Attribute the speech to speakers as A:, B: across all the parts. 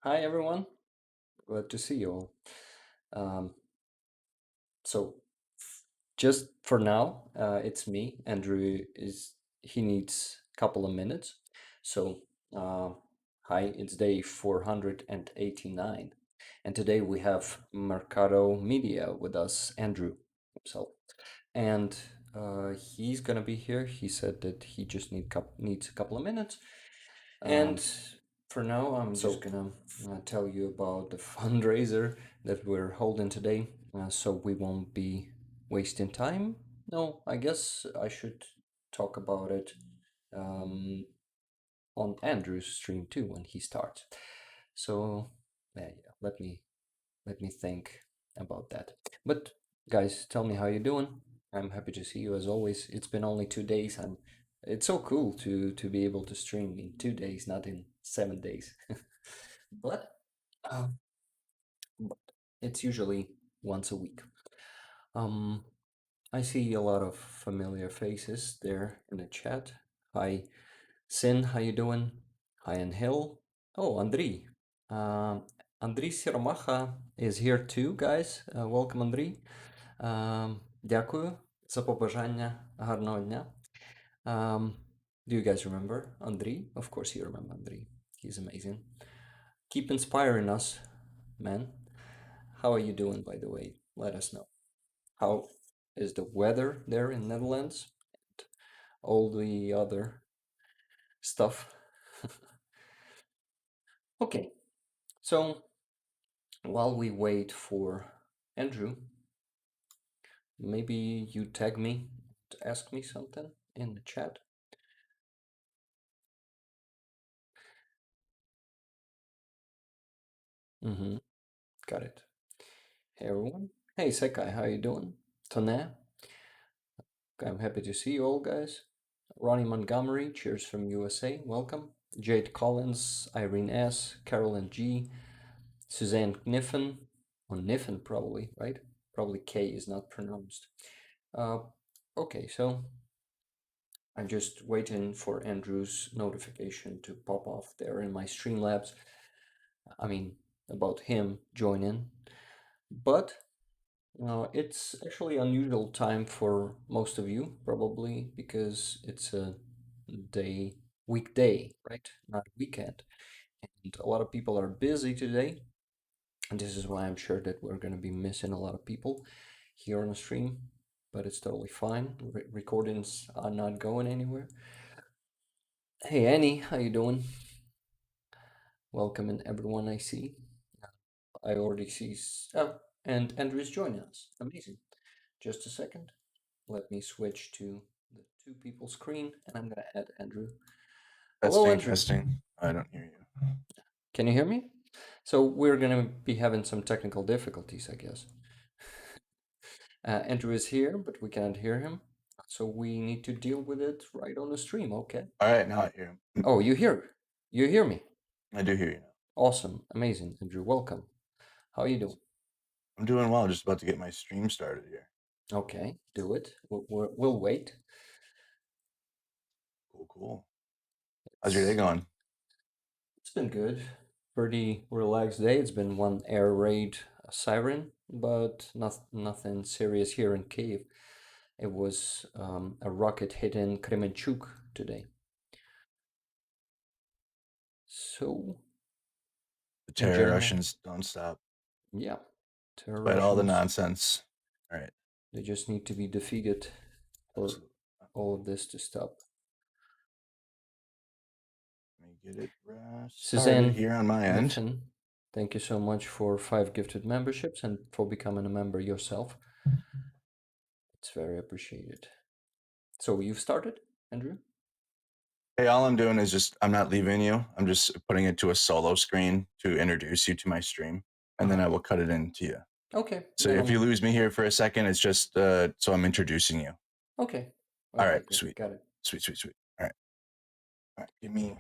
A: Hi everyone, glad to see you all. Um, so just for now, it's me. Andrew he needs a couple of minutes. So uh, hi, it's day 489, and today we have Mercado Media with us, Andrew himself, and he's gonna be here. He said that he just needs a couple of minutes, and for now, I'm just gonna tell you about the fundraiser that we're holding today, so we won't be wasting time. No, I guess I should talk about it on Andrew's stream too when he starts. So yeah, let me think about that. But guys, tell me how you're doing. I'm happy to see you as always. It's been only 2 days. It's so cool to be able to stream in 2 days, not in 7 days. but, um, but it's usually once a week. Um, I see a lot of familiar faces there in the chat. Hi, Sin, how you doing? Hi, Hill. Oh, Andriy. Um, Andriy Siromacha is here too, guys. Welcome, Andriy. Дякую за побажання. Гарного дня. Do you guys remember Andriy? Of course you remember Andriy. He's amazing. Keep inspiring us, man. How are you doing, by the way? Let us know. How is the weather there in Netherlands? And all the other stuff. Okay, so while we wait for Andrew, maybe you tag me to ask me something in the chat. Mm-hmm. Got it. Hey everyone. Hey Sekai, how you doing? Tone, I'm happy to see you all guys. Ronnie Montgomery, cheers from USA, welcome. Jade Collins, Irene S, Carolyn G, Suzanne Kniffen, or Niffen probably, right? Probably K is not pronounced. Uh, okay, so I'm just waiting for Andrew's notification to pop off there in my Streamlabs. I mean, about him joining. But it's actually unusual time for most of you, probably because it's a weekday, right? Not weekend. And a lot of people are busy today. And this is why I'm sure that we're going to be missing a lot of people here on the stream. But it's totally fine. Recordings are not going anywhere. Hey Annie, how you doing? Welcome in everyone I see. I already see. Oh, and Andrew is joining us. Amazing. Just a second. Let me switch to the two people screen and I'm gonna add Andrew. Hello,
B: Testing,
A: Andrew.
B: testing. I don't hear you.
A: Can you hear me? So we're gonna be having some technical difficulties, I guess. Andrew is here, but we can't hear him. So we need to deal with it right on the stream, okay?
B: All right, now I hear him.
A: Oh, you hear me?
B: I do hear you now.
A: Awesome, amazing, Andrew, welcome. How are you doing?
B: I'm doing well. Just about to get my stream started here.
A: Okay, do it. We'll wait.
B: Cool, cool. How's your day going?
A: It's been good. Pretty relaxed day. It's been one air raid siren, but nothing serious here in Kiev. It was a rocket hitting Kremenchuk today. So,
B: The
A: in
B: terror
A: general,
B: Russians don't stop.
A: yeah, terror
B: Despite all the
A: Russians,
B: nonsense. All right.
A: they just need to be defeated for
B: Absolutely.
A: all of this to stop.
B: Let me get it started
A: Suzanne
B: here on my end.
A: Niffen, thank you so much for 5 gifted memberships and for becoming a member yourself. It's very appreciated. So you've started, Andrew?
B: Hey, all I'm doing is I'm not leaving you. I'm just putting it to a solo screen to introduce you to my stream, and then I will cut it into you.
A: Okay.
B: So if you lose me here for a second, it's just so I'm introducing you.
A: Okay.
B: All right,
A: Good.
B: sweet.
A: Got it.
B: Sweet, sweet, sweet. All right, give me.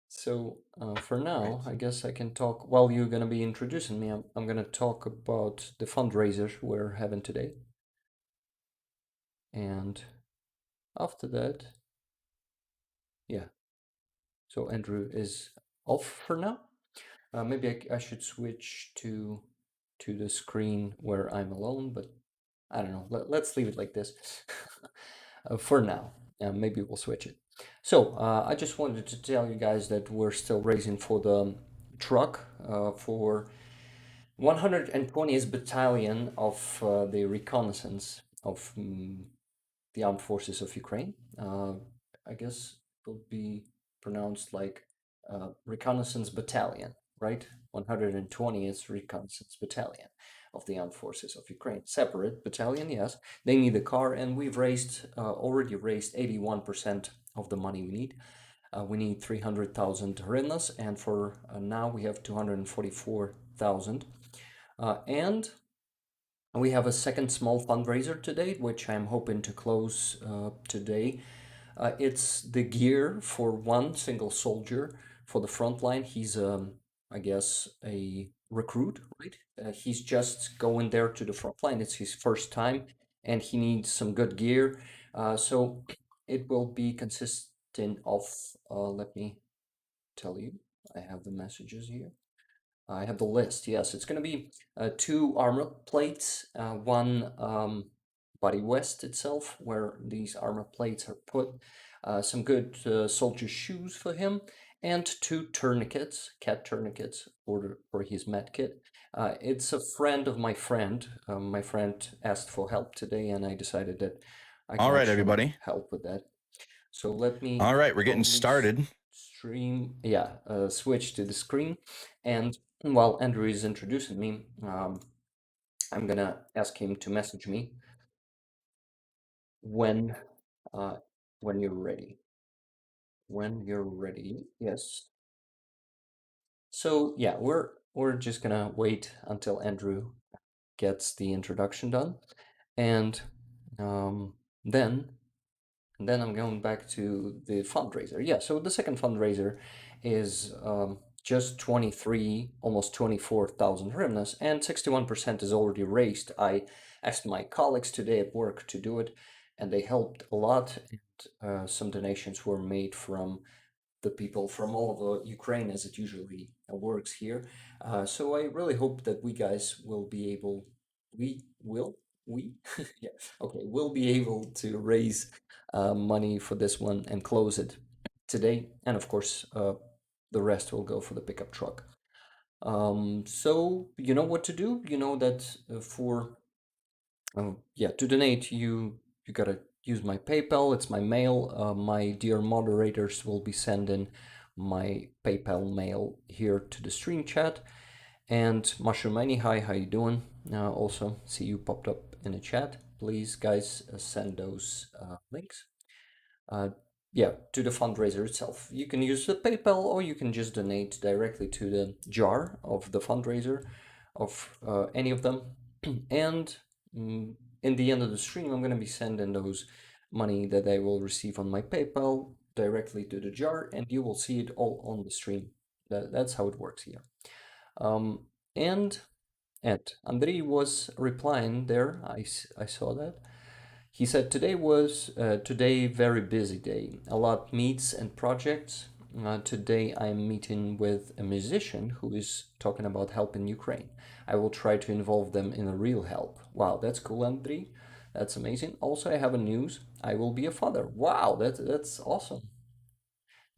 A: So for now, I guess I can talk while you're going to be introducing me. I'm going to talk about the fundraiser we're having today. And after that, yeah. So Andrew is off for now. Maybe I should switch to the screen where I'm alone, but I don't know. Let's leave it like this for now. Maybe we'll switch it. So I just wanted to tell you guys that we're still raising for the truck for 120th Battalion of the reconnaissance of the armed forces of Ukraine. I guess it will be pronounced like reconnaissance battalion, right? 120th reconnaissance battalion of the armed forces of Ukraine. Separate battalion, yes. They need a car, and we've raised already raised 81% of the money we need. We need 300,000 hryvnias, and for now we have 244,000. And we have a second small fundraiser today, which I'm hoping to close today. It's the gear for one single soldier for the front line. He's, I guess, a recruit, right? He's just going there to the front line. It's his first time, and he needs some good gear. So it will be consistent of, let me tell you, I have the messages here. I have the list. Yes, it's going to be two armor plates, one body vest itself, where these armor plates are put, some good soldier shoes for him, and two tourniquets, cat tourniquets for his med kit. It's a friend of my friend. My friend asked for help today, and I decided that I can
B: All right,
A: actually
B: everybody.
A: help with that. So let me
B: All right, we're getting
A: probably
B: started.
A: switch to the screen. And while Andrew is introducing me, I'm gonna ask him to message me when uh, when you're ready. When you're ready, yes. So yeah, we're just gonna wait until Andrew gets the introduction done, and um, then And then I'm going back to the fundraiser. Yeah, so the second fundraiser is just 23, almost 24,000 hryvnias, and 61% is already raised. I asked my colleagues today at work to do it, and they helped a lot. And some donations were made from the people from all over Ukraine, as it usually works here. So I really hope that we guys will be able, we will, we, yeah, okay, we'll be able to raise money for this one and close it today. And of course, the rest will go for the pickup truck. So you know what to do. You know that for yeah, to donate, you gotta use my PayPal. It's my mail. My dear moderators will be sending my PayPal mail here to the stream chat. And Mushroomani, hi, how you doing? Also, see you popped up in the chat. Please, guys, send those links. Uh, yeah, to the fundraiser itself. You can use the PayPal, or you can just donate directly to the jar of the fundraiser of any of them. And in the end of the stream, I'm going to be sending those money that I will receive on my PayPal directly to the jar, and you will see it all on the stream. That's how it works here. Um, and Andrei was replying there. I saw that. He said today very busy day. A lot meets and projects. Today I'm meeting with a musician who is talking about helping Ukraine. I will try to involve them in a real help. Wow, that's cool, Andrei. That's amazing. Also, I have a news. I will be a father. Wow, that's awesome.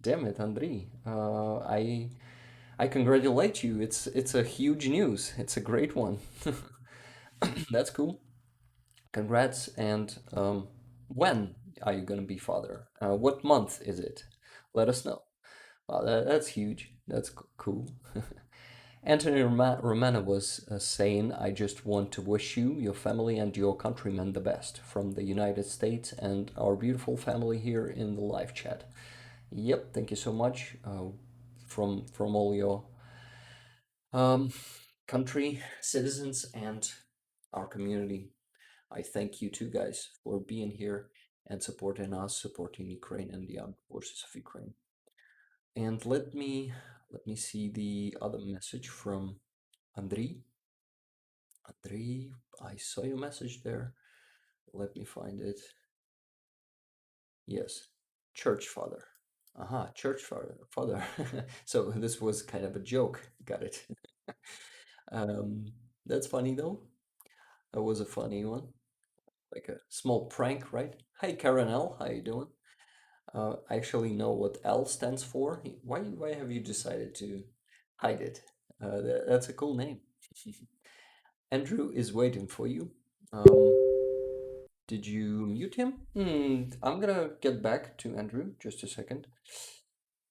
A: Damn it, Andrei. I congratulate you. It's a huge news. It's a great one. That's cool. Congrats. And when are you going to be father? What month is it? Let us know. Wow, that's huge. That's cool. Anthony Romana was saying, I just want to wish you, your family, and your countrymen the best from the United States and our beautiful family here in the live chat. Yep, thank you so much from all your um, country, citizens, and our community. I thank you too, guys, for being here and supporting us, supporting Ukraine and the armed forces of Ukraine. And let me see the other message from Andrei. Andrei, I saw your message there. Let me find it. Yes, Church Father. Church father. So this was kind of a joke. Got it. Um, that's funny though. That was a funny one, like a small prank, right? Hi, Karen L. How you doing? I actually know what L stands for. Why have you decided to hide it? That's a cool name. Andrew is waiting for you. Did you mute him? I'm gonna get back to Andrew just a second.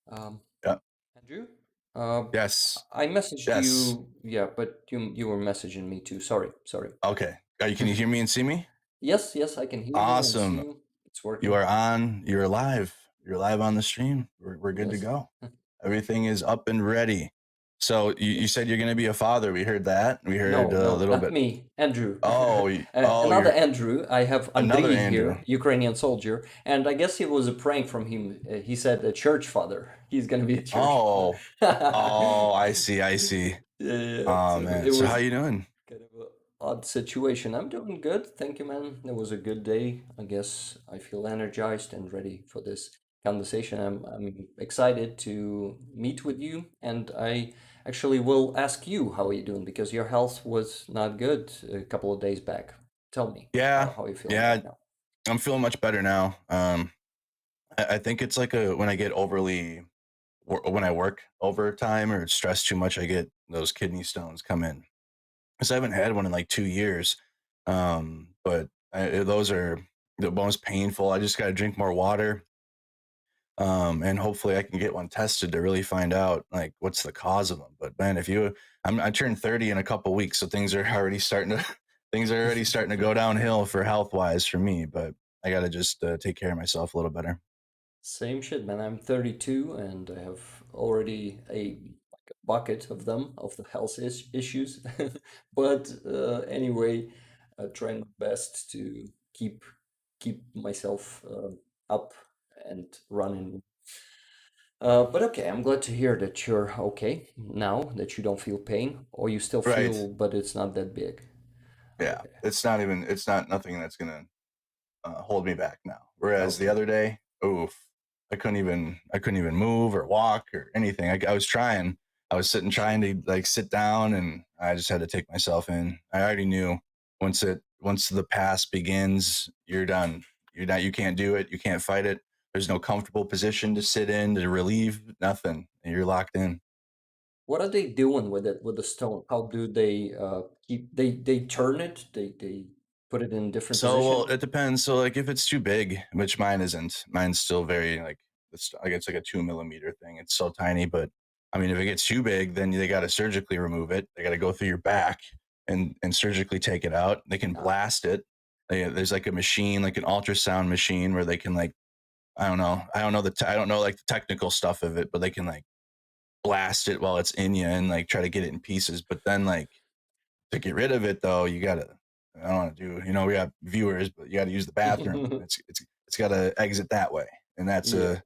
A: Um,
B: Yeah.
A: Andrew, uh,
B: Yes.
A: I messaged
B: Yes.
A: you. Yeah, but you were messaging me too. Sorry.
B: Okay. Can you hear me and see me?
A: Yes, I can hear you and see
B: Awesome.
A: you. It's
B: You
A: working.
B: are on. You're live. You're live on the stream. We're good to
A: Yes.
B: go. Everything is up and ready. So you
A: Yes.
B: said you're going to be a father. We heard that. We heard
A: No,
B: a
A: no,
B: little
A: not
B: bit.
A: me, Andrew.
B: Oh,
A: Another
B: you're
A: Andrew. I have
B: another
A: Andriy
B: Andrew.
A: here, Ukrainian soldier, and I guess it was a prank from him. He said a church father. He's gonna be a church father.
B: Oh, oh, I see. I see.
A: Yeah.
B: Oh
A: So
B: man.
A: it
B: So how
A: was
B: you doing?
A: kind of a odd situation. I'm doing good, thank you, man. It was a good day. I guess I feel energized and ready for this conversation. I'm excited to meet with you, and I actually will ask you how are you doing because your health was not good a couple of days back. Tell me
B: Yeah.
A: how are you feeling
B: Yeah.
A: right now?
B: I'm feeling much better now. I think it's like when I get when I work overtime or stress too much, I get those kidney stones come in. Because I haven't had one in like 2 years. But those are the most painful. I just got to drink more water. And hopefully I can get one tested to really find out like what's the cause of them. But man, I turned 30 in a couple weeks, so things are already starting to things are already starting to go downhill for health wise for me. But I got to just take care of myself a little better.
A: Same shit, man. I'm 32 and I have already a bucket of them of the health issues. But anyway, trying my best to keep myself up and running. But okay, I'm glad to hear that you're okay now, that you don't feel pain, or you still
B: Right.
A: feel, but it's not that big.
B: Yeah.
A: Okay,
B: It's not nothing that's gonna hold me back now. Whereas the
A: okay.
B: other day, oof, I couldn't even move or walk or anything. I was trying. I was sitting trying to like sit down, and I just had to take myself in. I already knew once the pass begins, you're done. You're not. You can't do it. You can't fight it. There's no comfortable position to sit in to relieve. Nothing. You're locked in.
A: What are they doing with it, with the stone? How do they keep they turn it? They put it in a different
B: So, well,
A: position?
B: it depends. So, like, if it's too big, which mine isn't, mine's still very it's like a 2 millimeter thing. It's so tiny, but I mean, if it gets too big, then they got to surgically remove it. They got to go through your back and surgically take it out. They can
A: Ah.
B: blast it. There's like a machine, like an ultrasound machine, where they can like I don't know like the technical stuff of it, but they can like blast it while it's in you and like try to get it in pieces. But then like to get rid of it though, you gotta I don't want to do we got viewers, but you got to use the bathroom. It's got to exit that way, and
A: Yeah,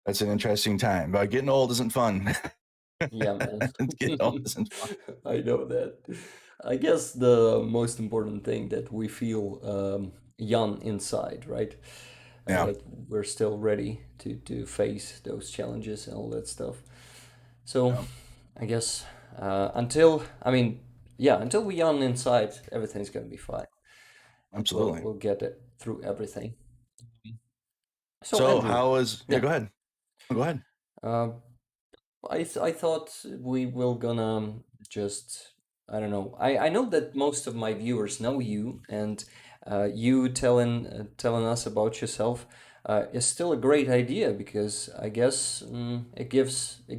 B: that's an interesting time. But getting old isn't fun.
A: yeah, man.
B: Getting old isn't fun.
A: I know that. I guess the most important thing that we feel young inside, right?
B: Yeah,
A: That we're still ready to face those challenges and all that stuff. So,
B: yeah,
A: I guess I mean, yeah, until we're young inside, everything's gonna be fine, and we'll
B: absolutely.
A: we'll get it through everything. So,
B: So
A: Andrew,
B: how was? Yeah,
A: yeah,
B: go ahead. Go ahead.
A: uh, I thought we will gonna just I don't know. I know that most of my viewers know you, and you telling us about yourself is still a great idea because I guess it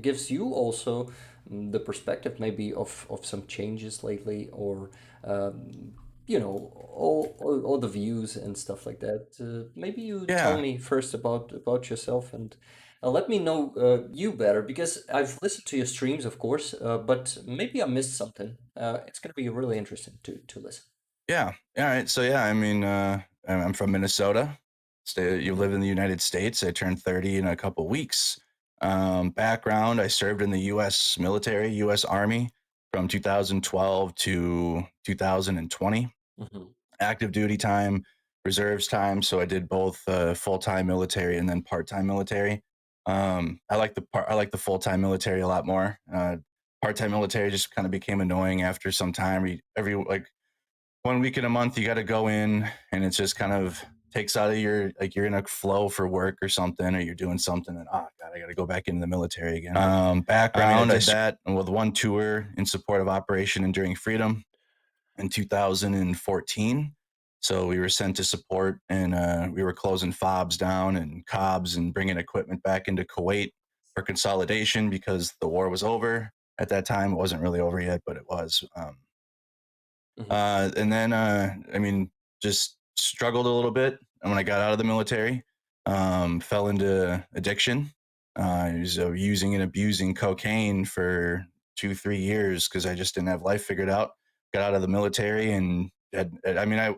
A: gives you also the perspective maybe of some changes lately or all the views and stuff like that. Maybe you tell
B: Yeah,
A: me first about yourself and let me know you better because I've listened to your streams, of course, but maybe I missed something. It's going to be really interesting to listen.
B: yeah. All right. So yeah, I mean, I'm from Minnesota. You
A: Hmm.
B: live in the United States. I turned 30 in a couple weeks. Background: I served in the U.S. military, U.S. Army, from 2012 to 2020.
A: Hmm.
B: Active duty time, reserves time. So I did both full time military and then part time military. I like the full-time military a lot more. Part-time military just kind of became annoying after some time. Every like 1 week in a month, you got to go in, and it's just kind of takes out of your, like, you're in a flow for work or something, or you're doing something, and oh god, I got to go back into the military again. Background, I did that with one tour in support of Operation Enduring Freedom in 2014. So we were sent to support, and we were closing fobs down and cobs and bringing equipment back into Kuwait for consolidation because the war was over at that time. It wasn't really over yet, but it was.
A: Hmm.
B: And then, I mean, just struggled a little bit. And when I got out of the military, fell into addiction. I was using and abusing cocaine for 2, 3 years because I just didn't have life figured out. Got out of the military and I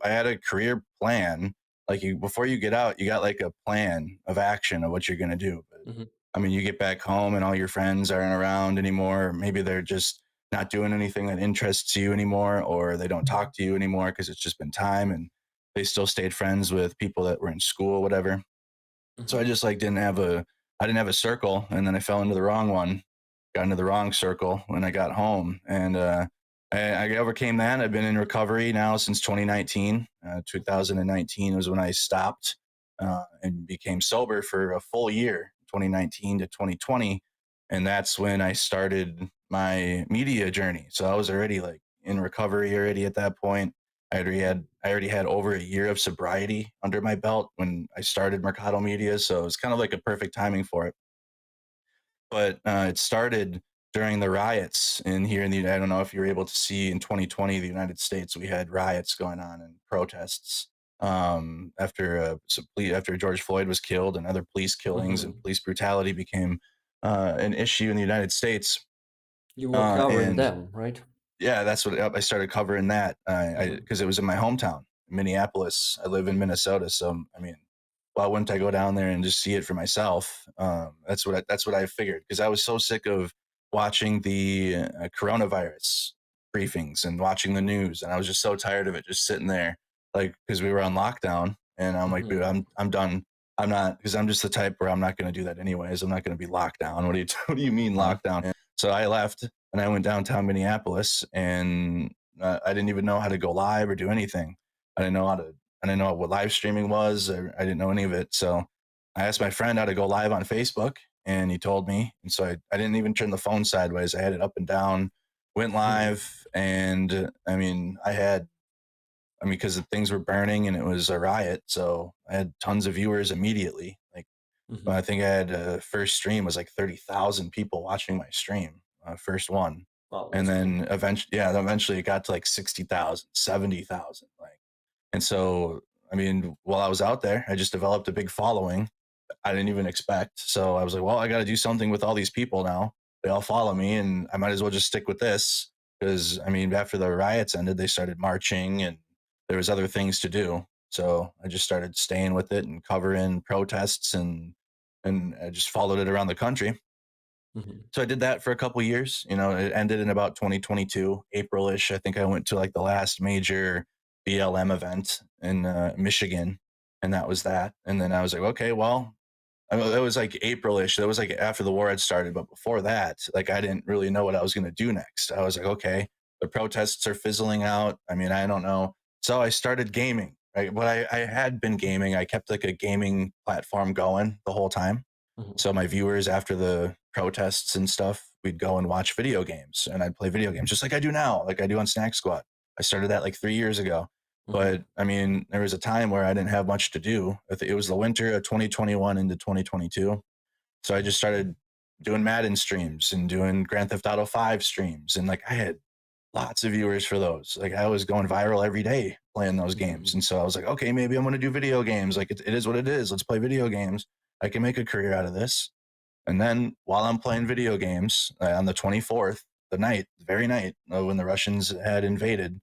B: had a career plan. Like, before you get out, you got like a plan of action of what you're going to do. But
A: Hmm.
B: I mean, you get back home and all your friends aren't around anymore. Maybe they're just not doing anything that interests you anymore, or they don't talk to you anymore because it's just been time, and they still stayed friends with people that were in school, whatever. So
A: Hmm.
B: I just like I didn't have a circle, and then I fell into the wrong one, got into the wrong circle when I got home, and I overcame that. I've been in recovery now since 2019. 2019 was when I stopped and became sober for a full year, 2019 to 2020, and that's when I started my media journey. So I was already like in recovery already at that point. I already had over a year of sobriety under my belt when I started Mercado Media, so it was kind of like a perfect timing for it. But it started during the riots in here in the. I don't know if you were able to see in 2020, the United States, we had riots going on and protests after George Floyd was killed, and other police killings and
A: Hmm.
B: police brutality became an issue in the United States.
A: You were covering
B: And
A: them, right?
B: yeah, that's what I started covering that.
A: Hmm.
B: Because it was in my hometown, Minneapolis. I live in Minnesota, so I mean, why wouldn't I go down there and just see it for myself? That's what I figured, because I was so sick of watching the coronavirus briefings and watching the news, and I was just so tired of it, just sitting there, like, because we were on lockdown, and I'm like, dude,
A: Hmm.
B: I'm done. I'm not, because I'm just the type where I'm not going to do that anyways. I'm not going to be locked down. What do you mean lockdown? So I left and I went downtown Minneapolis, and I didn't even know how to go live or do anything. I didn't know how to. I didn't know what live streaming was. I didn't know any of it. So I asked my friend how to go live on Facebook, and he told me. And so I didn't even turn the phone sideways. I had it up and down, went
A: Hmm.
B: live, and because the things were burning and it was a riot. So I had tons of viewers immediately. Like,
A: Hmm.
B: I think I had first stream was like 30,000 people watching my stream, first one.
A: Wow,
B: And
A: that's cool.
B: then eventually it got to like 60,000, 70,000. Like, and so, I mean, while I was out there, I just developed a big following I didn't even expect. So I was like, well, I got to do something with all these people now. They all follow me, and I might as well just stick with this. Because, I mean, after the riots ended, they started marching, and there was other things to do. So I just started staying with it and covering protests, and I just followed it around the country.
A: Hmm.
B: So I did that for a couple years. It ended in about 2022, April-ish. I think I went to like the last major BLM event in Michigan, and that was that. And then I was like, okay, well, I mean, it was like April-ish. That was like after the war had started, but before that, like, I didn't really know what I was going to do next. I was like, okay, the protests are fizzling out. I mean, I don't know. So I started gaming. Right, but I had been gaming. I kept like a gaming platform going the whole time.
A: Hmm.
B: So my viewers, after the protests and stuff, we'd go and watch video games, and I'd play video games just like I do now, like I do on Snack Squad. I started that like 3 years ago.
A: Hmm.
B: But I mean, there was a time where I didn't have much to do. It was the winter of 2021 into 2022. So I just started doing Madden streams and doing Grand Theft Auto 5 streams. And like, I had lots of viewers for those. Like, I was going viral every day playing those games.
A: Hmm.
B: And so I was like, okay, maybe I'm going to do video games. Like, it is what it is. Let's play video games. I can make a career out of this. And then while I'm playing video games on the 24th, the very night when the Russians had invaded,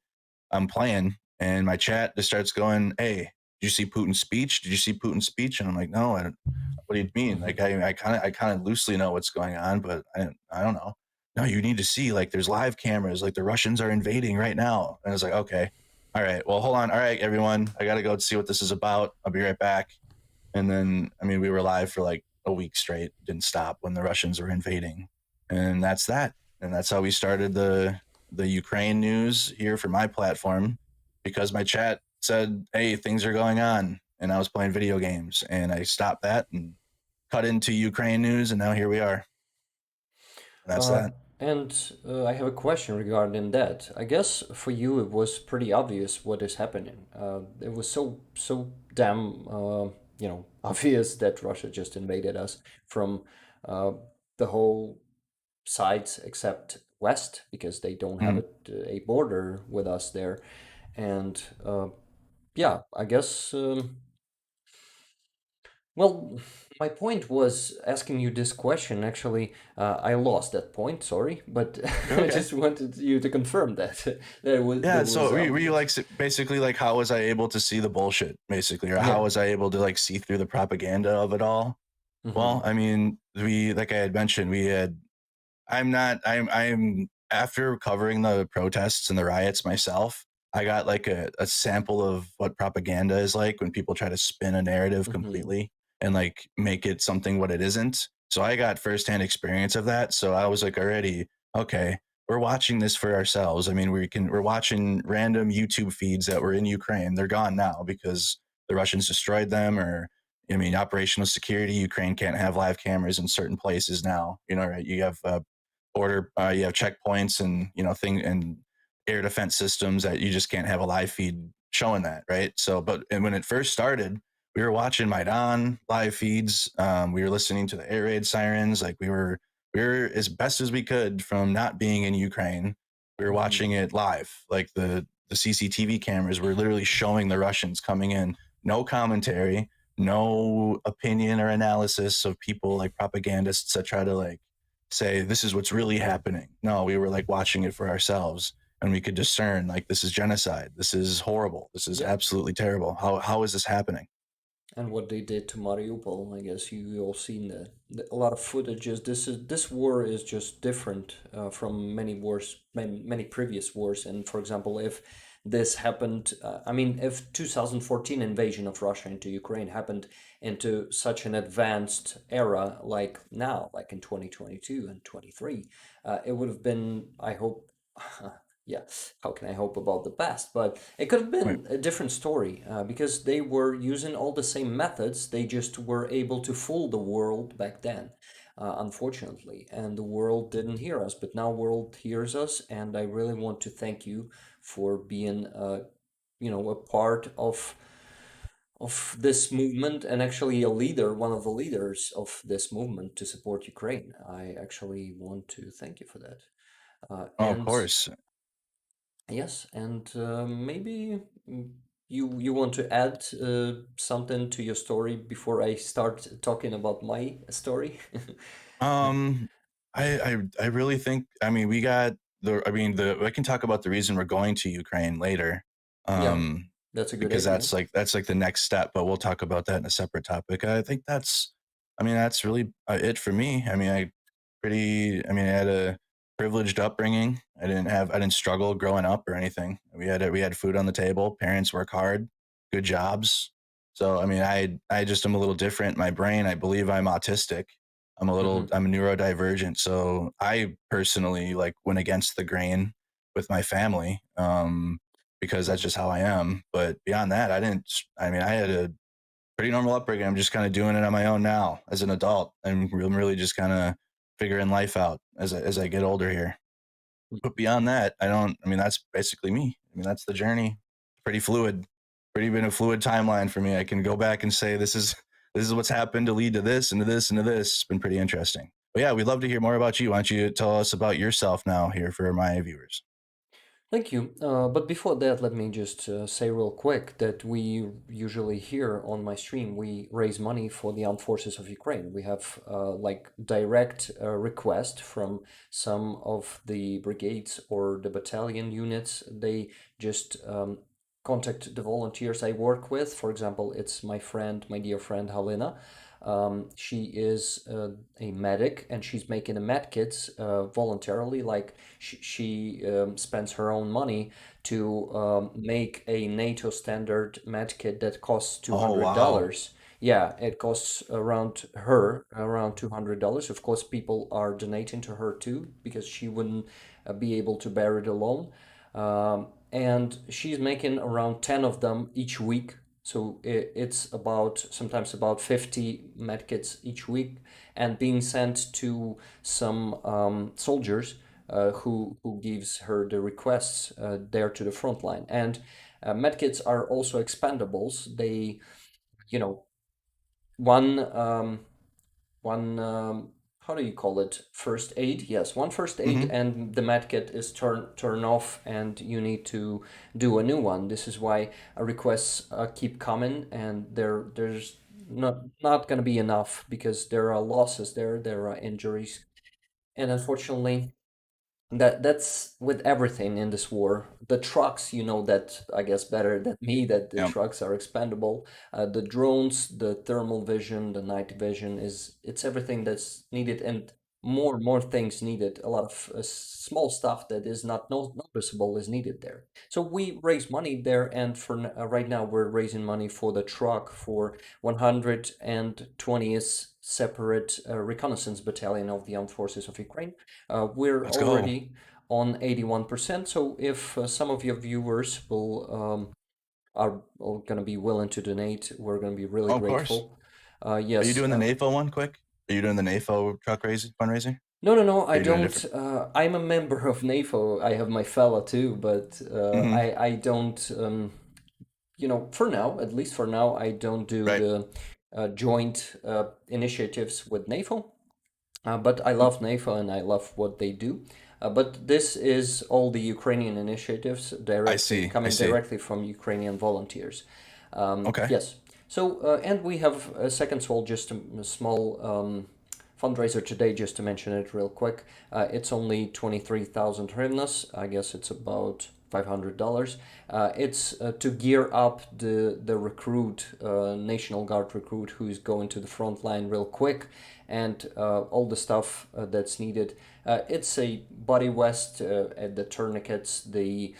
B: I'm playing, and my chat just starts going, "Hey, did you see Putin's speech? Did you see Putin's speech?" And I'm like, "No, I don't. What do you mean?" Like,
A: Hmm.
B: I kind of loosely know what's going on, but I don't know. No, you need to see, like, there's live cameras, like the Russians are invading right now. And I was like, okay, all right, well, hold on, all right, everyone, I gotta go see what this is about. I'll be right back. And then, I mean, we were live for like a week straight, didn't stop when the Russians were invading, and that's that. And that's how we started the Ukraine news here for my platform, because my chat said, "Hey, things are going on," and I was playing video games, and I stopped that and cut into Ukraine news, and now here we are. And that's
A: Uh,
B: that.
A: and I have a question regarding that. I guess for you it was pretty obvious what is happening. It was so damn obvious that Russia just invaded us from uh, the whole sides except west because they don't have
B: Mm.
A: a border with us there. And yeah, I guess. Well, my point was asking you this question. Actually, I lost that point. Sorry, but
B: You're
A: I
B: okay.
A: just wanted you to confirm that that
B: Yeah,
A: was
B: so were you like
A: obvious.
B: basically like how was I able to see the bullshit basically, or how
A: Yeah.
B: was I able to like see through the propaganda of it all?
A: Hmm.
B: Well, I mean, we like I had mentioned, we had I'm not I'm after covering the protests and the riots myself, I got like a sample of what propaganda is like when people try to spin a narrative
A: Hmm.
B: completely and like make it something what it isn't. So I got firsthand experience of that. So I was like already, okay, we're watching this for ourselves. I mean, we're watching random YouTube feeds that were in Ukraine. They're gone now because the Russians destroyed them, or I mean, operational security. Ukraine can't have live cameras in certain places now. You know, right? You have border, you have checkpoints and thing and air defense systems that you just can't have a live feed showing that, right? So, but and when it first started, we were watching Maidan live feeds. We were listening to the air raid sirens. Like we were as best as we could from not being in Ukraine. We were
A: Hmm.
B: watching it live. Like the CCTV cameras were literally showing the Russians coming in. No commentary, no opinion or analysis of people like propagandists that try to like say this is what's really happening. No, we were like watching it for ourselves, and we could discern like this is genocide. This is horrible. This is
A: Yeah.
B: absolutely terrible. How is this happening?
A: And what they did to Mariupol, I guess you all seen that. A lot of footages. This war is just different from many wars, many previous wars. And for example, if this happened, I mean, if 2014 invasion of Russia into Ukraine happened into such an advanced era like now, like in 2022 and 23, it would have been, I hope, yeah, how can I hope about the past? But it could have
B: Wait.
A: been a different story because they were using all the same methods. They just were able to fool the world back then, unfortunately. And the world didn't hear us, but now world hears us. And I really want to thank you for being, a part of this movement and actually a leader, one of the leaders of this movement to support Ukraine. I actually want to thank you for that.
B: Oh, of
A: And
B: course.
A: yes, and maybe you want to add something to your story before I start talking about my story?
B: Um, I really think. I mean, we got the. I mean, the. I can talk about the reason we're going to Ukraine later.
A: Yeah,
B: Um,
A: that's a good
B: because
A: idea.
B: that's like the next step. But we'll talk about that in a separate topic. I think that's. I mean, that's really it for me. I mean, I mean, I had a privileged upbringing. I didn't struggle growing up or anything. We had food on the table. Parents work hard, good jobs. So I mean, I just am a little different. My brain, I believe I'm autistic.
A: Hmm.
B: I'm neurodivergent. So I personally like went against the grain with my family, because that's
A: Hmm.
B: just how I am. But beyond that, I didn't. I mean, I had a pretty normal upbringing. I'm just kind of doing it on my own now as an adult. I'm really just kind of figuring life out as I get older here. But beyond that, I don't. I mean, that's basically me. I mean, that's the journey. Pretty fluid. Pretty been a fluid timeline for me. I can go back and say this is what's happened to lead to this and to this and to this. It's been pretty interesting. But yeah, we'd love to hear more about you. Why don't you tell us about yourself now here for my viewers?
A: Thank you. But before that, let me just say real quick that we usually here on my stream, we raise money for the armed forces of Ukraine. We have like direct request from some of the brigades or the battalion units. They just contact the volunteers I work with. For example, it's my friend, my dear friend Halina. She is a medic and she's making the med kits voluntarily. Like she spends her own money to make a NATO standard med kit that costs two
B: Oh
A: hundred
B: wow.
A: dollars. Yeah, it costs around $200. Of course, people are donating to her too because she wouldn't be able to bear it alone. And she's making around 10 of them each week. So it's about sometimes about 50 medkits each week and being sent to some soldiers who gives her the requests there to the front line. And medkits are also expendables. They, you know, one one how do you call it, first aid, yes, one first aid,
B: Hmm.
A: and the medkit is turn off and you need to do a new one. This is why requests keep coming, and there's not going to be enough because there are losses, there are injuries, and unfortunately that's with everything in this war. The trucks, you know that I guess better than me, that the
B: Yeah.
A: trucks are expendable. The drones, the thermal vision, the night vision it's everything that's needed, and more things needed. A lot of small stuff that is not noticeable is needed there. So we raise money there, and for right now we're raising money for the truck for 120th separate reconnaissance battalion of the armed forces of Ukraine. We're
B: Let's go.
A: already on 81%. So if some of your viewers will are going to be willing to donate, we're going to be really
B: Oh, of course.
A: grateful.
B: Are you
A: Yes.
B: doing the NAFO one quick? Are you doing the NAFO truck raising fundraising?
A: No, no, no.
B: Are
A: I
B: you doing a
A: don't.
B: different?
A: I'm a member of NAFO. I have my fella too, but
B: Hmm.
A: I don't. For now, at least for now, I don't do
B: Right.
A: the joint initiatives with NAFO. But I
B: Yep.
A: love NAFO and I love what they do. But this is all the Ukrainian initiatives
B: I
A: directly
B: see. I
A: coming
B: see.
A: directly from Ukrainian volunteers.
B: Okay.
A: Yes. So and we have a second soul, just a small fundraiser today, just to mention it real quick. It's only 23,000 hryvnias. I guess it's about $500. It's to gear up the recruit, National Guard recruit, who is going to the front line real quick, and all the stuff that's needed. It's a body vest, the tourniquets, the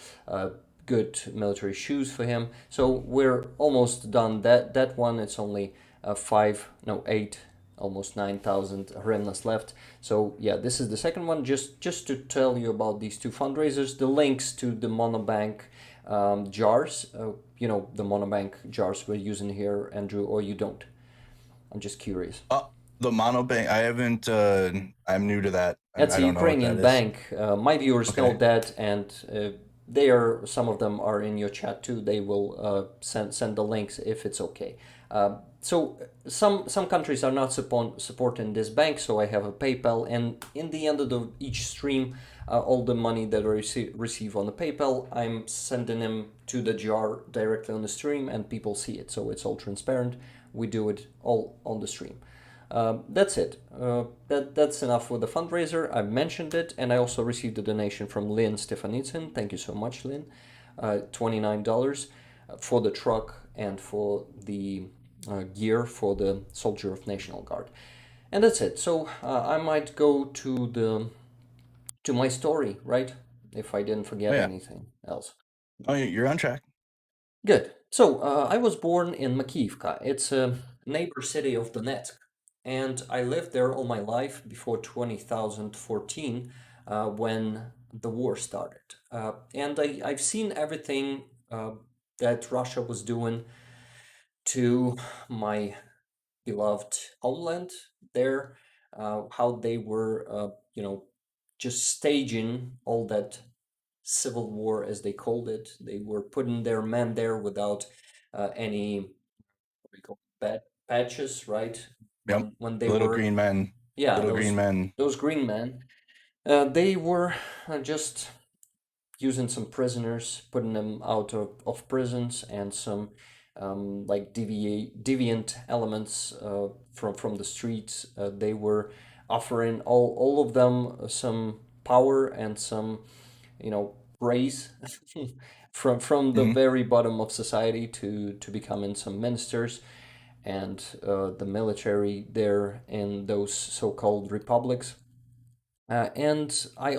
A: good military shoes for him. So we're almost done. That one, it's only five, no, eight, almost 9,000 hryvnias left. So yeah, this is the second one. Just to tell you about these two fundraisers, the links to the monobank jars. The monobank jars we're using here, Andrew, or you don't. I'm just curious.
B: The mono bank. I haven't. I'm new to that.
A: It's
B: I
A: a
B: don't know what that
A: Ukrainian
B: is.
A: bank. My viewers know
B: Okay.
A: that, and they are some of them are in your chat too. They will send the links if it's okay. So some countries are not supporting this bank, so I have a PayPal, and in the end of each stream, all the money that I receive on the PayPal, I'm sending them to the jar directly on the stream, and people see it. So it's all transparent. We do it all on the stream. That's it. That's enough with the fundraiser. I mentioned it, and I also received a donation from Lynn Stefanitsin. Thank you so much, Lynn. $29 for the truck and for the gear for the soldier of National Guard. And that's it. So I might go to my story, right? If I didn't
B: Oh
A: forget
B: yeah.
A: anything else.
B: Oh, you're on track.
A: Good. So I was born in Makivka. It's a neighbor city of Donetsk, and I lived there all my life before 2014, when the war started. And I've seen everything that Russia was doing to my beloved homeland there, how they were, just staging all that civil war, as they called it. They were putting their men there without any, what do you call it, patches, right?
B: Yep.
A: When they
B: Little
A: were,
B: green men.
A: yeah,
B: Little green men.
A: those green men, they were just using some prisoners, putting them out of prisons, and some like deviant elements from the streets. They were offering all of them some power and some, praise from the
B: Hmm.
A: very bottom of society to becoming some ministers, and the military there in those so-called republics. And I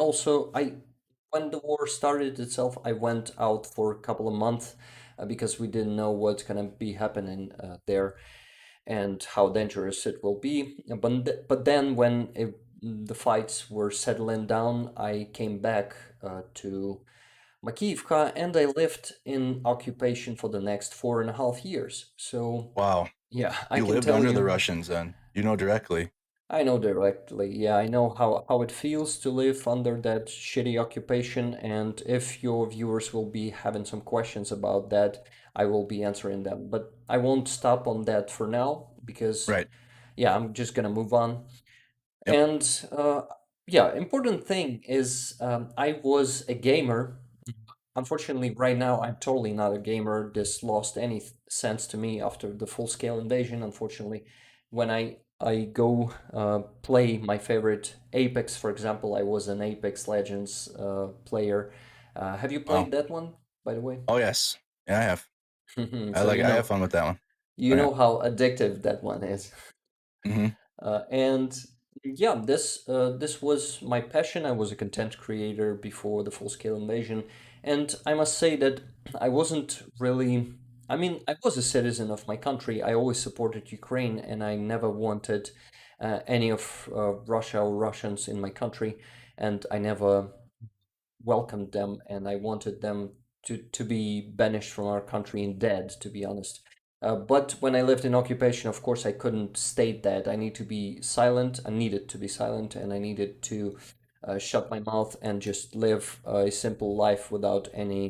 A: when the war started itself, I went out for a couple of months because we didn't know what's gonna be happening there. and how dangerous it will be. But then when the fights were settling down, I came back to Makivka, and I lived in occupation for the next 4.5 years. So,
B: Wow.
A: yeah, I
B: You
A: can
B: lived
A: tell
B: under the
A: you,
B: Russians then. You know directly.
A: I know directly. Yeah, I know how it feels to live under that shitty occupation. And if your viewers will be having some questions about that, I will be answering them. But I won't stop on that for now because,
B: Right.
A: yeah, I'm just gonna move on.
B: Yep.
A: And yeah, important thing is I was a gamer. Unfortunately, right now I'm totally not a gamer. This lost any sense to me after the full-scale invasion. Unfortunately, when I go play my favorite Apex, for example, I was an Apex Legends player. Have you
B: Wow.
A: played that one, by the way?
B: Oh yes. Yeah, I have.
A: So
B: I have fun with that one.
A: you
B: Oh yeah.
A: know how addictive that one is.
B: Mm-hmm.
A: And yeah, this was my passion. I was a content creator before the full-scale invasion, and I must say that I wasn't really. I mean, I was a citizen of my country. I always supported Ukraine, and I never wanted any of Russia or Russians in my country, and I never welcomed them, and I wanted them to be banished from our country and dead, to be honest. But when I lived in occupation, of course, I couldn't state that. I need to be silent. I needed to be silent, and I needed to shut my mouth and just live a simple life without any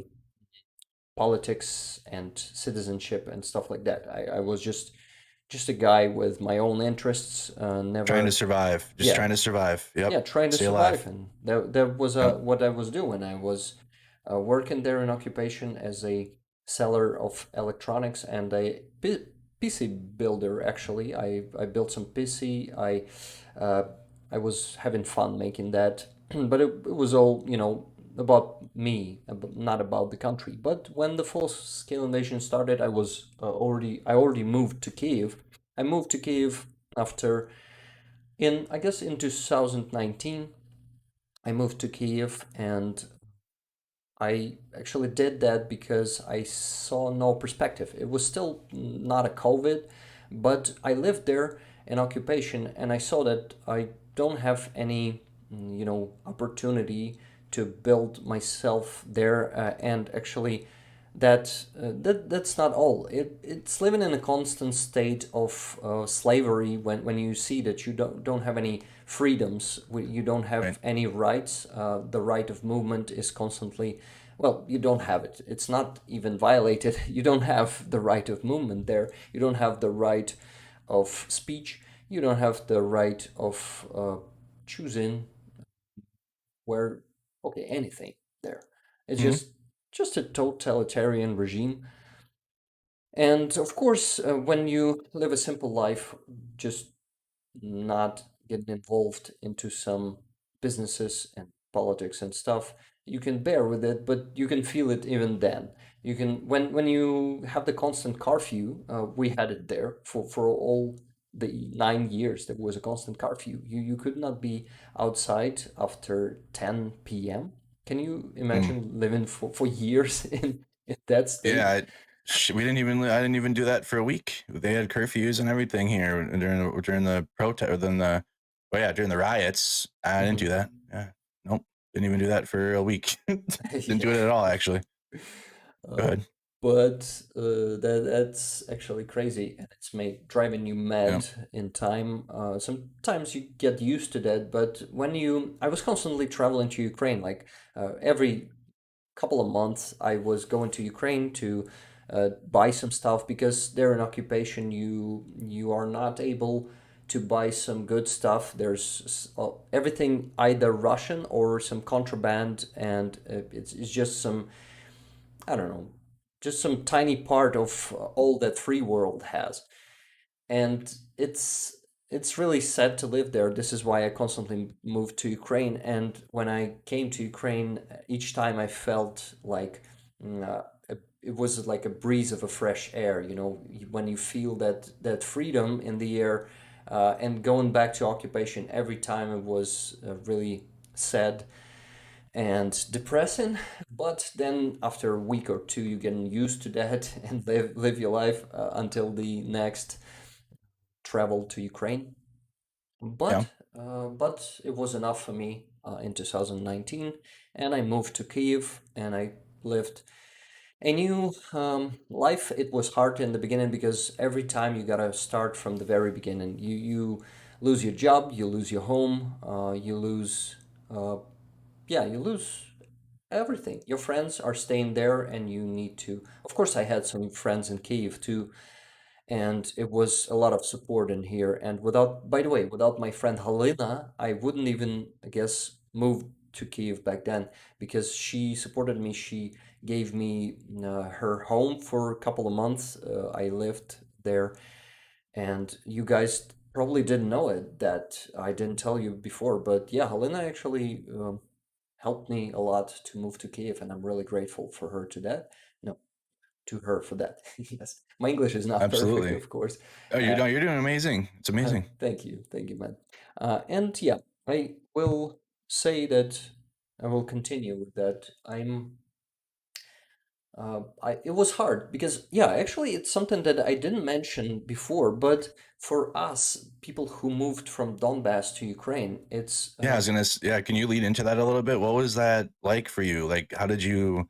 A: politics and citizenship and stuff like that. I was just a guy with my own interests.
B: Trying to
A: Never,
B: survive. Just
A: yeah,
B: trying to survive. Yep.
A: yeah, trying to
B: Stay
A: survive,
B: alive.
A: and that was
B: Yep.
A: what I was doing. I was working there in occupation as a seller of electronics and a PC builder. Actually, I built some PC. Uh, I was having fun making that, but it was all about me, not about the country. But when the full scale invasion started, I already moved to Kiev. I moved to Kiev after in I guess in 2019. I moved to Kiev, and I actually did that because I saw no perspective. It was still not a COVID, but I lived there in occupation, and I saw that I don't have any, opportunity to build myself there. And actually, that's not all. It's living in a constant state of slavery when you see that you don't have any freedoms, you don't
B: Right.
A: have any rights. The right of movement is constantly, well, you don't have it. It's not even violated. You don't have the right of movement there. You don't have the right of speech. You don't have the right of choosing where, okay, anything there. It's
B: Mm-hmm.
A: just a totalitarian regime. And of course, when you live a simple life, just not getting involved into some businesses and politics and stuff, you can bear with it, but you can feel it even then. You can when you have the constant curfew. We had it there for all the 9 years. There was a constant curfew. You could not be outside after 10 p.m. Can you
B: Mm.
A: imagine living for years in that
B: Yeah.
A: state?
B: We didn't even. I didn't even do that for a week. They had curfews and everything here during the protest or then the. Oh yeah, during the riots. I didn't do
A: Mhm.
B: that. Yeah. Nope. Didn't even do that for a week. Didn't do
A: Yeah.
B: it at all. Actually. Go
A: Uh,
B: ahead.
A: but that's actually crazy, and it's made driving you
B: Yeah.
A: mad in time. Sometimes you get used to that, but I was constantly traveling to Ukraine, like every couple of months, I was going to Ukraine to buy some stuff because they're in occupation. You are not able to buy some good stuff. There's everything either Russian or some contraband, and it's just some, I don't know, just some tiny part of all that free world has. And it's really sad to live there. This is why I constantly moved to Ukraine. And when I came to Ukraine, each time I felt like it was like a breeze of a fresh air. When you feel that freedom in the air. And going back to occupation every time, it was really sad and depressing. But then after a week or two, you get used to that and live your life until the next. travel to Ukraine,
B: Yeah.
A: but it was enough for me in 2019, and I moved to Kyiv and I lived a new life. It was hard in the beginning because every time you gotta start from the very beginning. You lose your job, you lose your home, you lose uh, yeah, you lose everything. Your friends are staying there, and you need to. Of course, I had some friends in Kyiv too, and it was a lot of support in here. And without, by the way, without my friend Halina, I wouldn't even, I guess, move to Kyiv back then because she supported me. She gave me her home for a couple of months. I lived there, and you guys probably didn't know it that I didn't tell you before. But yeah, Halina actually helped me a lot to move to Kyiv, and I'm really grateful for her to that. No, to her for that. Yes, my English is not perfect,
B: Absolutely.
A: of course.
B: Oh,
A: Uh,
B: you're doing amazing. It's amazing.
A: thank you, man. And yeah, I will say that I will continue with that. It was hard because, yeah, actually, it's something that I didn't mention before, but for us, people who moved from Donbass to Ukraine, it's
B: Yeah, I was gonna. Yeah, can you lead into that a little bit? What was that like for you? Like, how did you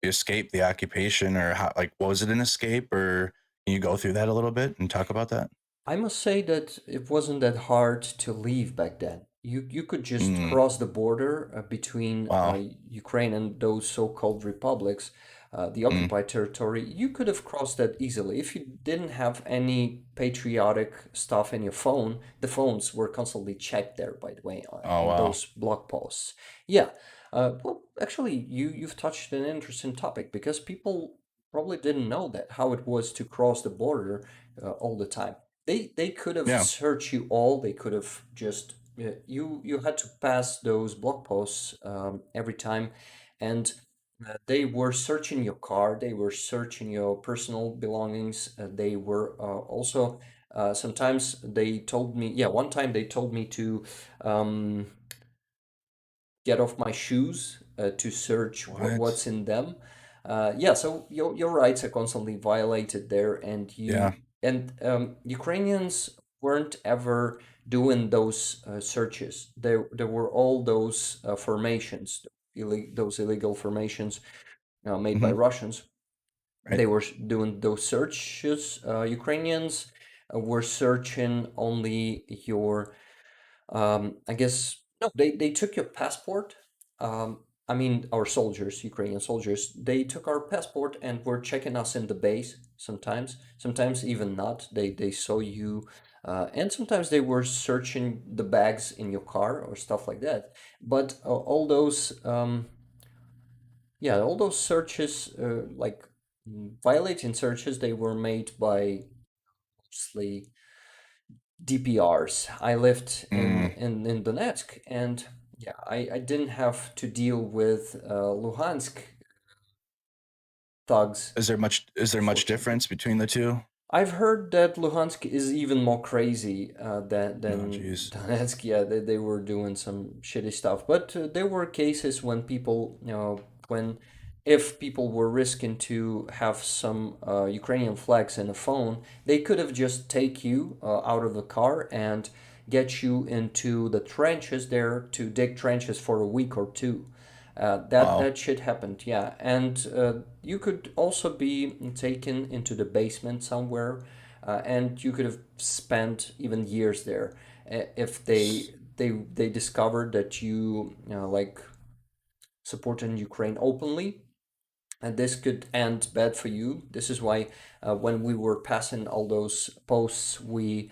B: escape the occupation, or how? Like, was it an escape, or can you go through that a little bit and talk about that?
A: I must say that it wasn't that hard to leave back then. You could just
B: Mm,
A: cross the border between
B: wow.
A: Ukraine and those so-called republics, the
B: Mm,
A: occupied territory. You could have crossed that easily if you didn't have any patriotic stuff in your phone. The phones were constantly checked there, by the way,
B: oh
A: in
B: wow.
A: those blog posts. Yeah. Well, actually, you've touched an interesting topic because people probably didn't know that how it was to cross the border all the time. They could have
B: Yeah.
A: searched you all. They could have just you had to pass those blog posts every time, and they were searching your car. They were searching your personal belongings. They were also sometimes they told me. Yeah, one time they told me to um, get off my shoes to search
B: What?
A: what's in them. Yeah, so your rights are constantly violated there, and
B: Yeah.
A: Ukrainians weren't ever doing those searches. There were all those formations, those illegal formations made by
B: Hmm.
A: Russians.
B: Right.
A: They were doing those searches. Ukrainians were searching only your I guess no, they took your passport. I mean, our soldiers, Ukrainian soldiers, they took our passport and were checking us in the base sometimes. Sometimes even not. They saw you, and sometimes they were searching the bags in your car or stuff like that. But all those, yeah, all those searches, like violating searches, they were made by mostly DPRs. I lived in
B: Mm.
A: in Donetsk, and yeah, I didn't have to deal with Luhansk thugs,
B: Is there much
A: fortunately.
B: difference between the two?
A: I've heard that Luhansk is even more crazy
B: Oh,
A: than
B: geez.
A: Donetsk. Yeah, they were doing some shitty stuff. But there were cases when people, when if people were risking to have some Ukrainian flags in a phone, they could have just take you out of the car and get you into the trenches there to dig trenches for a week or two.
B: Wow.
A: That shit happened, yeah. And you could also be taken into the basement somewhere, and you could have spent even years there if they discovered that you know, like supported Ukraine openly, and this could end bad for you. This is why when we were passing all those posts, we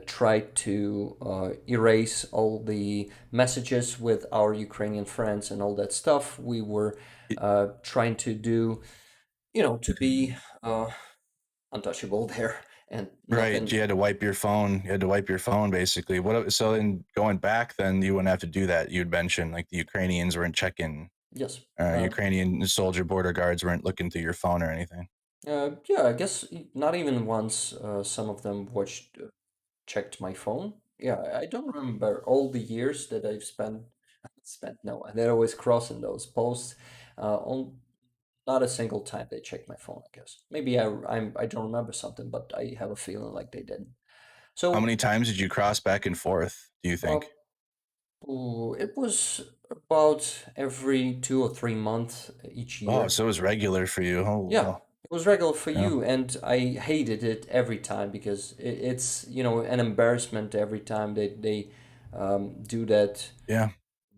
A: tried to erase all the messages with our Ukrainian friends and all that stuff. We were
B: Y-
A: trying to do, to be untouchable there and
B: Right.
A: nothing.
B: You had to wipe your phone. You had to wipe your phone basically. So in going back, then you wouldn't have to do that. You'd mentioned like the Ukrainians weren't checking,
A: Yes.
B: Ukrainian soldier border guards weren't looking through your phone or anything.
A: Yeah, I guess not even once. Some of them checked my phone. Yeah, I don't remember all the years that I've spent. No, they're always crossing those posts. On not a single time they checked my phone. I guess maybe I don't remember something, but I have a feeling like they didn't.
B: How
A: So
B: many times did you cross back and forth, do you
A: uh,
B: think?
A: it was about every 2 or 3 months each
B: Oh,
A: year.
B: so it was regular for you. Oh,
A: Yeah,
B: wow.
A: it was regular for
B: Yeah.
A: you, and I hated it every time because it's an embarrassment every time they do
B: Yeah.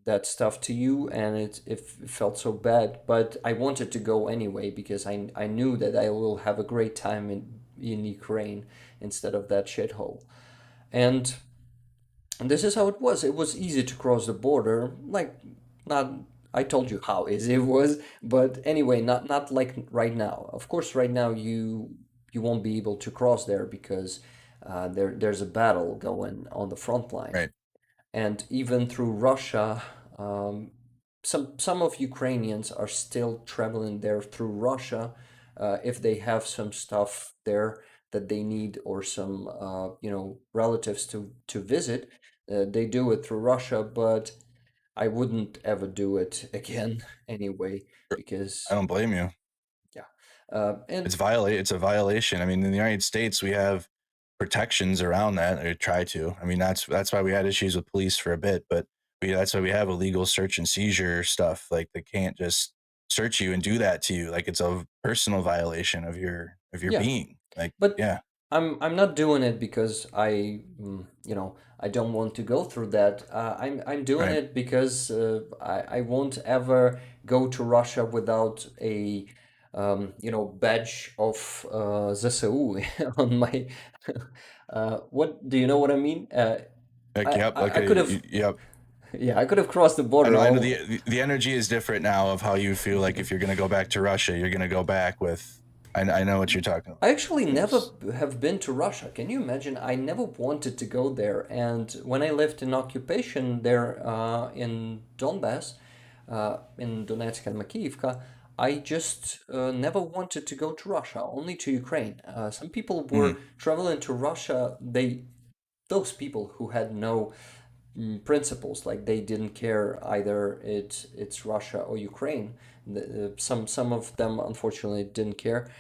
A: that stuff to you, and it felt so bad. But I wanted to go anyway because I knew that I will have a great time in Ukraine instead of that shithole. And this is how it was. It was easy to cross the border. Like, not, I told you how easy it was, but anyway, not like right now. Of course, right now you won't be able to cross there because there's a battle going on the front line,
B: Right.
A: and even through Russia, um, some of Ukrainians are still traveling there through Russia if they have some stuff there that they need or some relatives to visit. They do it through Russia, but I wouldn't ever do it again anyway
B: I
A: because
B: don't blame you.
A: yeah, and
B: It's a violation. I mean, in the United States, we have protections around that, or try to. I mean, that's why we had issues with police for a bit, but that's why we have illegal search and seizure stuff. Like they can't just search you and do that to you. Like it's a personal violation of your
A: yeah.
B: being. Like,
A: But
B: yeah,
A: I'm not doing it because I don't want to go through that. I'm doing
B: right.
A: it because I won't ever go to Russia without a badge of ZSU on my. What do you know what I mean?
B: Like, yep.
A: I could
B: Okay.
A: have,
B: Yep.
A: yeah, I could have crossed the border
B: I know
A: all.
B: the energy is different now of how you feel like if you're gonna go back to Russia, you're gonna go back with. I know what you're talking
A: I
B: about.
A: actually never
B: Yes.
A: have been to Russia. Can you imagine? I never wanted to go there. And when I lived in occupation there in Donbass, in Donetsk and Makivka, I just never wanted to go to Russia, only to Ukraine. Some people
B: Hmm.
A: were traveling to Russia. Those people who had no principles, like they didn't care either it's Russia or Ukraine. Some of them unfortunately didn't care,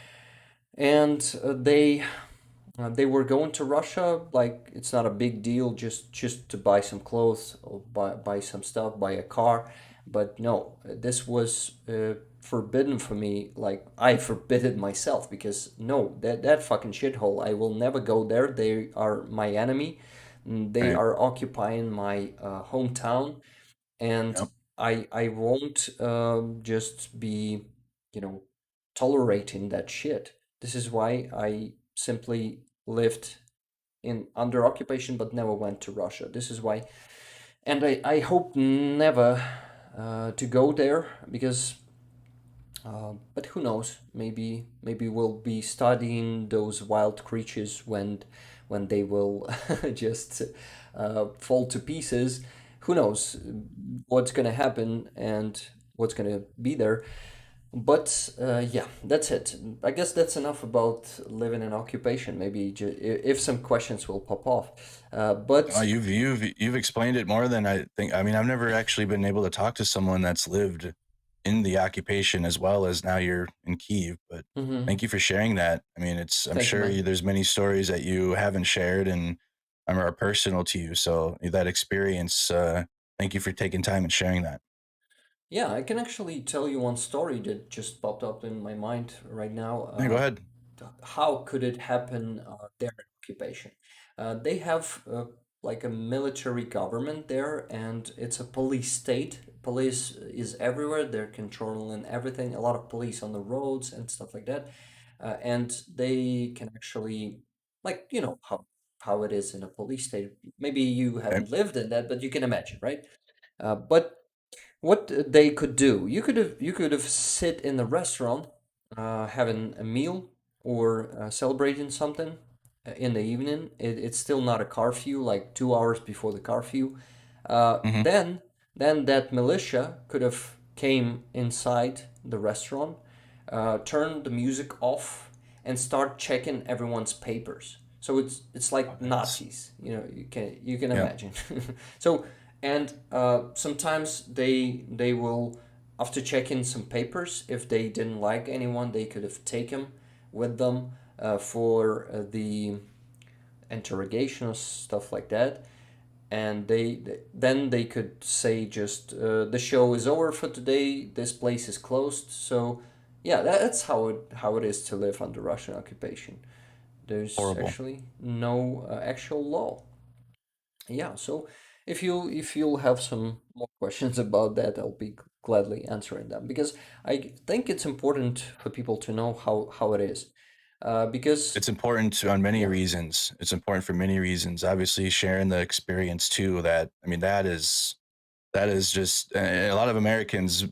A: and they were going to Russia like it's not a big deal, just to buy some clothes or buy some stuff, buy a car. But no, this was forbidden for me. Like I forbid it myself because no, that fucking shithole. I will never go there. They are my enemy. They
B: Right.
A: are occupying my hometown, and
B: Yep.
A: I won't just be you know tolerating that shit. This is why I simply lived in under occupation but never went to Russia. This is why, and I hope never to go there because but who knows? Maybe we'll be studying those wild creatures when they will just fall to pieces. Who knows what's gonna happen and what's gonna be there? But yeah, that's it. I guess that's enough about living in occupation. Maybe if some questions will pop off.
B: Oh,
A: But
B: you've explained it more than I think. I mean, I've never actually been able to talk to someone that's lived in the occupation as well as now you're in Kiev. But
A: mhm.
B: thank you for sharing that. I mean, I'm
A: Thank you,
B: sure
A: man.
B: there's many stories that you haven't shared and are personal to you. So that experience, thank you for taking time and sharing that.
A: Yeah, I can actually tell you one story that just popped up in my mind right now.
B: Yeah, go ahead.
A: How could it happen there in occupation? They have like a military government there, and it's a police state. Police is everywhere. They're controlling everything. A lot of police on the roads and stuff like that, and they can actually, like how it is in a police state. Maybe you
B: Okay.
A: haven't lived in that, but you can imagine, right? But what they could do, you could have sit in the restaurant, having a meal or celebrating something in the evening. It's still not a curfew, like 2 hours before the curfew. Uh,
B: Hmm.
A: then then that militia could have came inside the restaurant, turned the music off, and start checking everyone's papers. So it's
B: Oh,
A: like
B: nice.
A: Nazis, you can
B: Yeah.
A: imagine. So and sometimes they will, after checking some papers, if they didn't like anyone, they could have taken with them for the interrogation or stuff like that, and then they could say just the show is over for today. This place is closed. So yeah, that's how it is to live under Russian occupation. There's
B: Horrible.
A: actually no actual law. Yeah, so if you'll have some more questions about that, I'll be gladly answering them because I think it's important for people to know how it is. Because
B: It's important on many
A: yeah,
B: reasons. It's important for many reasons. Obviously, sharing the experience too. That I mean, that is just a lot of Americans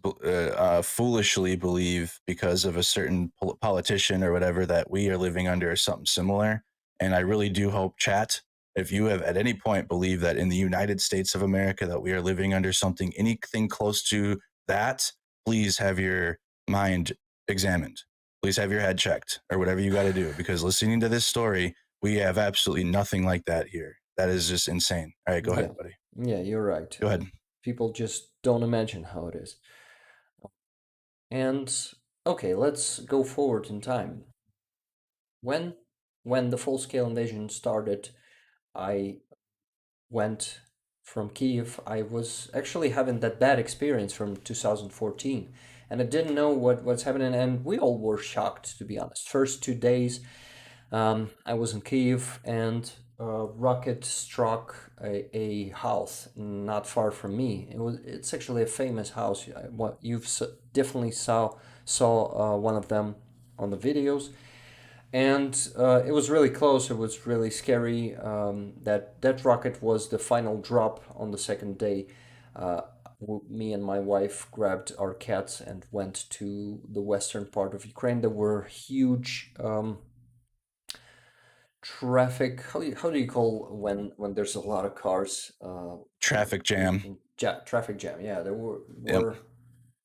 B: foolishly believe because of a certain politician or whatever that we are living under something similar. And I really do hope, chat, if you have at any point believed that in the United States of America that we are living under something anything close to that, please have your mind examined. Please have your head checked or whatever you got to do, because listening to this story, we have absolutely nothing like that here. That is just insane. All right, go
A: yeah,
B: ahead, buddy.
A: yeah, you're right.
B: Go ahead.
A: People just don't imagine how it is. And okay, let's go forward in time. When when the full-scale invasion started, I went from Kiev. I was actually having that bad experience from 2014, and I didn't know what's happening, and we all were shocked, to be honest. First 2 days, I was in Kiev, and a rocket struck a house not far from me. It's actually a famous house. What you've definitely saw one of them on the videos, and it was really close. It was really scary. That rocket was the final drop on the second day. Uh, Me and my wife grabbed our cats and went to the western part of Ukraine. There were huge traffic. How do you call when there's a lot of cars?
B: Traffic jam.
A: Traffic jam. Yeah, there
B: Yep.
A: were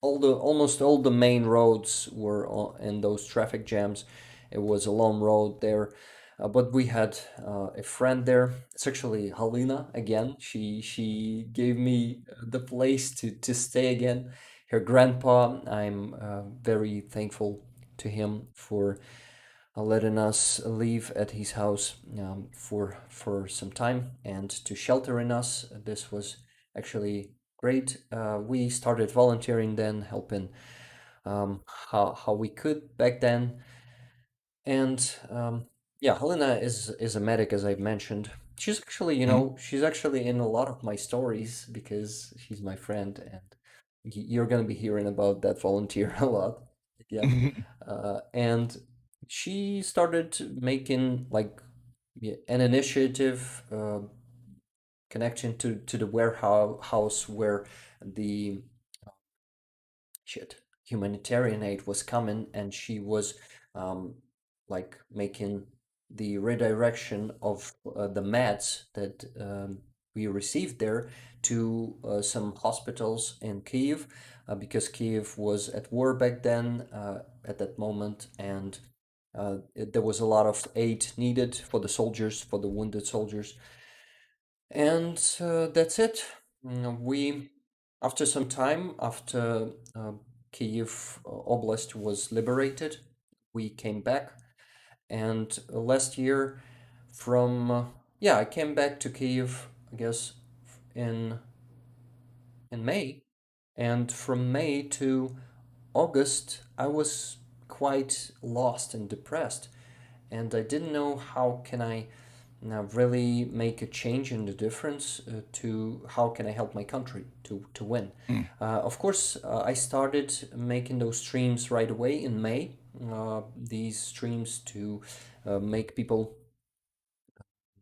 A: almost all the main roads were in those traffic jams. It was a long road there, but we had a friend there. It's actually Halina again. She gave me the place to stay again. Her grandpa. I'm very thankful to him for letting us live at his house for some time and to shelter in us. This was actually great. We started volunteering then, helping how we could back then. And yeah, Helena is a medic, as I mentioned. She's actually,
B: Mhm.
A: she's actually in a lot of my stories because she's my friend, and you're gonna be hearing about that volunteer a lot again. And she started making like an initiative connection to the warehouse where the shit humanitarian aid was coming, and she was um, like making the redirection of the meds that we received there to some hospitals in Kiev, because Kiev was at war back then at that moment, and there was a lot of aid needed for the soldiers, for the wounded soldiers. And that's it. We, after some time, after Kiev Oblast was liberated, we came back. And last year, yeah, I came back to Kiev, I guess, in May. And from May to August, I was quite lost and depressed, and I didn't know how can I now really make a change in the difference to how can I help my country to win.
B: Mm.
A: Of course, I started making those streams right away in May. These streams to make people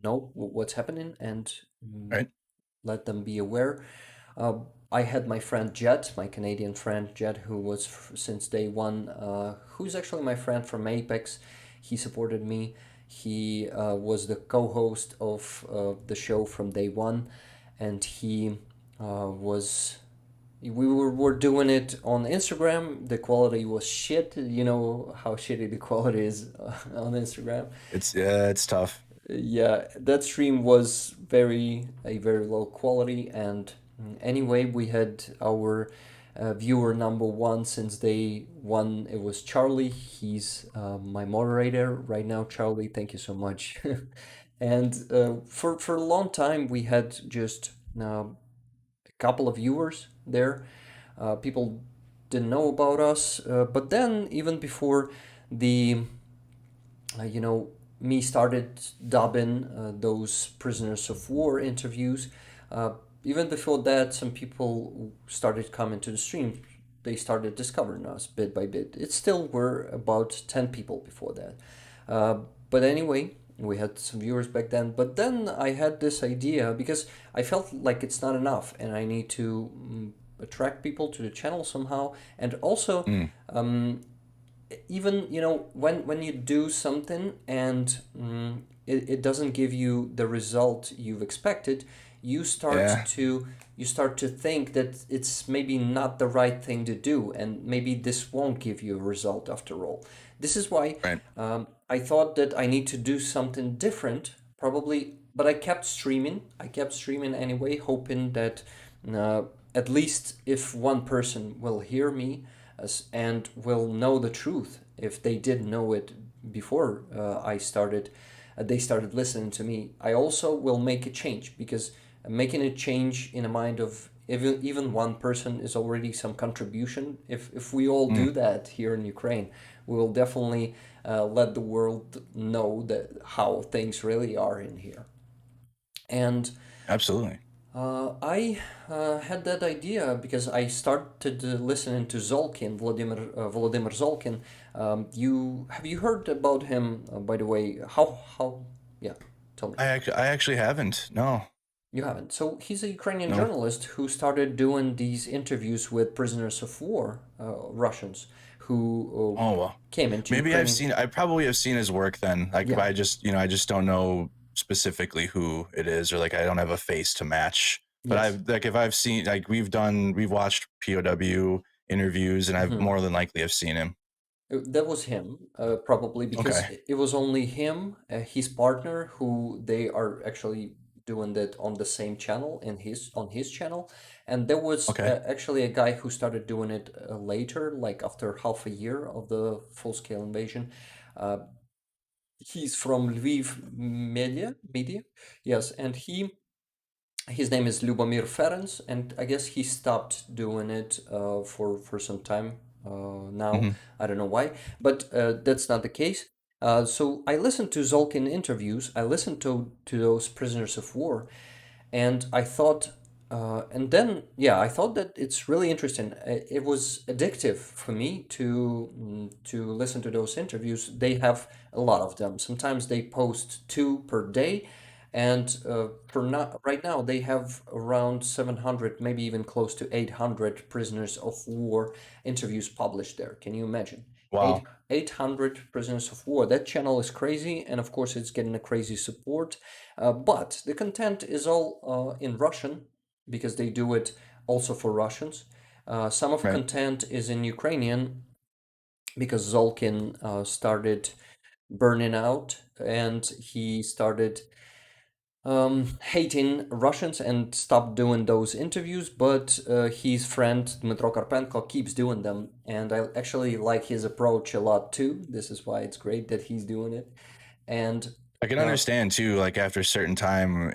A: know what's happening and
B: Right.
A: let them be aware. Uh, I had my friend Jet, my Canadian friend Jet, who was since day one, who's actually my friend from Apex. He supported me. He was the co-host of the show from day one, and he was. We were doing it on Instagram. The quality was shit. You know how shitty the quality is on Instagram.
B: It's yeah, it's tough.
A: Yeah, that stream was very low quality, and anyway, we had our viewer number one since day one. It was Charlie. He's my moderator right now. Charlie, thank you so much. And for a long time, we had just a couple of viewers there. People didn't know about us. But then, even before the you know, me started dubbing those prisoners of war interviews. Uh, Even before that, some people started coming to the stream. They started discovering us bit by bit. It still were about 10 people before that. Uh, but anyway, we had some viewers back then. But then I had this idea because I felt like it's not enough and I need to attract people to the channel somehow. And also,
B: Mm,
A: even when you do something and it doesn't give you the result you've expected, you start
B: yeah,
A: to you start to think that it's maybe not the right thing to do, and maybe this won't give you a result after all. This is why
B: right.
A: I thought that I need to do something different, probably, but I kept streaming anyway, hoping that uh, at least if one person will hear me and will know the truth, if they did know it before they started listening to me, I also will make a change, because making a change in the mind of even one person is already some contribution. If we all
B: Mm,
A: do that here in Ukraine, we will definitely let the world know that how things really are in here. And
B: absolutely.
A: I had that idea because I started listening to Zolkin, Volodymyr Zolkin. You have you heard about him, by the way? How? Yeah, tell me.
B: I actually haven't. No,
A: You haven't. So he's a Ukrainian
B: no.
A: journalist who started doing these interviews with prisoners of war, Russians, who
B: Oh well,
A: came into
B: maybe I've
A: Ukraine.
B: seen. I probably have seen his work then. Like, but
A: Yeah.
B: I just, I just don't know specifically who it is, or like I don't have a face to match. But
A: Yes.
B: I've like if I've seen like we've watched POW interviews, and I've
A: Mhm.
B: more than likely have seen him.
A: That was him, probably because
B: Okay,
A: it was only him, his partner, who they are actually doing that on the same channel in his channel, and there was
B: okay.
A: actually a guy who started doing it later, like after half a year of the full scale invasion. Uh, he's from Lviv Media, yes, and his name is Lubomir Ferenc, and I guess he stopped doing it for some time now.
B: Hmm.
A: I don't know why, but that's not the case. So I listened to Zolkin interviews. I listened to those prisoners of war, and I thought, and then yeah, I thought that it's really interesting. It was addictive for me to listen to those interviews. They have a lot of them. Sometimes they post two per day, and for not right now they have around 700, maybe even close to 800 prisoners of war interviews published there. Can you imagine?
B: Wow.
A: 800 prisoners of war. That channel is crazy, and of course it's getting a crazy support. But the content is all in Russian, because they do it also for Russians. Some of
B: Right.
A: content is in Ukrainian, because Zolkin started burning out, and he started hating Russians and stopped doing those interviews. But his friend Dmitro Karpenko keeps doing them, and I actually like his approach a lot too. This is why it's great that he's doing it. And
B: I can
A: uh,
B: understand too, like after a certain time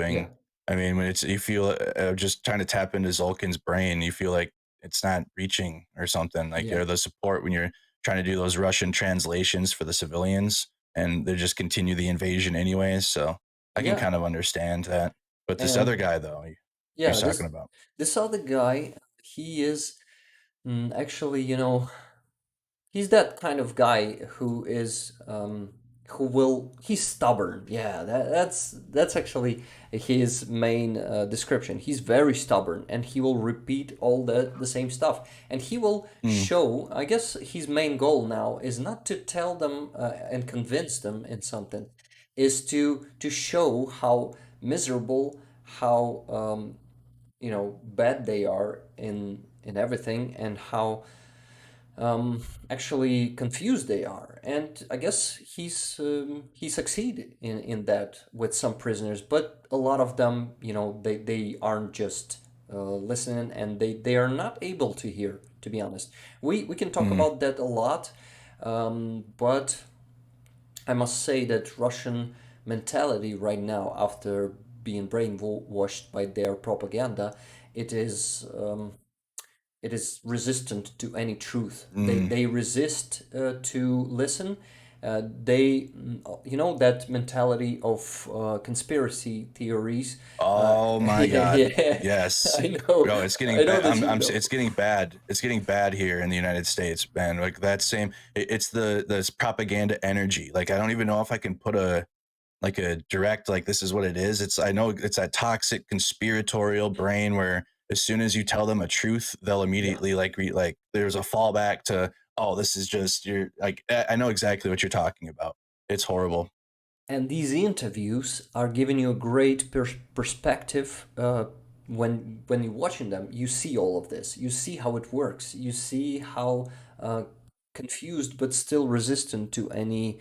A: yeah,
B: interviewing. I mean, when it's you feel just trying to tap into Zulkin's brain, you feel like it's not reaching or something. Like
A: yeah,
B: you're the support when you're trying to do those Russian translations for the civilians, and they just continue the invasion anyways. So I can
A: yeah,
B: kind of understand that. But this other
A: and
B: guy, though, you're
A: yeah,
B: talking
A: this
B: about.
A: this other guy, he is actually, he's that kind of guy who is he's stubborn. Yeah, that's actually his main description. He's very stubborn, and he will repeat all the same stuff, and he will
B: Mm,
A: show. I guess his main goal now is not to tell them and convince them in something, is to show how miserable, how bad they are in everything, and how actually confused they are. And I guess he succeeded in that with some prisoners, but a lot of them, they aren't just listening, and they are not able to hear. To be honest, we can talk
B: mm,
A: about that a lot, but I must say that Russian mentality right now after being brainwashed by their propaganda, it is it is resistant to any truth.
B: Mm.
A: They resist to listen. They, you know, that mentality of conspiracy theories.
B: Oh my God.
A: Yeah,
B: Yes.
A: I know.
B: Bro, it's getting
A: I know
B: bad.
A: that you know.
B: It's getting bad. It's getting bad here in the United States, man. Like that same, it's the this propaganda energy. Like I don't even know if I can put a like a direct like this is what it is. It's I know it's that toxic conspiratorial brain where as soon as you tell them a truth, they'll
A: Yeah.
B: immediately like there's a fallback to oh this is just you're like I know exactly what you're talking about. It's horrible.
A: And these interviews are giving you a great perspective. When you're watching them, you see all of this. You see how it works. You see how uh, confused but still resistant to any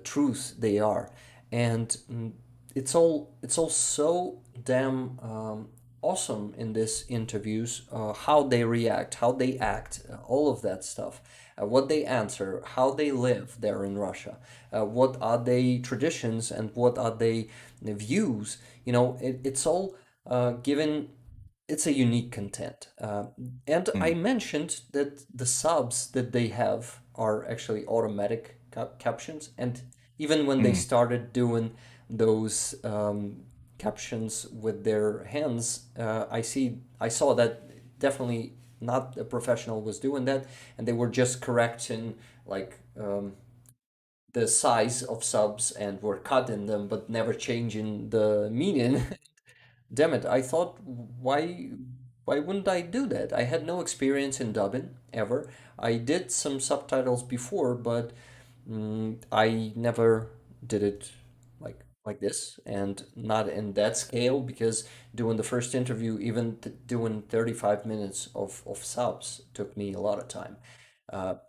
A: truth they are. And it's all so damn awesome in these interviews. How they react, how they act, all of that stuff, what they answer, how they live there in Russia, what are they traditions and what are they views. You know, it's all given. It's a unique content. And I
B: Mm,
A: mentioned that the subs that they have are actually automatic captions. And even when they
B: mm.
A: started doing those captions with their hands, I saw that definitely not a professional was doing that, and they were just correcting like the size of subs and were cutting them, but never changing the meaning. Damn it! I thought, why wouldn't I do that? I had no experience in dubbing ever. I did some subtitles before, but I never did it like this, and not in that scale, because doing the first interview, even doing 35 minutes of subs took me a lot of time.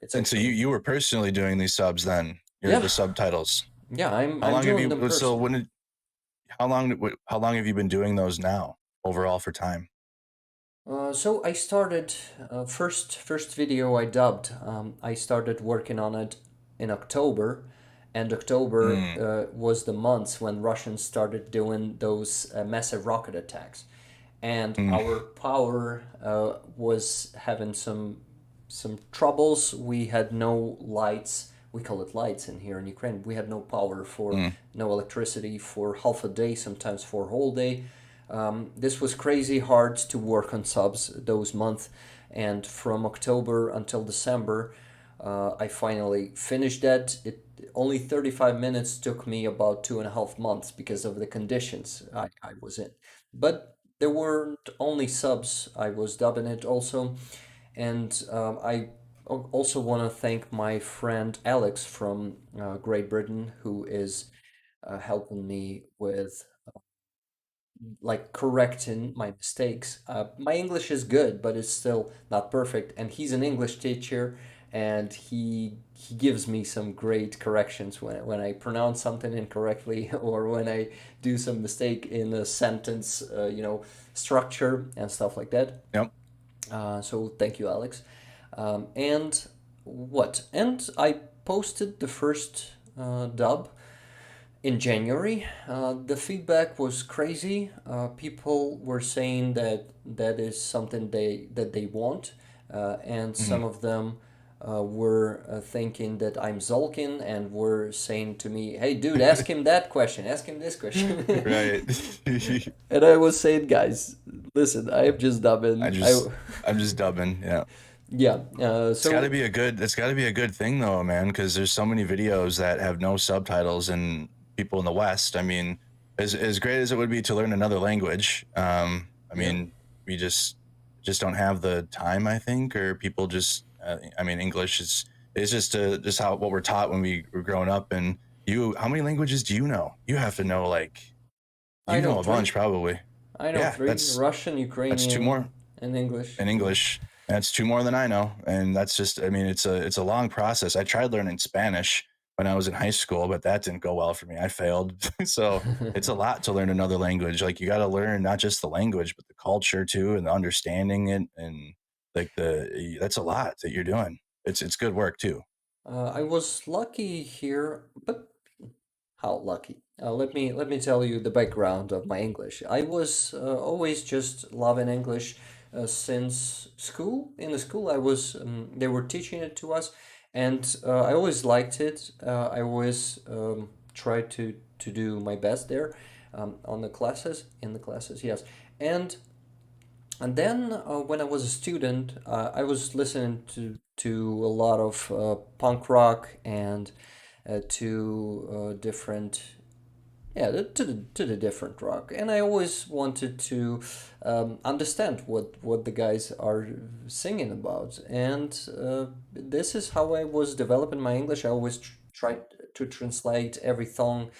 A: It's
B: And so you
A: actually,
B: you were personally doing these subs then, you're
A: yeah,
B: the subtitles.
A: yeah, I'm
B: How
A: I'm
B: long have
A: doing them
B: you so
A: personally.
B: when did how long have you been doing those now overall for time?
A: So I started first video I dubbed. I started working on it in October, and October
B: Mm,
A: was the months when Russians started doing those massive rocket attacks, and
B: mm,
A: our power was having some troubles. We had no lights. We call it lights in here in Ukraine. We had no power for
B: mm.
A: no electricity for half a day, sometimes for a whole day. This was crazy hard to work on subs those months, and from October until December, I finally finished that. It only 35 minutes took me about 2.5 months because of the conditions I was in. But there weren't only subs, I was dubbing it also. And I also want to thank my friend Alex from Great Britain, who is helping me with like correcting my mistakes. My English is good, but it's still not perfect. And he's an English teacher, and he gives me some great corrections when I pronounce something incorrectly or when I do some mistake in a sentence, structure and stuff like that.
B: Yep.
A: So thank you, Alex. And what? And I posted the first dub in January. The feedback was crazy. People were saying that that is something they want, and
B: Mm.
A: some of them were thinking that I'm Zolkin and were saying to me, "Hey, dude, ask him that question. Ask him this question."
B: Right.
A: And I was saying, guys, listen, I am just
B: I
A: dubbing.
B: just I'm just dubbing. Yeah.
A: Yeah.
B: It's got to
A: So
B: be a good. It's got to be a good thing though, man, because there's so many videos that have no subtitles, and people in the West. I mean, as great as it would be to learn another language, I
A: yeah.
B: mean, we just don't have the time, I think, or people just. I mean, English is just how what we're taught when we were growing up. And you, how many languages do you know? You have to know like
A: I
B: you
A: know
B: know a bunch
A: three.
B: probably.
A: I know
B: Yeah,
A: three: Russian,
B: that's two
A: Ukrainian,
B: more
A: and English.
B: in
A: Yeah.
B: English. That's two more than I know, and that's just. I mean, it's a long process. I tried learning Spanish when I was in high school, but that didn't go well for me. I failed. So it's a lot to learn another language. Like you got to learn not just the language, but the culture too, and understanding it, and like the that's a lot that you're doing. It's good work too.
A: I was lucky here, but How lucky. Let me tell you the background of my English. I was always just loving English since school. In the school, I was they were teaching it to us, and I always liked it. I always tried to do my best there on the classes in the classes. Yes, and and then when I was a student, I was listening to a lot of punk rock and to different to the different rock, and I always wanted to understand what the guys are singing about, and this is how I was developing my English. I always tried to translate every song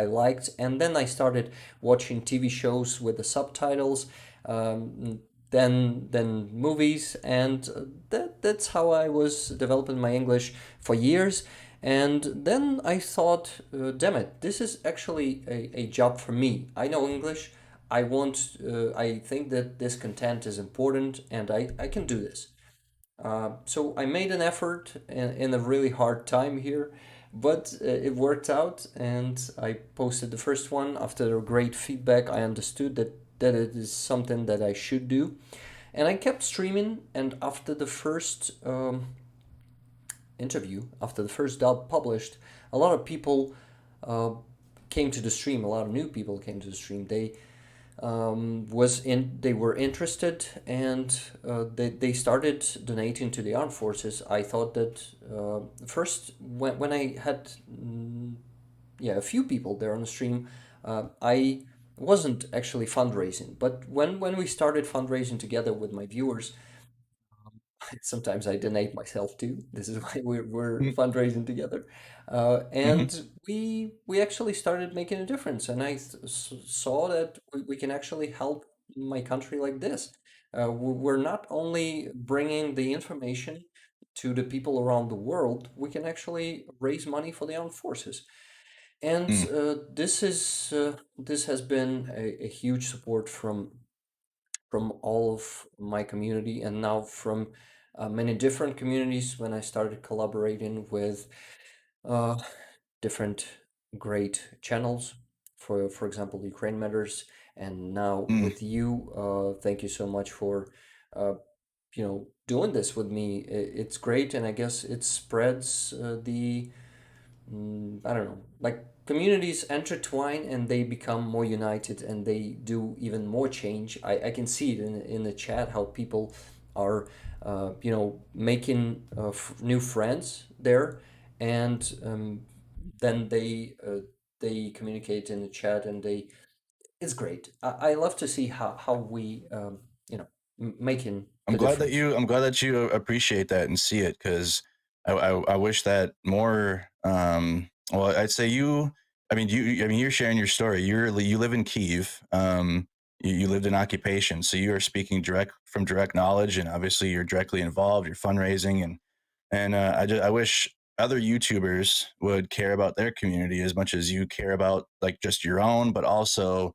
A: I liked, and then I started watching TV shows with the subtitles, then movies, and that's how I was developing my English for years. And then I thought, damn it, this is actually a job for me. I know English. I think that this content is important and I can do this. So I made an effort in a really hard time here, but it worked out and I posted the first one. After great feedback, I understood that it is something that I should do. And I kept streaming, and after the first interview, after the first dub published, a lot of people uh, came to the stream. A lot of new people came to the stream. They were interested, and they started donating to the armed forces. I thought that first when I had yeah, a few people there on the stream, I wasn't actually fundraising. But when we started fundraising together with my viewers, sometimes I donate myself too. This is why we're fundraising together,
B: Mm-hmm.
A: and we actually started making a difference. And saw that we can actually help my country like this. We're not only bringing the information to the people around the world, we can actually raise money for the armed forces. And
B: Mm.
A: this has been a huge support from all of my community, and now from many different communities when I started collaborating with uh, different great channels, for example, Ukraine Matters, and now
B: Mm.
A: with you. Thank you so much for uh, doing this with me. It's great, and I guess it spreads I don't know, like communities intertwine and they become more united and they do even more change. I can see it in the chat how people are, making new friends there, and then they communicate in the chat and it's great. I love to see how we, making the difference.
B: I'm glad that you appreciate that and see it because I wish that more. Well, I'd say you. I mean, you. I mean, you're sharing your story. You live in Kiev. You lived in occupation, so you are speaking direct knowledge, and obviously you're directly involved. You're fundraising, and I wish other YouTubers would care about their community as much as you care about like just your own, but also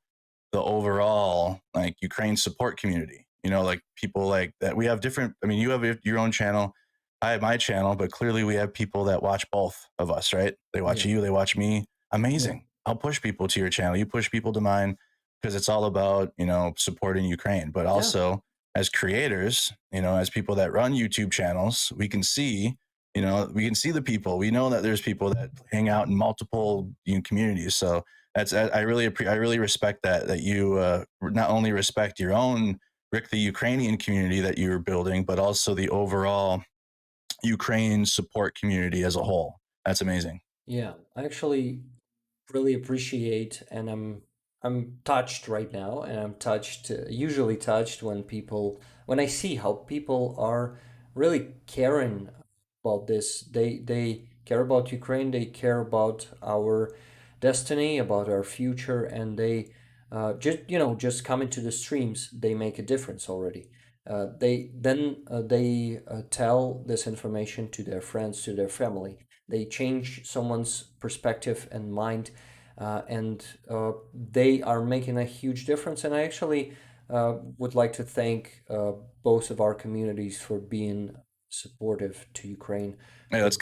B: the overall like Ukraine support community. You know, like people like that. We have different. I mean, you have your own channel. I have my channel, but clearly we have people that watch both of us, right? They watch
A: Yeah,
B: you, they watch me.
A: yeah,
B: Amazing. I'll push people to your channel. You push people to mine because it's all about, supporting Ukraine. But
A: yeah,
B: also as creators, as people that run YouTube channels, we can see the people. We know that there's people that hang out in multiple communities. So I really respect that you not only respect your own Rick the Ukrainian community that you're building, but also the overall Ukraine support community as a whole. That's amazing.
A: yeah. I actually really appreciate, and I'm touched right now, and I'm touched, usually touched when I see how people are really caring about this. They care about Ukraine, they care about our destiny, about our future, and they just coming to the streams, they make a difference already. They tell this information to their friends, to their family. They change someone's perspective and mind, and they are making a huge difference. And I actually would like to thank both of our communities for being supportive to Ukraine.
B: Hey,
A: But
B: let's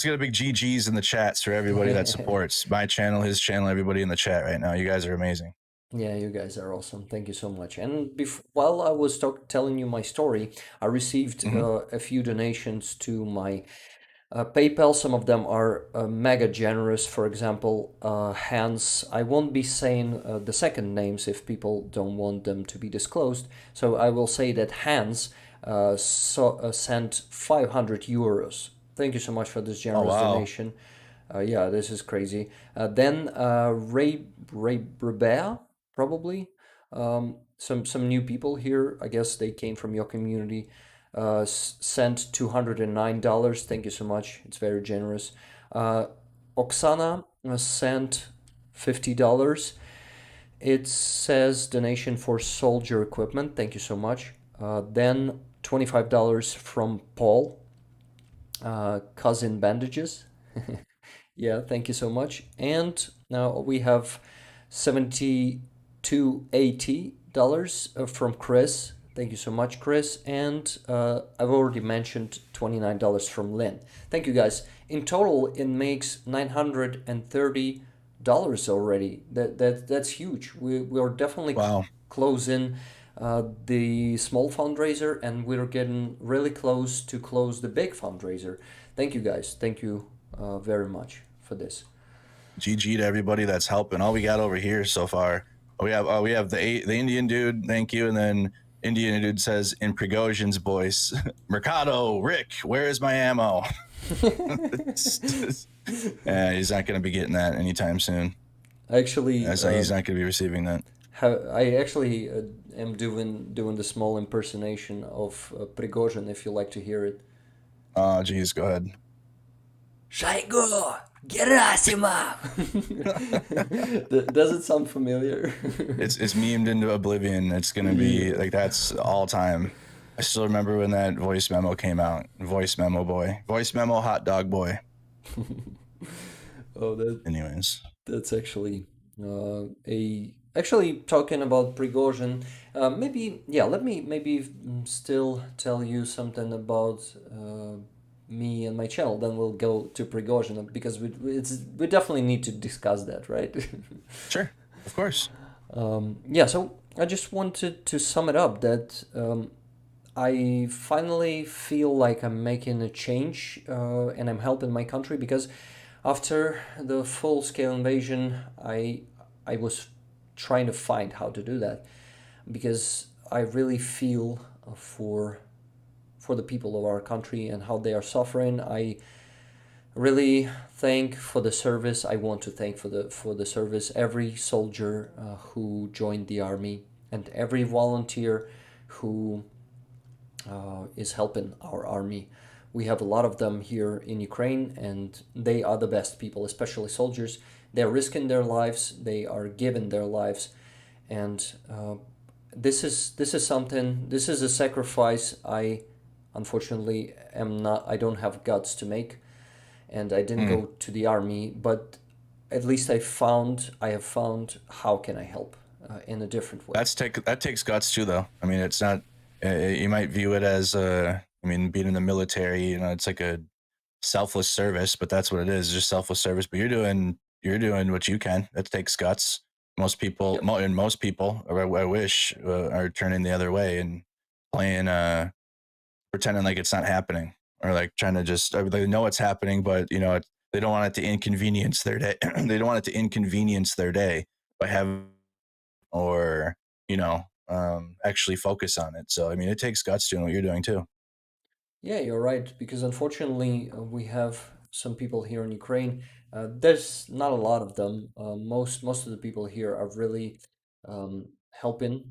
B: get a big GGs in the chats for everybody that supports my channel, his channel, everybody in the chat right now. You guys are amazing.
A: yeah, you guys are awesome. Thank you so much. And while I was telling you my story, I received
B: Hmm.
A: a few donations to my PayPal. Some of them are mega generous. For example, Hans. I won't be saying the second names if people don't want them to be disclosed. So I will say that Hans sent 500 euros. Thank you so much for this
B: Oh
A: generous
B: wow.
A: donation. Yeah, this is crazy. Then Ray Robert, probably. Some new people here. I guess they came from your community. Sent $209. Thank you so much. It's very generous. Oksana sent $50. It says donation for soldier equipment. Thank you so much. Then $25 from Paul. Cousin bandages. Yeah, thank you so much. And now we have $72.80 from Chris. Thank you so much, Chris. And I've already mentioned $29 from Lynn. Thank you, guys. In total, it makes $930 already. That's huge. We are definitely
B: Wow.
A: closing the small fundraiser, and we're getting really close to close the big fundraiser. Thank you, guys. Thank you very much for this.
B: GG to everybody that's helping. All we got over here so far, we have the Indian dude, thank you, and then Indian dude says in Prigozhin's voice, Mercado, Rick, where is my ammo? Yeah, he's not going to be getting that anytime soon.
A: Actually,
B: He's not going to be receiving that.
A: I actually am doing the small impersonation of Prigozhin. If you like to hear it.
B: Oh, geez, go ahead.
A: Shaigo, Gerasimov. Does it sound familiar?
B: It's memed into oblivion. It's gonna be
A: Yeah.
B: like that's all time. I still remember when that voice memo came out. Voice memo boy. Voice memo hot dog boy.
A: Oh,
B: Anyways.
A: that's actually a actually talking about Prigozhin. Maybe yeah. Let me maybe still tell you something about me and my channel. Then we'll go to Prigozhin because we definitely need to discuss that, right?
B: Sure. Of course.
A: Yeah. So I just wanted to sum it up that I finally feel like I'm making a change and I'm helping my country because after the full scale invasion, I was trying to find how to do that because I really feel for the people of our country and how they are suffering. I really thank for the service. I want to thank for the service every soldier who joined the army and every volunteer who is helping our army. We have a lot of them here in Ukraine, and they are the best people, especially soldiers. They're risking their lives, they are giving their lives, and this is something. This is a sacrifice I unfortunately am not. I don't have guts to make, and I didn't
B: Hmm.
A: go to the army, but at least I have found how can I help in a different way.
B: That takes guts too, though. I mean, it's not. You might view it as. I mean, being in the military, you know, it's like a selfless service, but that's what it is, just selfless service. But you're doing what you can. That takes guts. Most people,
A: Yep.
B: and most people, or I wish, are turning the other way and playing, pretending like it's not happening, or like trying to just, or they know it's happening, but you know, they don't want it to inconvenience their day. They don't want it to inconvenience their day by having, or you know, actually focus on it. So I mean, it takes guts doing what you're doing too.
A: Yeah, you're right. Because unfortunately, we have some people here in Ukraine. There's not a lot of them. Most of the people here are really helping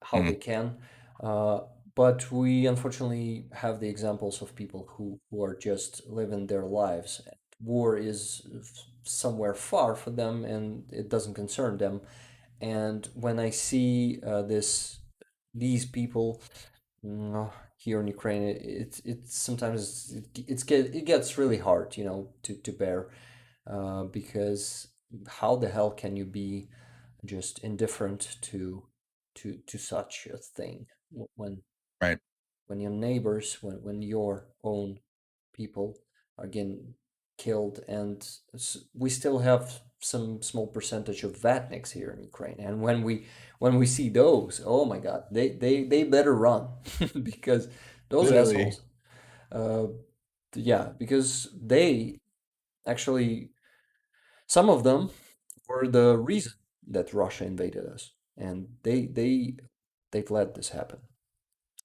A: how
B: Mm,
A: they can. Uh, but we unfortunately have the examples of people who are just living their lives. War is somewhere far for them, and it doesn't concern them. And when I see these people here in Ukraine, it sometimes it gets really hard, to bear, because how the hell can you be just indifferent to such a thing when
B: right.
A: when your neighbors, when your own people are getting killed, and we still have some small percentage of vatniks here in Ukraine, and when we see those, oh my God, they better run because those
B: Literally,
A: assholes, uh, yeah, because they actually, some of them were the reason that Russia invaded us, and they've let this happen.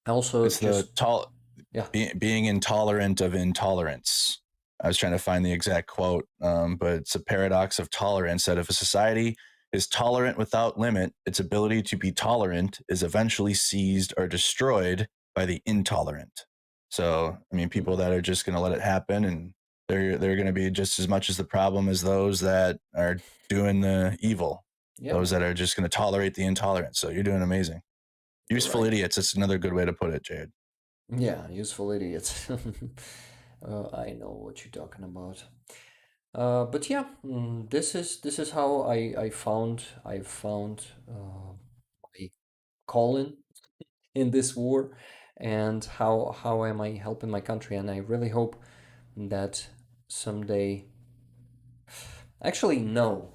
A: Also,
B: it's the
A: just
B: tall
A: yeah,
B: being intolerant of intolerance. I was trying to find the exact quote, but it's a paradox of tolerance that if a society is tolerant without limit, its ability to be tolerant is eventually seized or destroyed by the intolerant. So, I mean, people
A: mm,
B: that are just going to let it happen, and they're going to be just as much as the problem as those that are doing the evil,
A: yeah,
B: those that are just going to tolerate the intolerance. So, you're doing amazing.
A: you're
B: Useful
A: right.
B: idiots. That's another good way to put it, Jade.
A: Yeah, useful idiots. I know what you're talking about. But yeah, this is how I found my calling in this war, and how am I helping my country, and I really hope that someday. Actually, no,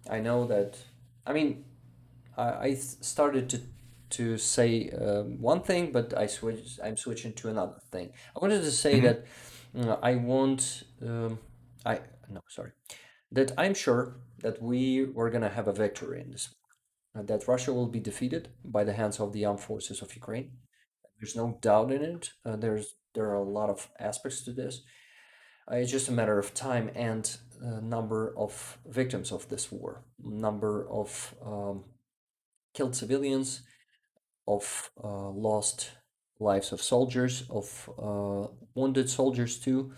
A: I know that. I mean, I started to say one thing, but I'm switching to another thing. I wanted to say
B: Mm-hmm.
A: that I want. I no, sorry. That I'm sure that we were gonna have a victory in this. That Russia will be defeated by the hands of the armed forces of Ukraine. There's no doubt in it. There are a lot of aspects to this. It's just a matter of time and number of victims of this war, number of killed civilians, of lost lives of soldiers, of wounded soldiers too.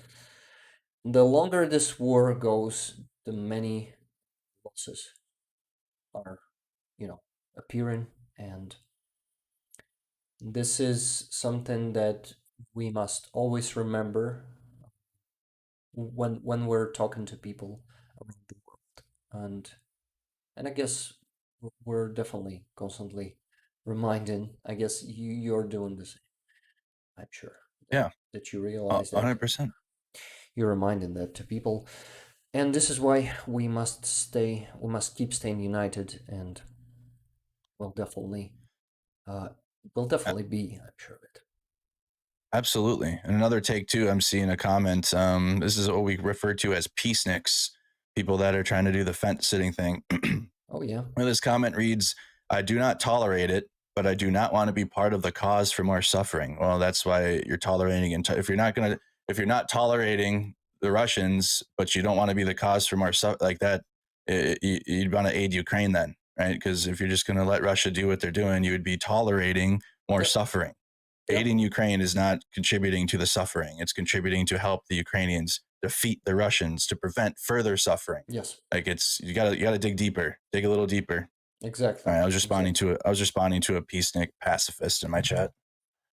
A: The longer this war goes, the many losses are, appearing, and this is something that we must always remember when we're talking to people around the world, and I guess we're definitely constantly reminding. I guess you're doing the same. I'm sure that
B: Yeah,
A: that you realize that
B: 100%.
A: you're reminding that to people, and this is why we must keep staying united, and we'll definitely uh we'll definitely be, I'm sure of it.
B: Absolutely. And another take too, I'm seeing a comment. This is what we refer to as peaceniks, people that are trying to do the fence sitting thing.
A: Oh yeah.
B: Well, this comment reads, I do not tolerate it, but I do not want to be part of the cause for more suffering. Well, that's why you're tolerating. And if you're not tolerating the Russians, but you don't want to be the cause for more suffering like that, you'd want to aid Ukraine then, right? Because if you're just going to let Russia do what they're doing, you would be tolerating more
A: Yep.
B: suffering.
A: Yep.
B: Aiding Ukraine is not contributing to the suffering. It's contributing to help the Ukrainians defeat the Russians to prevent further suffering.
A: Yes.
B: Like it's you gotta dig deeper, dig a little deeper. All
A: Exactly.
B: right, I was responding
A: Exactly.
B: to it. I was responding to a peacenik pacifist in my chat.
A: uh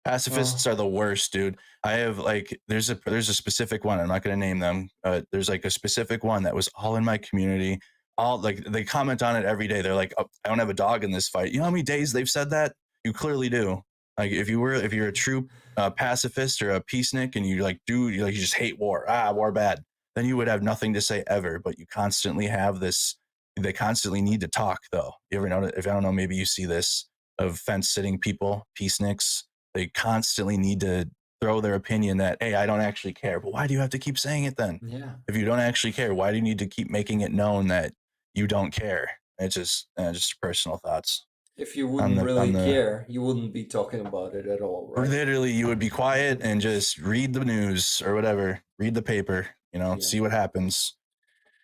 B: Pacifists are the worst, dude. I have like there's a specific one. I'm not gonna name them. There's like a specific one that was all in my community. All like they comment on it every day. They're like, oh, I don't have a dog in this fight. You know how many days they've said that? You clearly do. Like if you're a true pacifist or a peacenik and you like you just hate war. Ah, war bad. Then you would have nothing to say ever. But you constantly have this. They constantly need to talk though. You ever know? If I don't know, maybe you see this of fence sitting people, peaceniks, they constantly need to throw their opinion that, hey, I don't actually care. But why do you have to keep saying it then?
A: yeah,
B: If you don't actually care, why do you need to keep making it known that you don't care? It's just personal thoughts
A: if you
B: on
A: wouldn't
B: the
A: really care, you wouldn't be talking about it at all, right?
B: literally you would be quiet and just read the news or whatever, read the paper,
A: Yeah.
B: see what happens.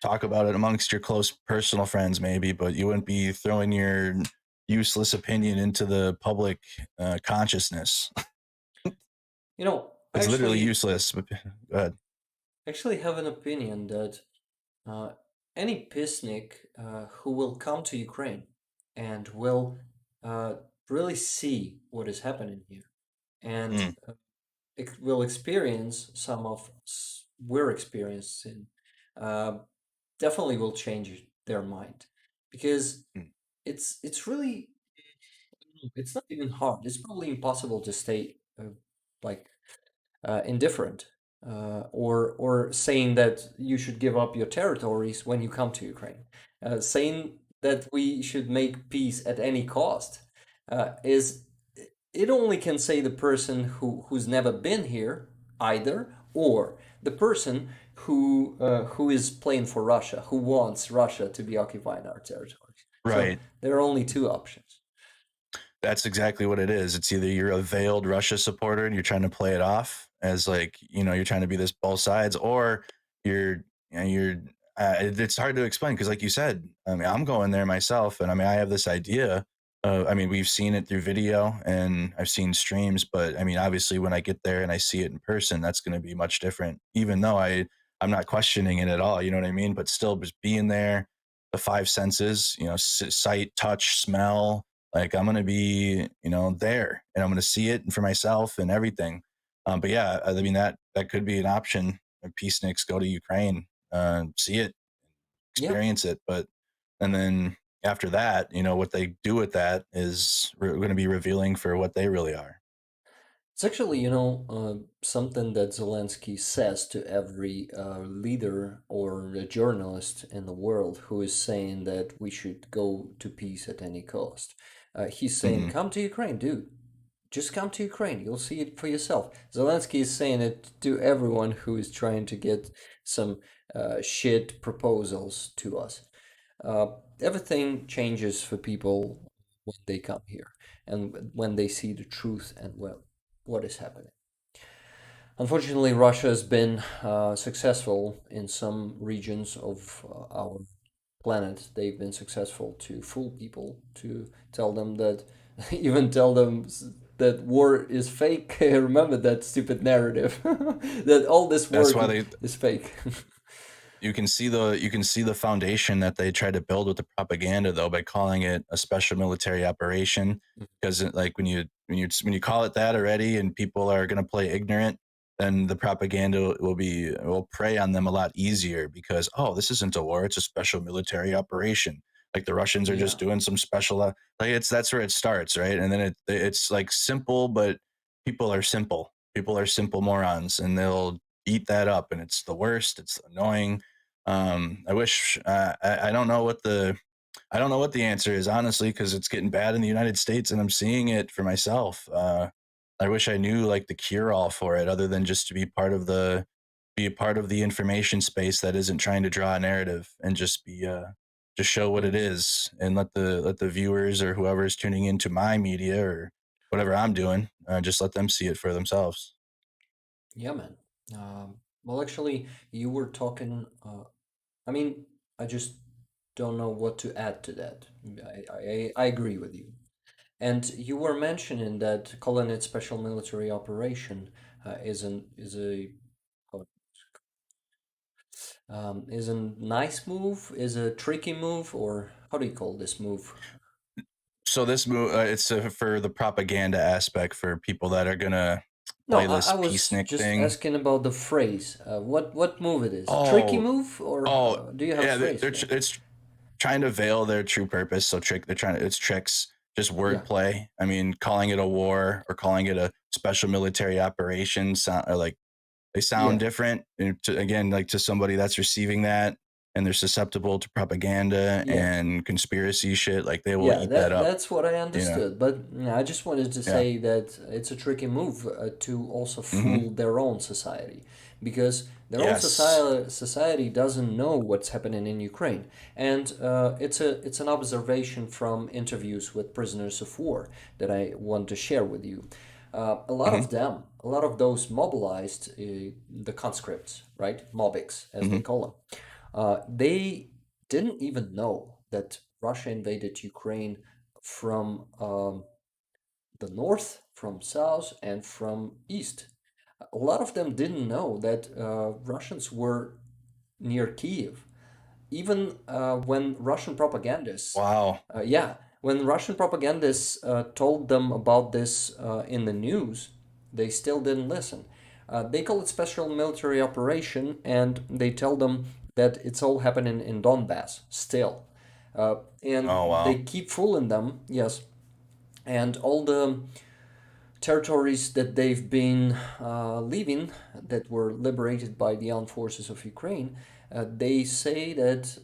B: Talk about it amongst your close personal friends, maybe, but you wouldn't be throwing your useless opinion into the public consciousness.
A: I
B: It's literally
A: actually
B: useless. But go ahead.
A: actually have an opinion that uh, any peacenik who will come to Ukraine and will uh, really see what is happening here, and
B: Mm,
A: will experience some of we're experiencing, uh, definitely will change their mind, because
B: mm.
A: it's really, it's not even hard. It's probably impossible to stay. like indifferent, or saying that you should give up your territories when you come to Ukraine, saying that we should make peace at any cost, is it only can say the person who's never been here either, or the person who is playing for Russia, who wants Russia to be occupying our territories. So
B: Right.
A: there are only two options.
B: That's exactly what it is. It's either you're a veiled Russia supporter and you're trying to play it off as like, you're trying to be this both sides, or you're it's hard to explain because like you said, I mean, I'm going there myself and I mean, I have this idea. I mean, we've seen it through video and I've seen streams, but I mean, obviously when I get there and I see it in person, that's going to be much different, even though I'm not questioning it at all. You know what I mean? But still just being there, the five senses, sight, touch, smell, like I'm gonna be, there, and I'm gonna see it for myself and everything. But yeah, I mean that could be an option. Peaceniks go to Ukraine, see it,
A: Yeah.
B: experience it, but and then after that, what they do with that is going to be revealing for what they really are.
A: It's actually, something that Zelensky says to every leader or a journalist in the world who is saying that we should go to peace at any cost. He's saying,
B: Mm-hmm.
A: come to Ukraine, dude. Just come to Ukraine. You'll see it for yourself. Zelensky is saying it to everyone who is trying to get some shit proposals to us. Uh, Everything changes for people when they come here and when they see the truth and, well, what is happening. Unfortunately, Russia has been successful in some regions of our planet. They've been successful to fool people, to tell them that, even tell them that war is fake. Remember that stupid narrative that all this
B: That's
A: work
B: why they
A: is fake.
B: you can see the foundation that they try to build with the propaganda though by calling it a special military operation, because like when you call it that already and people are going to play ignorant, then the propaganda will prey on them a lot easier because, oh, this isn't a war, it's a special military operation, like the Russians are just
A: Yeah.
B: doing some special, like that's where it starts, right? And then it's like simple, but people are simple morons and they'll eat that up and it's the worst, it's annoying. I wish I don't know what the answer is, honestly, because it's getting bad in the United States and I'm seeing it for myself. I wish I knew like the cure all for it, other than just to be a part of the information space that isn't trying to draw a narrative and just show what it
A: Mhm.
B: is and let the viewers or whoever's tuning into my media or whatever I'm doing, just let them see it for themselves.
A: Yeah, man. Well, actually, you were talking. I mean, I just don't know what to add to that. I agree with you. And you were mentioning that calling it special military operation is a how- is a nice move, is a tricky move, or how do you call this move?
B: So this move, it's for the propaganda aspect for people that are gonna
A: No,
B: play
A: I
B: this
A: was
B: peacenik
A: just
B: thing.
A: asking about the phrase. What move it is? Tricky
B: Oh,
A: move, or
B: oh,
A: do you have a
B: yeah,
A: phrase for that?
B: it's trying to veil their true purpose. So they're trying to, it's tricks, just
A: Yeah,
B: wordplay. I mean, calling it a war or calling it a special military operation sound, or like they sound
A: yeah,
B: different. And again, like to somebody that's receiving that and they're susceptible to propaganda
A: yeah.
B: and conspiracy shit, like they will
A: Yeah,
B: eat that up.
A: that's what I
B: You know?
A: understood. But I just wanted to
B: Yeah.
A: say that it's a tricky move to also
B: Mm-hmm.
A: fool their own society, because their own
B: Yes.
A: society doesn't know what's happening in Ukraine, and it's an observation from interviews with prisoners of war that I want to share with you. A lot
B: Mm-hmm.
A: of them, a lot of those mobilized, the conscripts, right, mobics as they
B: Mm-hmm.
A: call them, they didn't even know that Russia invaded Ukraine from the north, from south, and from east. A lot of them didn't know that Russians were near Kiev. Even when Russian propagandists,
B: Wow.
A: when Russian propagandists told them about this in the news, they still didn't listen. They call it special military operation, and they tell them that it's all happening in Donbass still. And
B: Oh
A: they
B: wow.
A: keep fooling them, yes. And all the territories that they've been leaving, that were liberated by the armed forces of Ukraine, they say that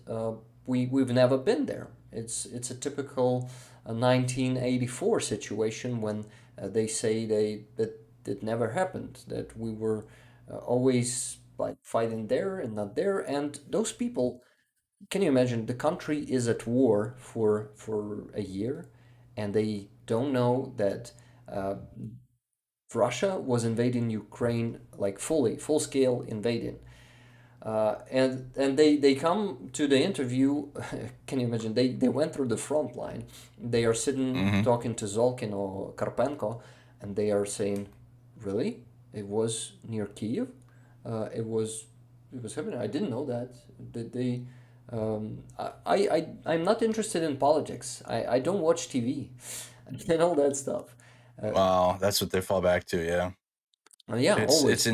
A: we've never been there. It's a typical 1984 situation when they say that it never happened, that we were always like fighting there and not there, and those people, can you imagine, the country is at war for a year, and they don't know that uh, Russia was invading Ukraine, like fully, full scale invading. And they come to the interview. Can you imagine? They went through the front line. They are sitting
B: Mm-hmm.
A: talking to Zolkin or Karpenko, and they are saying, "Really? It was near Kiev. It was happening. I didn't know that. That they. I'm not interested in politics. I don't watch TV, and all that stuff. Uh,
B: Well, that's what they fall back to. Yeah,
A: yeah,
B: it's
A: always.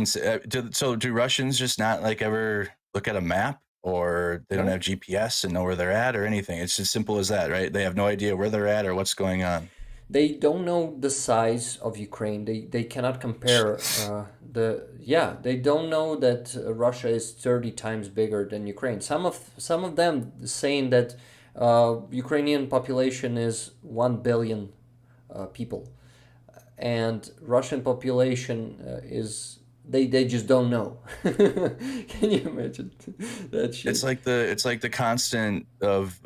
B: so do Russians just not like ever look at a map, or they don't
A: No,
B: have GPS and know where they're at or anything? It's as simple as that, right? They have no idea where they're at or what's going on.
A: they don't know the size of Ukraine. They cannot compare yeah, they don't know that Russia is 30 times bigger than Ukraine. Some of them saying that Ukrainian population is 1 billion people, and Russian population is, they just don't know. Can you imagine that shit?
B: It's like the constant of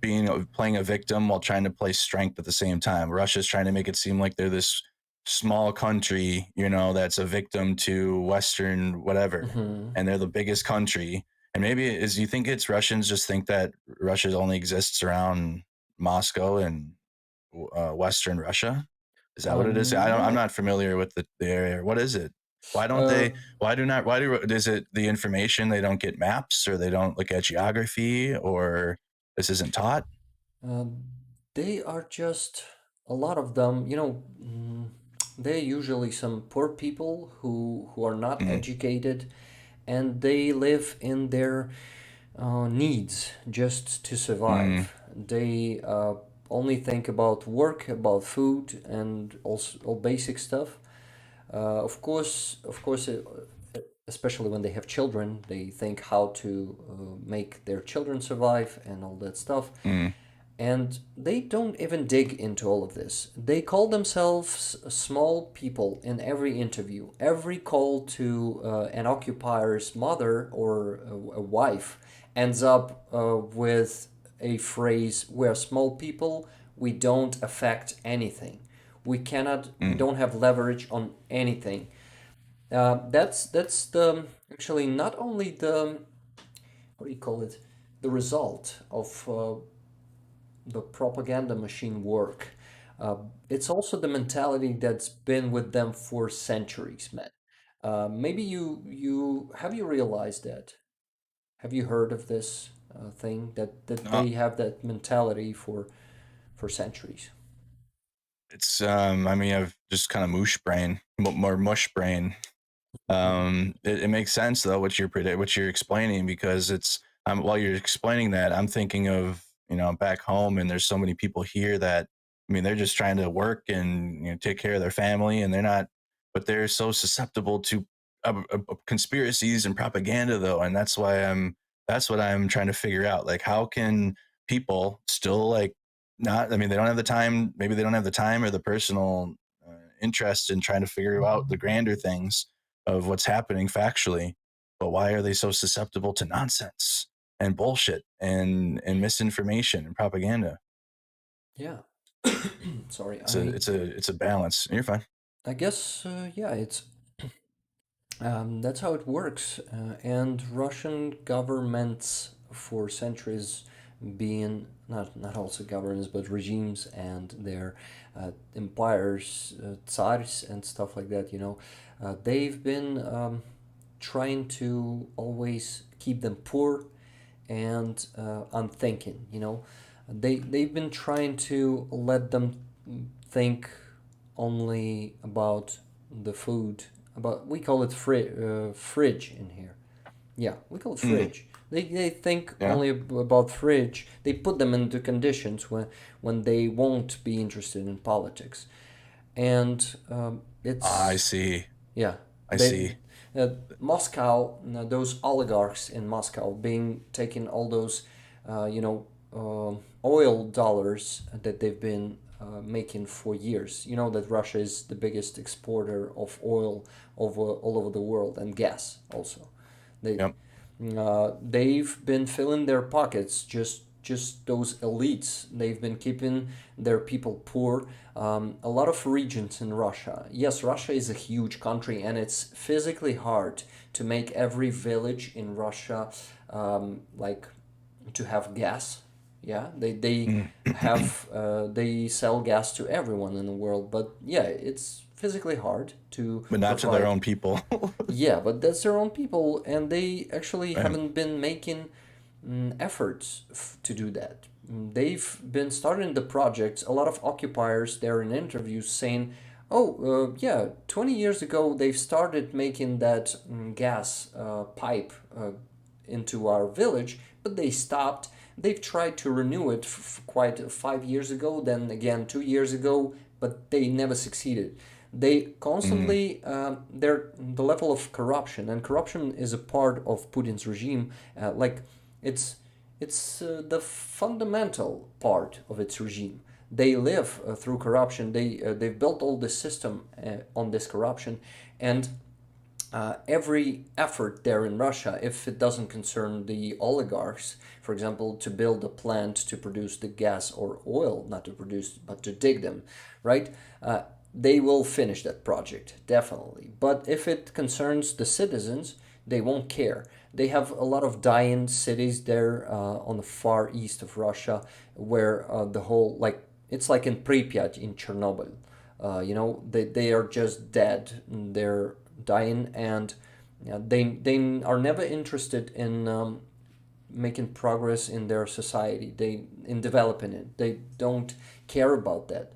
B: being playing a victim while trying to play strength at the same time. Russia's trying to make it seem like they're this small country, you know, that's a victim to Western whatever,
A: Hmm.
B: and they're the biggest country. And maybe is you think it's Russians just think that Russia only exists around Moscow and Western Russia? Is that what it is? I'm
A: No.
B: not familiar with the area. What is it? Why don't
A: Uh,
B: they? Why do not? Why do? Is it the information they don't get maps or they don't look at geography or this isn't taught?
A: Um, they are just, a lot of them, they're usually some poor people who are not
B: Mm,
A: educated, and they live in their needs just to
B: mm,
A: survive. They only think about work, about food, and also all basic stuff. Of course, especially when they have children, they think how to make their children survive and all that stuff.
B: mm,
A: And they don't even dig into all of this. They call themselves small people in every interview. Every call to an occupier's mother or a wife ends up with a phrase: "We're small people, we don't affect anything. We
B: mm.
A: don't have leverage on anything." That's the actually not only the, what do you call it, the result of the propaganda machine work. Uh, it's also the mentality that's been with them for centuries, man. Maybe you have you realized that? Have you heard of this thing that
B: No,
A: they have that mentality for centuries?
B: it's I mean I've just kind of moosh brain, more mush brain. It makes sense though what you're explaining because it's while you're explaining that I'm thinking of back home and there's so many people here that I mean they're just trying to work and take care of their family and they're not but they're so susceptible to conspiracies and propaganda though and that's what I'm trying to figure out like how can people still like not I mean they don't have the time maybe they don't have the time or the personal interest in trying to figure out the grander things of what's happening factually, but why are they so susceptible to nonsense and bullshit and misinformation and propaganda?
A: Yeah. Sorry,
B: It's a balance. You're fine.
A: I guess yeah, it's that's how it works. And Russian governments for centuries, being not also governments but regimes and their empires, tsars and stuff like that. They've been trying to always keep them poor and unthinking. They've been trying to let them think only about the food. About, we call it fridge in here. Yeah, we call it
B: Mm,
A: fridge. They think
B: yeah.
A: only about fridge. They put them into conditions when they won't be interested in politics. and
B: I
A: it's
B: see.
A: yeah,
B: I
A: they
B: see.
A: Moscow, those oligarchs in Moscow, being taking all those, oil dollars that they've been making for years. You know that Russia is the biggest exporter of oil over all over the world, and gas also. They
B: Yep.
A: they've been filling their pockets, just those elites. They've been keeping their people poor. A lot of regions in Russia. Yes, Russia is a huge country, and it's physically hard to make every village in Russia like to have gas. Yeah, they
B: Mm.
A: have they sell gas to everyone in the world, but yeah, it's physically hard to
B: But not to their
A: provide.
B: own people.
A: Yeah, but that's their own people, and they actually
B: Right.
A: haven't been making efforts to do that. They've been starting the projects. A lot of occupiers, they're in interviews saying, "Oh, yeah, 20 years ago they've started making that gas pipe into our village, but they stopped. They've tried to renew it quite 5 years ago, then again 2 years ago, but they never succeeded. They
B: Mm.
A: constantly the level of corruption, and corruption is a part of Putin's regime. Like it's the fundamental part of its regime. They live through corruption. They've built all this system on this corruption, and every effort there in Russia, if it doesn't concern the oligarchs, for example, to build a plant to produce the gas or oil, not to produce, but to dig them, right? They will finish that project, definitely. But if it concerns the citizens, they won't care. They have a lot of dying cities there on the far east of Russia where the whole, like, it's like in Pripyat in Chernobyl. They are just dead. They're dying, and they are never interested in making progress in their society. They in developing it. They don't care about that,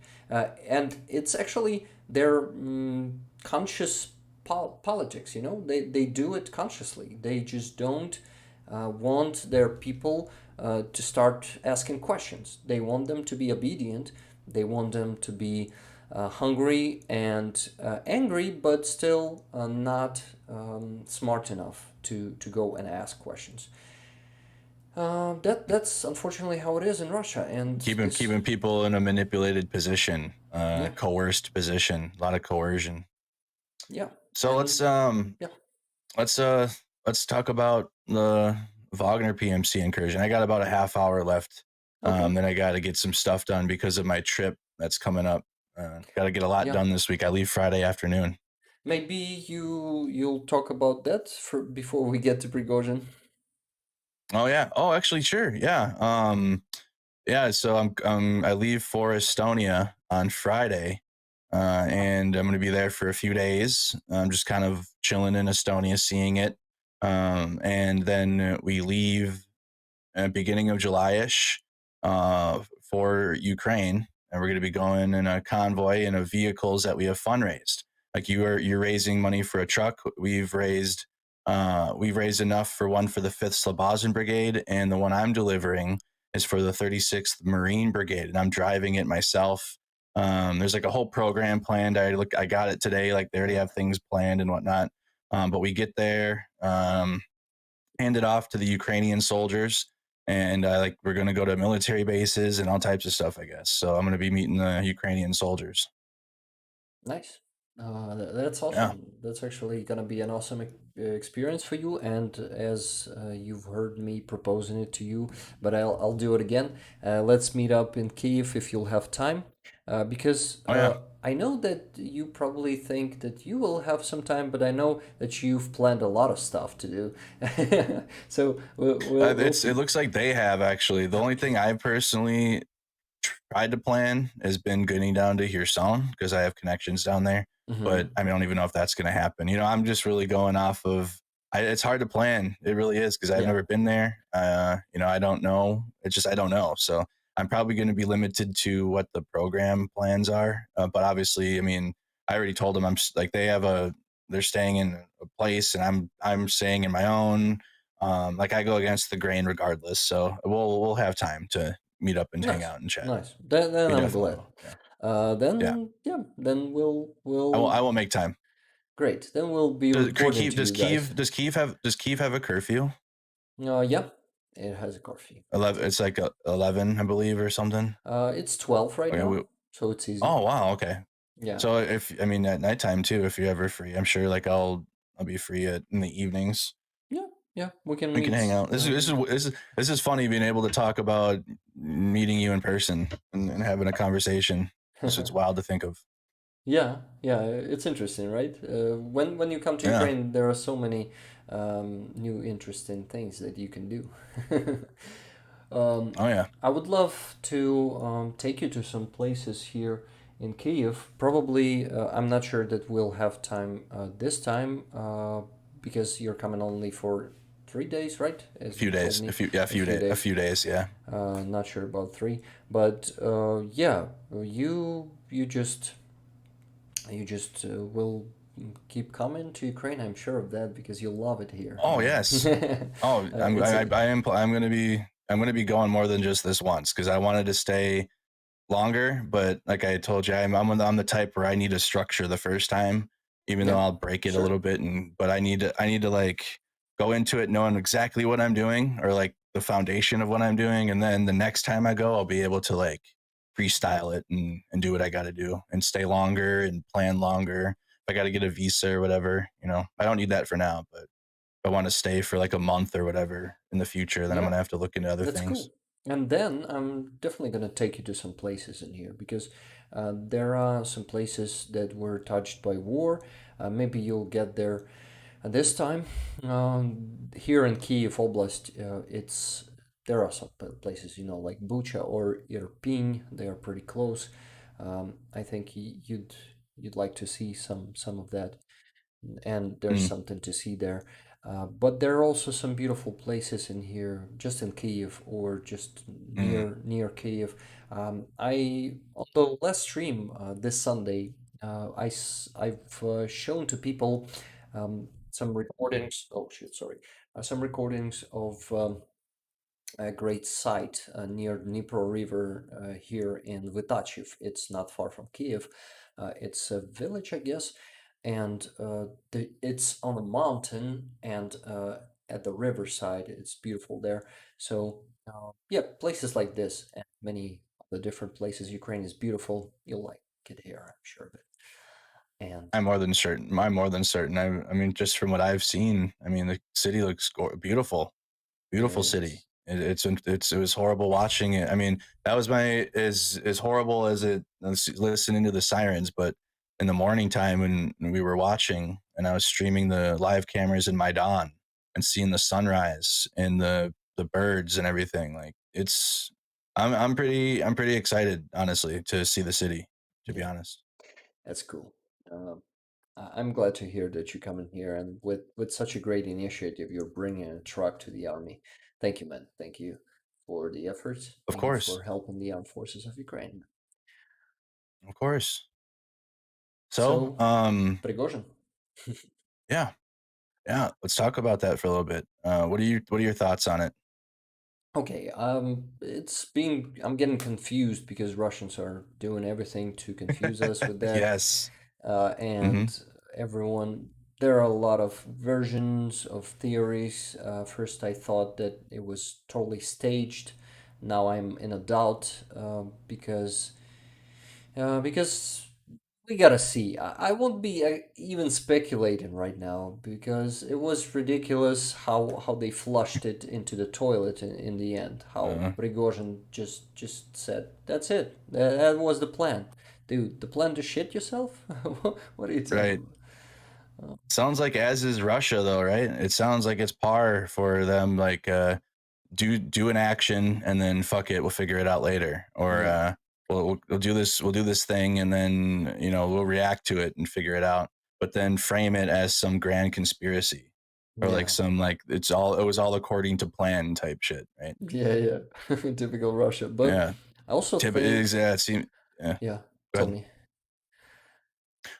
A: and it's actually their conscious politics. They do it consciously. They just don't want their people to start asking questions. They want them to be obedient. They want them to be hungry and angry, but still not smart enough to go and ask questions. That's unfortunately how it is in Russia, and this,
B: Keeping people in a manipulated position,
A: yeah,
B: coerced position, a lot of coercion.
A: yeah,
B: So
A: and yeah,
B: let's let's talk about the Wagner PMC incursion. I got about a half hour left.
A: okay,
B: Then I got to get some stuff done because of my trip that's coming up. Got to get a lot
A: yeah.
B: done this week. I leave Friday afternoon.
A: Maybe you'll talk about that for before we get to Prigozhin.
B: Oh yeah. Oh, actually, sure. Yeah. Yeah. So I leave for Estonia on Friday, and I'm going to be there for a few days. I'm just kind of chilling in Estonia, seeing it, and then we leave beginning of July-ish for Ukraine, and we're going to be going in a convoy in a vehicles that we have fundraised. Like you're raising money for a truck. We've raised enough for one for the 5th Slobozin Brigade, and the one I'm delivering is for the 36th Marine Brigade, and I'm driving it myself. There's like a whole program planned. I got it today. Like they already have things planned and whatnot. But we get there. Hand it off to the Ukrainian soldiers, and like we're going to go to military bases and all types of stuff, I guess. So I'm going to be meeting the Ukrainian soldiers.
A: Nice. That's
B: Yeah.
A: awesome. That's actually gonna be an awesome experience for you. And as you've heard me proposing it to you, but I'll do it again. Let's meet up in Kiev if you'll have time, because
B: Oh yeah.
A: I know that you probably think that you will have some time, but I know that you've planned a lot of stuff to do. So we'll
B: It looks like they have actually. The only thing I personally tried to plan has been getting down to Kherson because I have connections down there. But
A: hmm
B: I don't even know if that's going to happen. I'm just really going off of. It's hard to plan. It really is because I've
A: Yeah.
B: never been there. I don't know. It's just I don't know. So I'm probably going to be limited to what the program plans are. But obviously, I mean, I already told them like they're staying in a place and I'm staying in my own. Like I go against the grain regardless. So we'll have time to meet up and hang
A: Nice,
B: out and chat.
A: nice. Then
B: We
A: I'm
B: definitely
A: glad.
B: will. Yeah. Yeah,
A: Then yeah, then we'll
B: I will make time.
A: great. Then we'll be reporting to you guys.
B: Does Kiev have a curfew?
A: Yeah, it has a curfew.
B: 11. It's like 11, I believe, or something.
A: It's 12 right
B: Okay,
A: now, so it's easy.
B: oh wow, okay.
A: Yeah,
B: So if I mean at nighttime too, if you're ever free, I'm sure like I'll be free in the evenings.
A: yeah, yeah. We can
B: We can hang
A: meet.
B: out. This is funny being able to talk about meeting you in person and having a conversation. It's wild to think of.
A: Yeah, yeah, it's interesting, right? When you come to
B: Yeah.
A: Ukraine, there are so many new interesting things that you can do. um,
B: Oh yeah.
A: I would love to take you to some places here in Kiev. Probably, I'm not sure that we'll have time this time because you're coming only for 3 days, right?
B: A
A: As you
B: few
A: told
B: days.
A: me, a
B: A
A: few
B: a
A: days.
B: few days. Yeah.
A: Not sure about three, but yeah, you just will keep coming to Ukraine. I'm sure of that because you'll love it here.
B: Oh yes. Oh,
A: It's a
B: I'm gonna be going more than just this once because I wanted to stay longer, but like I told you, I'm the type where I need a structure the first time, even though
A: yeah,
B: I'll break it a
A: sure,
B: little bit, but I need to like go into it knowing exactly what I'm doing or like the foundation of what I'm doing, and then the next time I go, I'll be able to like freestyle it and do what I got to do and stay longer and plan longer. If I got to get a visa or whatever, I don't need that for now, but if I want to stay for like a month or whatever in the future, then I'm
A: yeah,
B: gonna have to look into other
A: that's
B: things.
A: cool. And then I'm definitely gonna take you to some places in here because there are some places that were touched by war. Maybe you'll get there this time. Here in Kiev Oblast, it's there are some places like Bucha or Irpin. They are pretty close. I think you'd like to see some of that, and there's
B: Mm,
A: something to see there. But there are also some beautiful places in here, just in Kiev or just
B: mm,
A: near Kiev. I on the last stream this Sunday, I've shown to people some recordings. Oh shit, sorry, some recordings of a great site near Dnipro River here in Vytachiv. It's not far from Kiev. It's a village, I guess, and it's on a mountain and at the riverside. It's beautiful there. So yeah, places like this and many of the different places. Ukraine is beautiful. You'll like it here, I'm sure of it. And
B: I'm more than certain. I'm more than certain. I mean, just from what I've seen, I mean, the city looks beautiful,
A: yeah,
B: beautiful
A: it
B: city.
A: is.
B: It was horrible watching it. I mean, that was my as horrible as it listening to the sirens, but in the morning time when we were watching and I was streaming the live cameras in my dawn and seeing the sunrise and the birds and everything, like I'm pretty excited honestly to see the city. To be
A: Yeah,
B: honest,
A: that's cool. Um, I'm glad to hear that you come in here and with such a great initiative, you're bringing a truck to the army. Thank you, man. Thank you for the efforts.
B: of
A: Thank you
B: course,
A: for helping the armed forces of Ukraine.
B: of course. So,
A: So, Prigozhin.
B: yeah, yeah. Let's talk about that for a little bit. What are your thoughts on it?
A: Okay, I'm getting confused because Russians are doing everything to confuse us with that.
B: Yes. Hmm.
A: And everyone, there are a lot of versions of theories. First, I thought that it was totally staged. Now I'm in a doubt because we gotta see. I won't be even speculating right now because it was ridiculous how they flushed it into the toilet in the end. How
B: Uh,
A: Prigozhin just said, "That's it. That was the plan." Dude, the plan to shit yourself? What are you talking
B: right.
A: about?
B: Sounds like as is Russia though, right? It sounds like it's par for them. Like do an action and then fuck it, we'll figure it out later, or
A: Yeah,
B: we'll do this. We'll do this thing and then we'll react to it and figure it out. But then frame it as some grand conspiracy, or like
A: yeah,
B: some like it was all according to plan type shit, right?
A: yeah, yeah. Typical Russia. But
B: Yeah.
A: I also
B: Tip is
A: think,
B: yeah. It seems yeah.
A: yeah,
B: Go
A: tell
B: ahead.
A: me.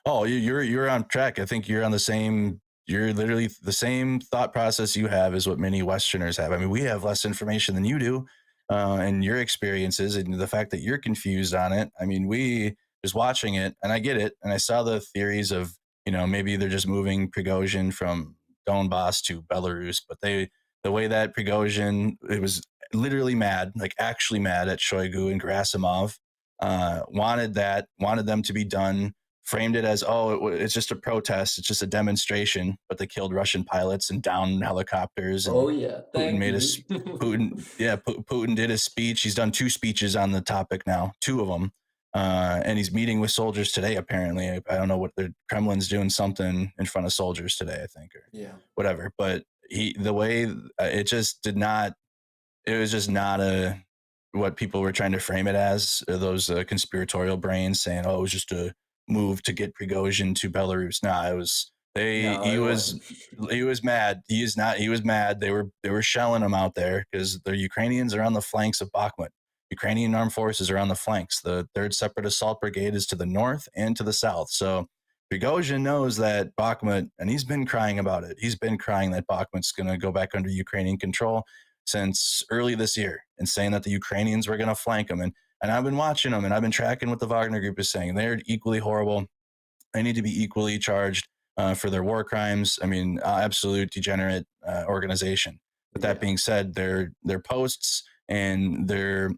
B: Oh, you're on track. I think you're on the same. You're literally the same thought process you have is what many Westerners have. I mean, we have less information than you do, and your experiences and the fact that you're confused on it. I mean, just watching it, and I get it, and I saw the theories of maybe they're just moving Prigozhin from Donbass to Belarus, but the way that Prigozhin, it was literally mad, like actually mad at Shoigu and Gerasimov, wanted them to be done, framed it as, oh, it's just a protest, it's just a demonstration, but they killed Russian pilots and downed helicopters,
A: Oh
B: and
A: yeah,
B: Putin
A: thank
B: made
A: you.
B: us Putin, yeah, Putin did his speech. He's done two speeches on the topic now, two of them, and he's meeting with soldiers today. Apparently, I don't know what the Kremlin's doing something in front of soldiers today, I think, or
A: Yeah.
B: whatever. But the way it just did not, it was just not a what people were trying to frame it as. Those conspiratorial brains saying, "Oh, it was just a move to get Prigozhin to Belarus." Nah, it was they.
A: No, it wasn't.
B: He was mad. He is not. He was mad. They were shelling him out there because the Ukrainians are on the flanks of Bakhmut. Ukrainian armed forces are on the flanks. The Third Separate Assault Brigade is to the north and to the south. So Prigozhin knows that Bakhmut, and he's been crying about it. He's been crying that Bakhmut's going to go back under Ukrainian control since early this year, and saying that the Ukrainians were going to flank them. And I've been watching them, and I've been tracking what the Wagner group is saying. They're equally horrible. They need to be equally charged for their war crimes. I mean, absolute degenerate organization. But that
A: Yeah.
B: being said, their posts and their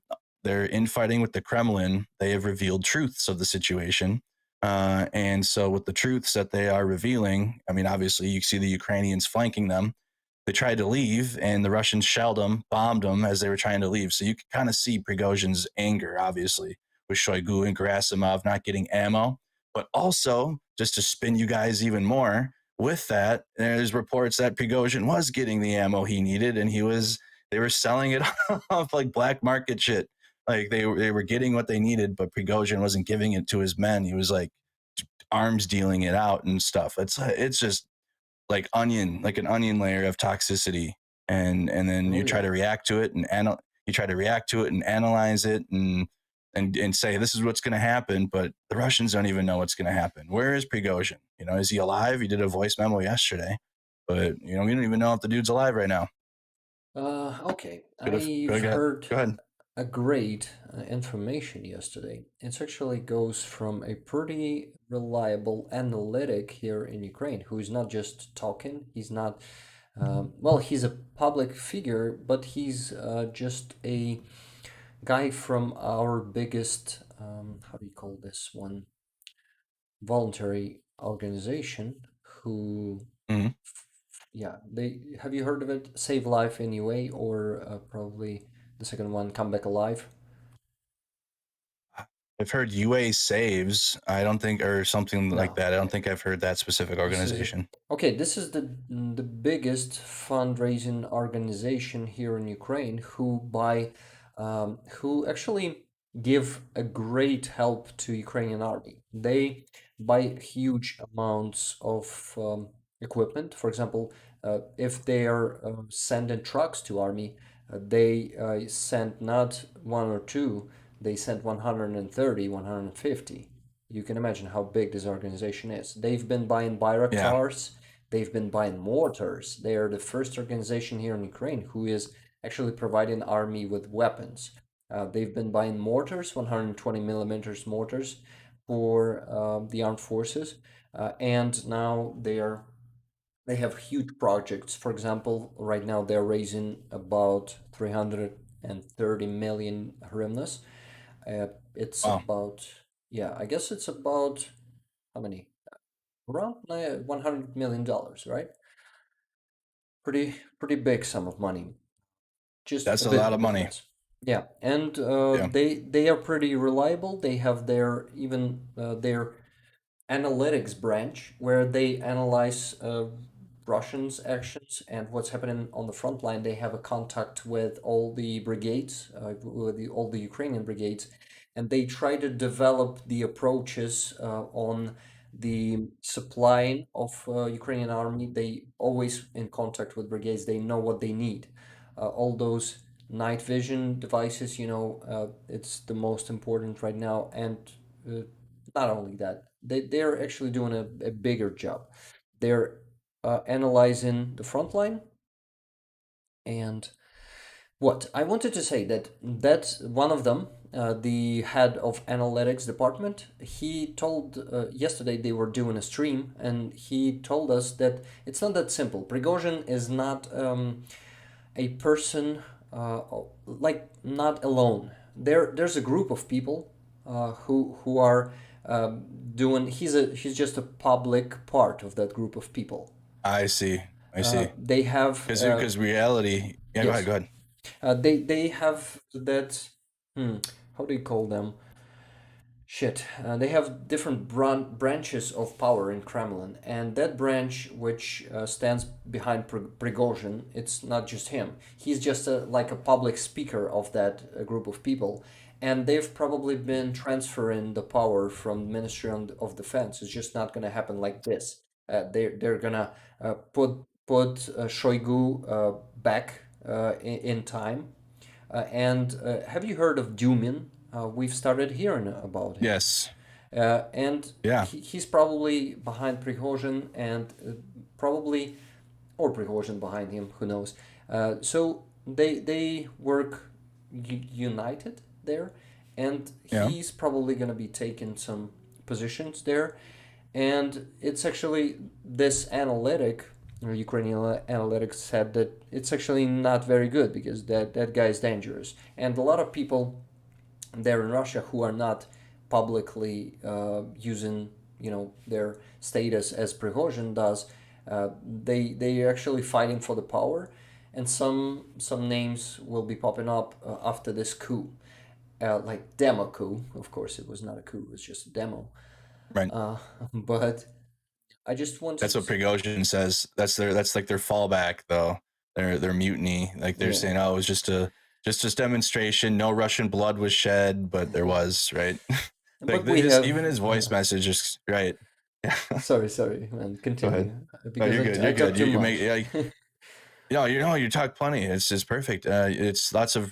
B: infighting with the Kremlin, they have revealed truths of the situation. And so, with the truths that they are revealing, I mean, obviously, you see the Ukrainians flanking them. They tried to leave, and the Russians shelled them, bombed them as they were trying to leave. So you can kind of see Prigozhin's anger, obviously, with Shoigu and Gerasimov not getting ammo. But also, just to spin you guys even more, with that, there's reports that Prigozhin was getting the ammo he needed, and they were selling it off like black market shit. Like they were getting what they needed, but Prigozhin wasn't giving it to his men. He was like arms dealing it out and stuff. It's just like an onion layer of toxicity, and then
A: Oh
B: you try
A: yeah.
B: to react to it and you try to react to it and analyze it and say this is what's going to happen, but the Russians don't even know what's going to happen. Where is Prigozhin? Is he alive? He did a voice memo yesterday, but we don't even know if the dude's alive right now.
A: Okay.
B: Could have
A: I've
B: go
A: heard
B: ahead.
A: a great information yesterday. It actually goes from a pretty reliable analytic here in Ukraine who is not just talking. He's not, well, he's a public figure, but he's just a guy from our biggest, how do you call this one? Voluntary organization who,
B: Mhm.
A: yeah, they have you heard of it? Save Life Anyway, or probably the second one, Come Back Alive.
B: I've heard UA saves. I don't think, or something like
A: No,
B: that. I don't
A: okay.
B: think I've heard that specific
A: This is
B: organization.
A: okay. This is the biggest fundraising organization here in Ukraine who actually give a great help to Ukrainian army. They buy huge amounts of equipment. For example, if they are sending trucks to army, they send not one or two, they send 130, 150. You can imagine how big this organization is. They've been buying
B: Yeah.
A: Bayraktars, they've been buying mortars. They are the first organization here in Ukraine who is actually providing army with weapons. They've been buying mortars, 120 millimeters mortars for the armed forces, and now they have huge projects. For example, right now they're raising about 330 million hryvnias. It's
B: Wow.
A: about, yeah, I guess it's about how many? Around $100 million, right? Pretty big sum of money. Just
B: That's a lot
A: a
B: of
A: bit
B: money.
A: less. Yeah, and
B: Yeah.
A: they are pretty reliable. They have their even their analytics branch where they analyze Russians' actions and what's happening on the front line. They have a contact with all the brigades, all the Ukrainian brigades, and they try to develop the approaches on the supplying of Ukrainian army. They always in contact with brigades. They know what they need. All those night vision devices, it's the most important right now, and uh, not only that, they're actually doing a bigger job. They're analyzing the front line and What I wanted to say that one of them, the head of analytics department, he told yesterday they were doing a stream, and he told us that it's not that simple. Prigozhin is not a person like not alone. There's a group of people who are doing. He's just a public part of that group of people.
B: I see. I see.
A: They have
B: Because reality. Yeah, go ahead.
A: yes.
B: Go ahead.
A: They have that. Hmm, how do you call them? Shit. They have different branches of power in Kremlin, and that branch which stands behind Prigozhin, it's not just him. He's just like a public speaker of that group of people, and they've probably been transferring the power from Ministry of Defense. It's just not gonna happen like this. They're gonna put Shoigu back in time. And have you heard of Dumin? We've started hearing about him.
B: Yes.
A: And
B: Yeah.
A: he's probably behind Prigozhin and probably, or Prigozhin behind him, who knows. So they work united there, and
B: Yeah.
A: he's probably going to be taking some positions there. And it's actually this analytic, Ukrainian analytics said that it's actually not very good because that guy is dangerous. And a lot of people there in Russia who are not publicly using their status as Prigozhin does, they are actually fighting for the power, and some names will be popping up after this coup, like demo coup. Of course, it was not a coup; it was just a demo.
B: Right.
A: But I just
B: That's
A: wanted
B: what
A: to,
B: Prigozhin says. That's like their fallback though. Their mutiny. Like they're
A: yeah.
B: saying, oh, it was just a demonstration. No Russian blood was shed, but there was, right? Like
A: But
B: they
A: we
B: just
A: have,
B: even his voice message is right. Yeah.
A: sorry, man.
B: Go ahead.
A: Continue
B: No,
A: because
B: you're good.
A: I
B: You're
A: talk
B: good.
A: too
B: You make
A: much.
B: yeah. You know you talk plenty. It's just perfect. It's lots of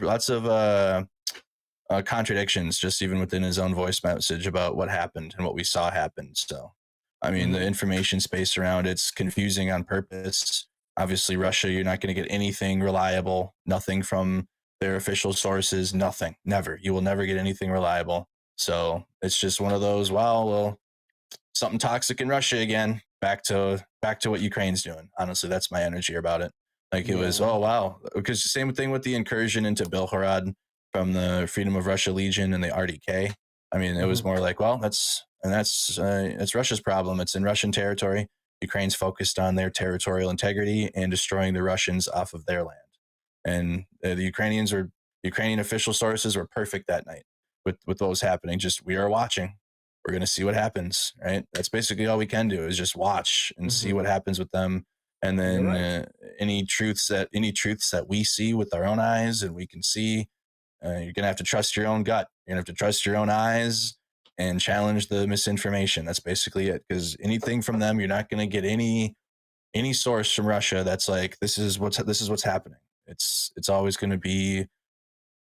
B: contradictions just even within his own voice message about what happened and what we saw happen. So, I mean, the
A: Hmm.
B: information space around it's confusing on purpose. Obviously, Russia, you're not going to get anything reliable, nothing from their official sources, nothing, never. You will never get anything reliable. So it's just one of those. Well, something toxic in Russia again. Back to what Ukraine's doing. Honestly, that's my energy about it. Like it was,
A: Yeah.
B: oh wow, because the same thing with the incursion into Belgorod from the Freedom of Russia Legion and the RDK. I mean, it was
A: Hmm.
B: more like, well, it's Russia's problem. It's in Russian territory. Ukraine's focused on their territorial integrity and destroying the Russians off of their land. And the Ukrainian official sources were perfect that night with what was happening. Just we are watching. We're gonna see what happens, right? That's basically all we can do is just watch and see what
A: Hmm.
B: happens with them, and
A: You're
B: then
A: right.
B: any truths that we see with our own eyes and we can see, you're gonna have to trust your own gut. You're gonna have to trust your own eyes and challenge the misinformation. That's basically it. Because anything from them, you're not gonna get any source from Russia that's like this is what's happening. It's always going to be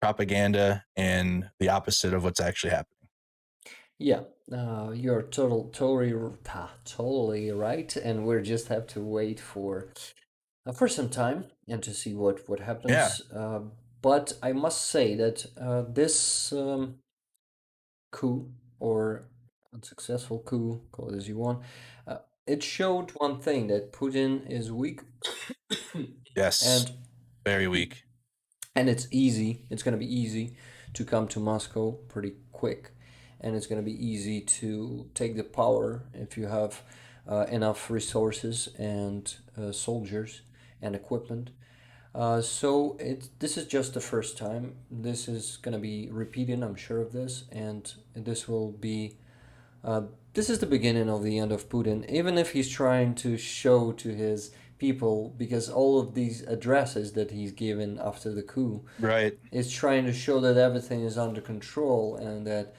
B: propaganda and the opposite of what's actually happening.
A: Yeah, you're totally right, and we just have to wait for some time and to see what
B: Yeah.
A: happens. But I must say that this coup or unsuccessful coup, call it as you want, uh, it showed one thing that Putin is weak,
B: Yes.
A: and
B: Very weak.
A: it's easy. It's going to be easy to come to Moscow pretty quick, and it's going to be easy to take the power if you have enough resources and soldiers and equipment. So this is just the first time. This is going to be repeated. I'm sure of this, and this will be. Uh, this is the beginning of the end of Putin, even if he's trying to show to his people, because all of these addresses that he's given after the coup
B: Right.
A: is trying to show that everything is under control and that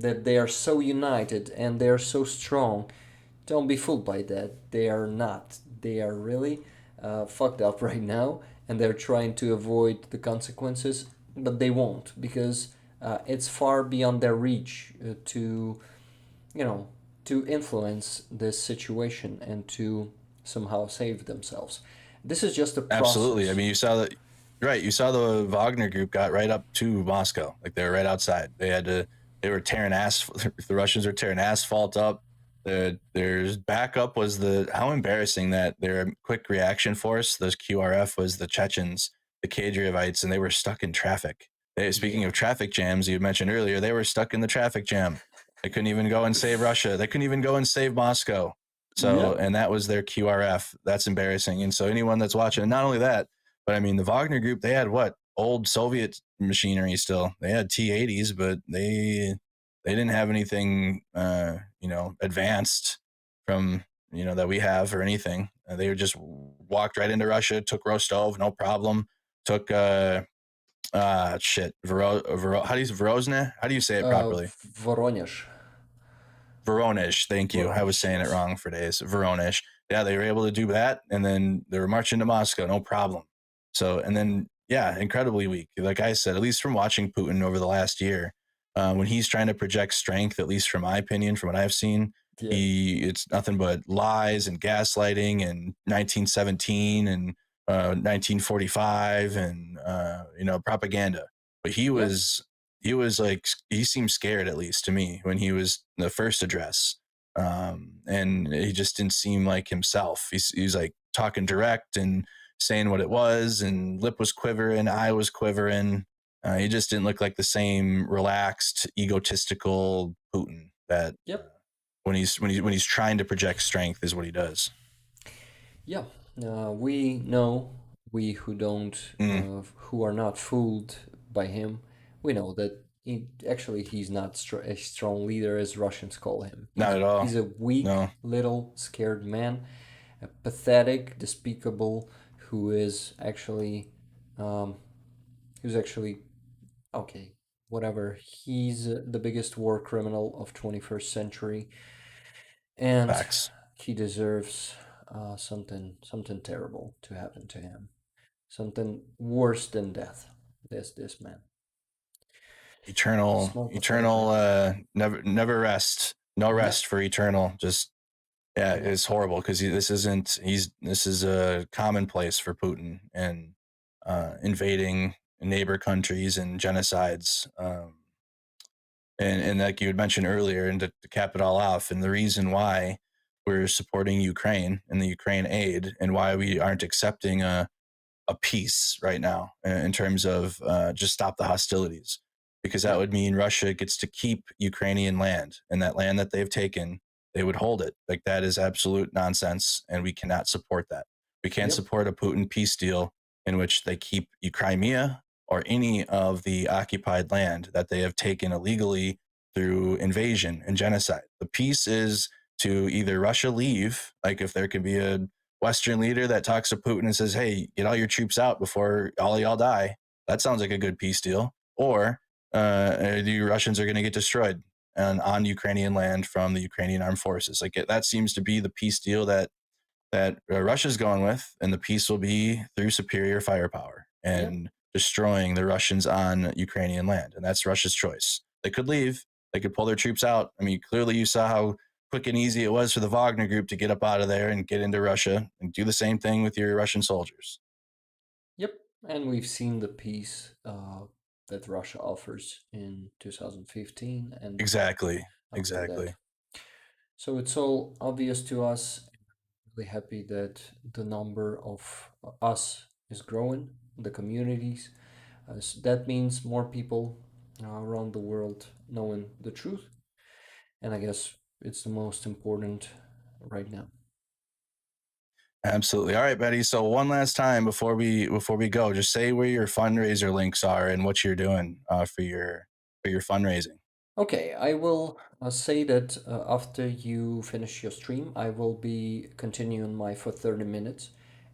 A: that they are so united and they are so strong. Don't be fooled by that. They are not. They are really fucked up right now, and they're trying to avoid the consequences, but they won't because it's far beyond their reach to you know to influence this situation and to somehow save themselves. This is just a
B: Absolutely. I
A: process.
B: mean, you saw that. right. You saw the Wagner group got right up to Moscow. Like they were right outside. They were tearing the Russians were tearing asphalt up. Their backup was how embarrassing that their quick reaction force, those QRF, was the Chechens, the Kadriovites, and they were stuck in traffic. Speaking
A: Yeah.
B: of traffic jams, you mentioned earlier, they were stuck in the traffic jam. They couldn't even go and save Russia. They couldn't even go and save Moscow. So,
A: Yeah.
B: and that was their QRF. That's embarrassing. And so, anyone that's watching, and not only that, but I mean, the Wagner group, they had what? Old Soviet machinery still. They had T-80s, but they didn't have anything, advanced from, that we have or anything. They just walked right into Russia, took Rostov, no problem. Took, how do you say Vorozhne? How do you say it properly?
A: Voronezh.
B: Voronezh, thank you. I was
A: Voronezh,
B: saying it
A: yes.
B: wrong for days. Voronezh. Yeah, they were able to do that, and then they were marching to Moscow, no problem. So, and then yeah, incredibly weak. Like I said, at least from watching Putin over the last year, when he's trying to project strength, at least from my opinion, from what I've seen,
A: Yeah.
B: it's nothing but lies and gaslighting and 1917 and 1945 and propaganda. But
A: Yep.
B: he was like he seemed scared, at least to me, when he was the first address, and he just didn't seem like himself. He's like talking direct and saying what it was, and lip was quivering, eye was quivering. He just didn't look like the same relaxed, egotistical Putin that
A: Yep.
B: when he's trying to project strength is what he does.
A: Yeah. We know, we who don't,
B: Mm,
A: who are not fooled by him, we know that he's not a strong leader as Russians call him.
B: not at all.
A: He's a weak,
B: No.
A: little, scared man, a pathetic, despicable, who is actually, um, who's actually okay, whatever. He's the biggest war criminal of 21st century, and
B: Facts.
A: he deserves something terrible to happen to him. Something worse than death. This man,
B: Eternal,
A: small pathetic
B: eternal,
A: man.
B: never rest. No
A: Yep.
B: rest for eternal. Just yeah,
A: Yep.
B: it's horrible because this is a commonplace for Putin and invading neighbor countries and genocides. And like you had mentioned earlier, and to cap it all off, and the reason why we're supporting Ukraine and the Ukraine aid, and why we aren't accepting a peace right now in terms of just stop the hostilities, because that
A: Yep.
B: would mean Russia gets to keep Ukrainian land, and that land that they've taken, they would hold it. Like that is absolute nonsense, and we cannot support that. We can't
A: Yep.
B: support a Putin peace deal in which they keep Crimea or any of the occupied land that they have taken illegally through invasion and genocide. The peace is to either Russia leave, like if there could be a Western leader that talks to Putin and says, "Hey, get all your troops out before all y'all die." That sounds like a good peace deal. Or the Russians are going to get destroyed on Ukrainian land from the Ukrainian armed forces. Like that seems to be the peace deal that Russia's going with, and the peace will be through superior firepower
A: Yep.
B: and destroying the Russians on Ukrainian land, and that's Russia's choice. They could leave, they could pull their troops out. I mean, clearly you saw how quick and easy it was for the Wagner group to get up out of there and get into Russia, and do the same thing with your Russian soldiers.
A: Yep. And we've seen the peace that Russia offers in 2015 and
B: Exactly,
A: after that.
B: exactly.
A: So it's all obvious to us. Really happy that the number of us is growing, the communities. That means more people around the world knowing the truth, and I guess it's the most important right now.
B: Absolutely. All right, Betty. So one last time before we go, just say where your fundraiser links are and what you're doing for your fundraising.
A: Okay, I will say that after you finish your stream, I will be continuing my for 30 minutes,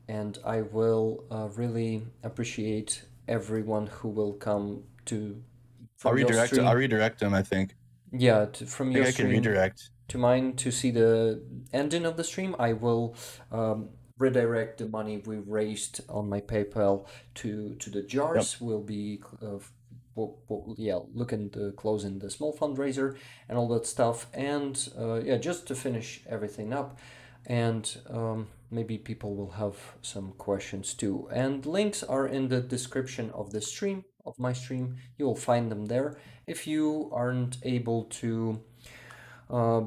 A: and I will really appreciate everyone who will come to
B: I'll
A: from your
B: redirect. I'll
A: stream.
B: redirect them. I think.
A: Yeah, from
B: I
A: your
B: think I can
A: stream
B: redirect.
A: to mine to see the ending of the stream. I will redirect the money we raised on my PayPal to the
B: Yep.
A: jars. We'll be yeah, looking to closing the small fundraiser and all that stuff. And yeah, just to finish everything up, and maybe people will have some questions too. And links are in the description of the stream, of my stream. You will find them there. If you aren't able to uh,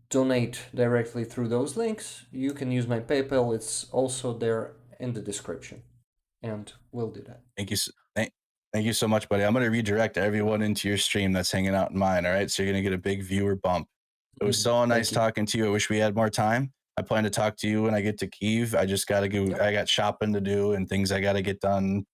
A: donate directly through those links, you can use my PayPal. It's also there in the description, and we'll do that.
B: Thank you. Thank you so much, buddy. I'm going to redirect everyone into your stream that's hanging out in mine. All right. So you're going to get a big viewer bump. It was so nice
A: Thank you.
B: talking to you. I wish we had more time. I plan to talk to you when I get to Kyiv. I just got to go.
A: Yep.
B: I got shopping to do and things I got to get done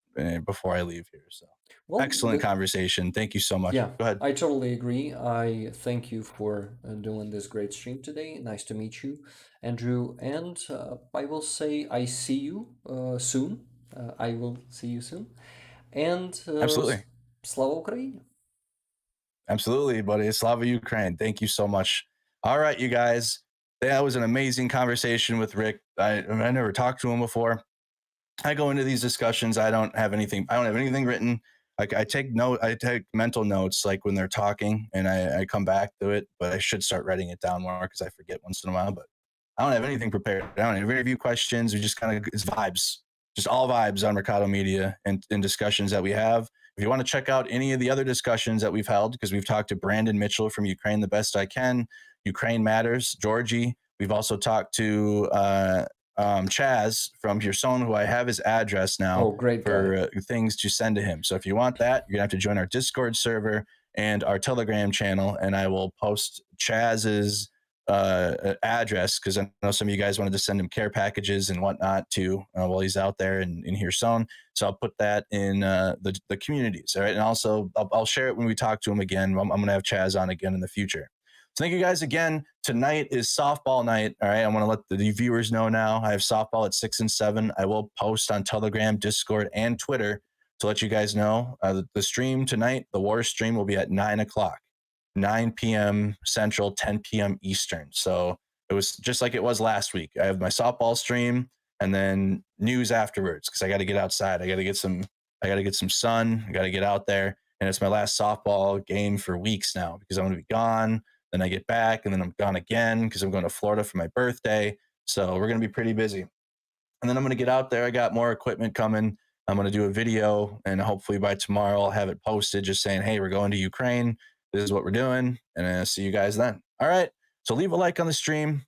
B: before I leave here. So
A: Well,
B: excellent conversation. Thank you so much.
A: yeah,
B: Go ahead.
A: I totally agree. I thank you for doing this great stream today. Nice to meet you, Andrew. And I will say I see you soon. I will see you soon. And
B: Absolutely.
A: Slava Ukraini.
B: Absolutely, buddy. Slava Ukraine. Thank you so much. All right, you guys. That was an amazing conversation with Rick. I never talked to him before. I go into these discussions. I don't have anything written. Like I take mental notes like when they're talking, and I come back to it. But I should start writing it down more because I forget once in a while. But I don't have anything prepared. I don't have interview questions. We just kind of it's vibes, just all vibes on Mercado Media and discussions that we have. If you want to check out any of the other discussions that we've held, because we've talked to Brandon Mitchell from Ukraine, the best I can, Ukraine Matters, Georgie. We've also talked to Chaz from Pearson, who I have his address now
A: Oh, great guy.
B: for things to send to him. So if you want that, you're gonna have to join our Discord server and our Telegram channel, and I will post Chaz's address because I know some of you guys wanted to send him care packages and whatnot too while he's out there in Kherson. So I'll put that in the communities. All right, and also I'll share it when we talk to him again. I'm going to have Chaz on again in the future. So thank you guys again. Tonight is softball night. All right, I want to let the viewers know now. I have softball at 6 and 7. I will post on Telegram, Discord, and Twitter to let you guys know. The stream tonight, the war stream, will be at 9 o'clock. 9 p.m. Central, 10 p.m. Eastern. So it was just like it was last week. I have my softball stream and then news afterwards because I got to get outside. I got to get some sun. I got to get out there. And it's my last softball game for weeks now because I'm going to be gone. Then I get back and then I'm gone again because I'm going to Florida for my birthday. So we're going to be pretty busy. And then I'm going to get out there. I got more equipment coming. I'm going to do a video and hopefully by tomorrow I'll have it posted just saying, hey, we're going to Ukraine. This is what we're doing. And I'll see you guys then. All right. So leave a like on the stream.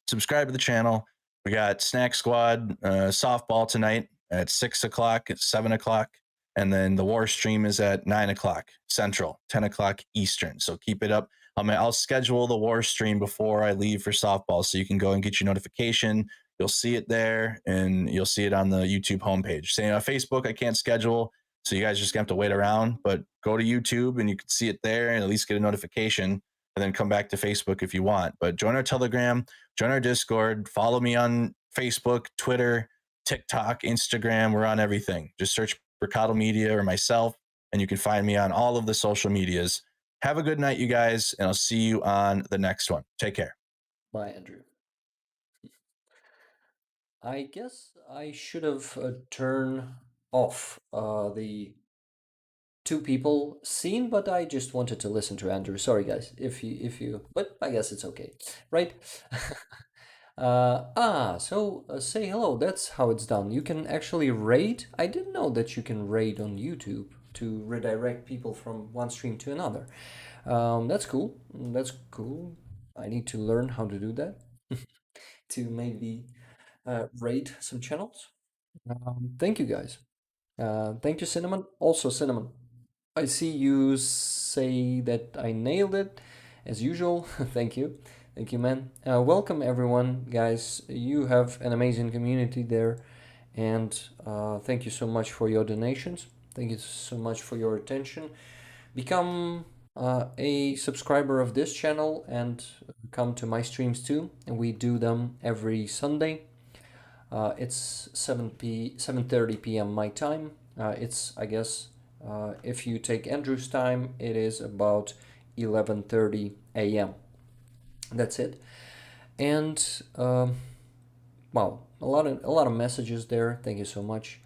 B: Subscribe to the channel. We got Snack Squad softball tonight at 6 o'clock, at 7 o'clock. And then the war stream is at 9 o'clock Central, 10 o'clock Eastern. So keep it up. I'll schedule the war stream before I leave for softball so you can go and get your notification. You'll see it there and you'll see it on the YouTube homepage. Saying on Facebook, I can't schedule. So you guys just have to wait around, but go to YouTube and you can see it there and at least get a notification and then come back to Facebook if you want. But join our Telegram, join our Discord, follow me on Facebook, Twitter, TikTok, Instagram. We're on everything. Just search Mercado Media or myself and you can find me on all of the social medias. Have a good night, you guys, and I'll see you on the next one. Take care.
A: Bye, Andrew. I guess I should have turned off the two people scene, but I just wanted to listen to Andrew. Sorry, guys, but I guess it's okay, right? So say hello. That's how it's done. You can actually raid. I didn't know that you can raid on YouTube to redirect people from one stream to another. That's cool. That's cool. I need to learn how to do that to maybe raid some channels. Thank you guys. Thank you, Cinnamon. Also, Cinnamon, I see you say that I nailed it as usual. Thank you. Thank you, man. Welcome, everyone, guys. You have an amazing community there. And thank you so much for your donations. Thank you so much for your attention. Become a subscriber of this channel and come to my streams too. And we do them every Sunday. It's 7:30 p.m. my time. It's, I guess, if you take Andrew's time, it is about 11:30 a.m. That's it. And wow, a lot of messages there. Thank you so much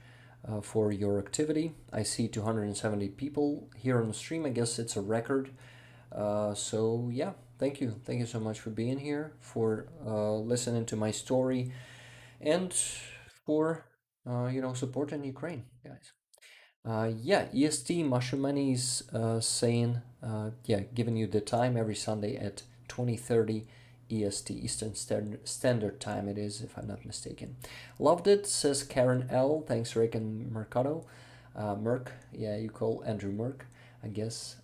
A: for your activity. I see 270 people here on the stream. I guess it's a record. So yeah, thank you so much for being here, for listening to my story, and for supporting Ukraine, guys. Yeah, EST Mashumani is saying, yeah, giving you the time every Sunday at 20:30 EST, Eastern Standard Time it is, if I'm not mistaken. Loved it, says Karen L. Thanks, Rick and Mercado. Merc, yeah, you call Andrew Merc, I guess.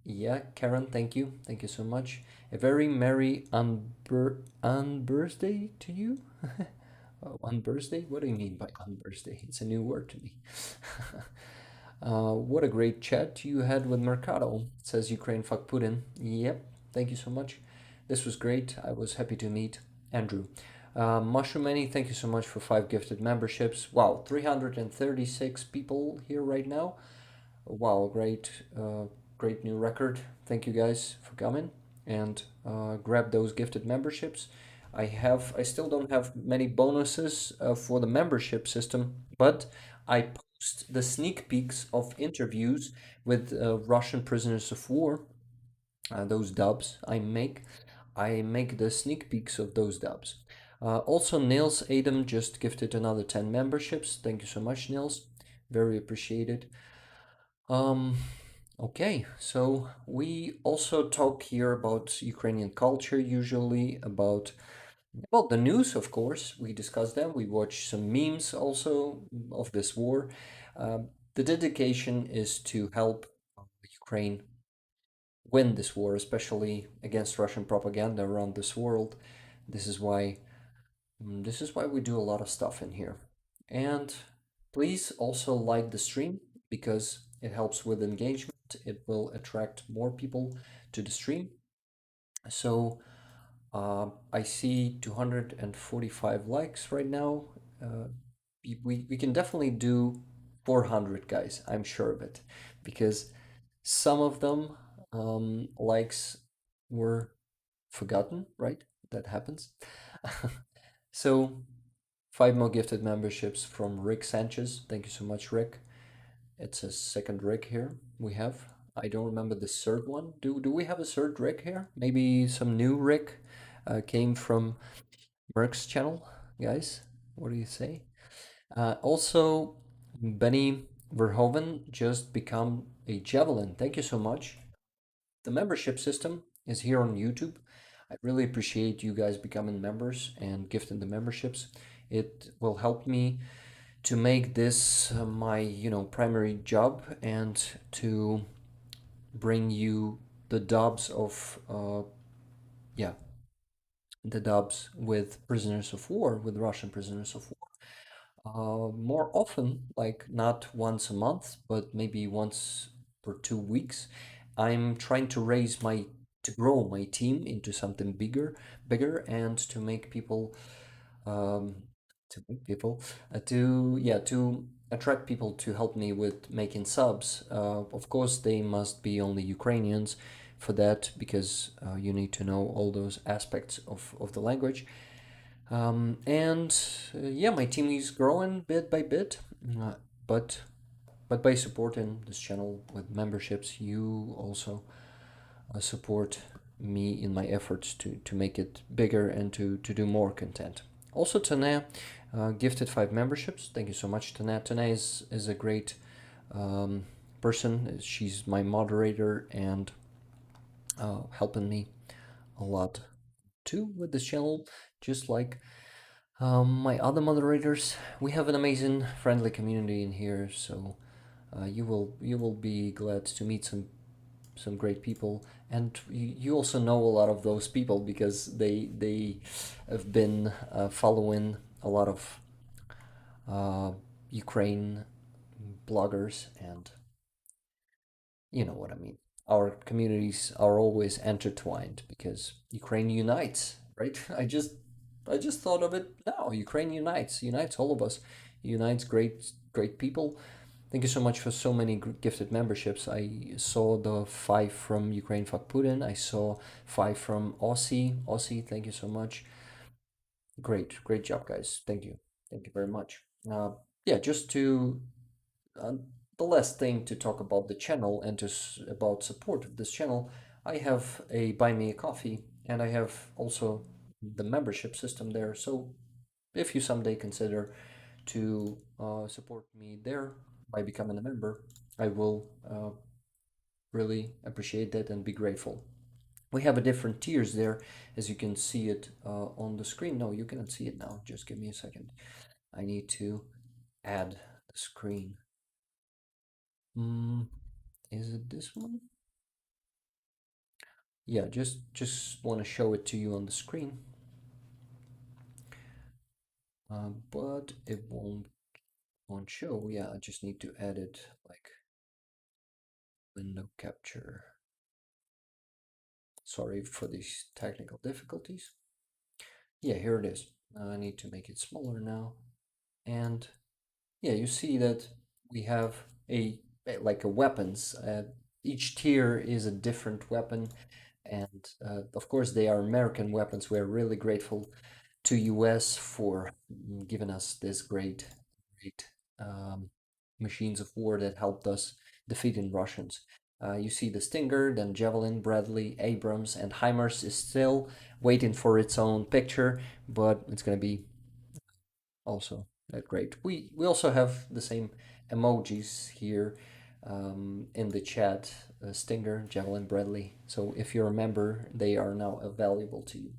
A: Yeah, Karen, thank you. Thank you so much. A very merry unbirthday to you. On birthday? What do you mean by on birthday? It's a new word to me. What a great chat you had with Mercado, says Ukraine fuck Putin. Yep, thank you so much. This was great. I was happy to meet Andrew. Mushroomany, thank you so much for 5 gifted memberships. Wow, 336 people here right now. Wow, great new record. Thank you guys for coming and grab those gifted memberships. I still don't have many bonuses for the membership system, but I post the sneak peeks of interviews with Russian prisoners of war. Those dubs I make the sneak peeks of those dubs. Also, Nils Adam just gifted another 10 memberships. Thank you so much, Nils. Very appreciated. Um, okay, so we also talk here about Ukrainian culture, usually about the news, of course. We discuss them. We watch some memes also of this war. The dedication is to help Ukraine win this war, especially against Russian propaganda around this world. This is why this is why we do a lot of stuff in here. And please also like the stream because it helps with engagement. It will attract more people to the stream. So I see 245 likes right now. Uh, we can definitely do 400, guys. I'm sure of it because some of them likes were forgotten, right? That happens. So 5 more gifted memberships from Rick Sanchez. Thank you so much, Rick. It's a second Rick here we have. I don't remember the third one. Do we have a third Rick here? Maybe some new Rick came from Merck's channel, guys. What do you say? Also, Benny Verhoeven just become a javelin. Thank you so much. The membership system is here on YouTube. I really appreciate you guys becoming members and gifting the memberships. It will help me to make this my primary job and to bring you the dubs of yeah the dubs with prisoners of war, with Russian prisoners of war, more often, like not once a month but maybe once per 2 weeks. I'm trying to grow my team into something bigger and to make people um, to attract people to help me with making subs. Of course, they must be only Ukrainians for that because you need to know all those aspects of the language. And yeah, my team is growing bit by bit, uh, but by supporting this channel with memberships, you also support me in my efforts to make it bigger and to do more content. Also, Tana gifted 5 memberships. Thank you so much, Tana. Tana is a great um, person. She's my moderator and helping me a lot too with this channel, just like my other moderators. We have an amazing, friendly community in here, so you will be glad to meet some great people, and you also know a lot of those people because they have been following a lot of uh, Ukraine bloggers, and you know what I mean. Our communities are always intertwined because Ukraine unites, right? I just thought of it now. Ukraine unites all of us, unites great people. Thank you so much for so many gifted memberships. I saw the 5 from Ukraine Fuck Putin. I saw 5 from Aussie. Aussie, thank you so much. Great job, guys. Thank you very much. Yeah, just to uh, the last thing to talk about the channel and about support of this channel, I have a buy me a coffee and I have also the membership system there. So if you someday consider to support me there by becoming a member, I will really appreciate that and be grateful. We have a different tiers there, as you can see it on the screen. No, you cannot see it now. Just give me a second. I need to add the screen. Is it this one? Yeah, just want to show it to you on the screen, but it won't show. Yeah, I just need to add it like window capture. Sorry for these technical difficulties. Yeah, here it is. I need to make it smaller now, and yeah, you see that we have like a weapons. Each tier is a different weapon, and of course they are American weapons. We're really grateful to US for giving us this great machines of war that helped us defeating Russians. You see the Stinger, then Javelin, Bradley, Abrams, and HIMARS is still waiting for its own picture, but it's going to be also great. We also have the same emojis here in the chat, Stinger, Javelin, Bradley. So if you're a member, they are now available to you.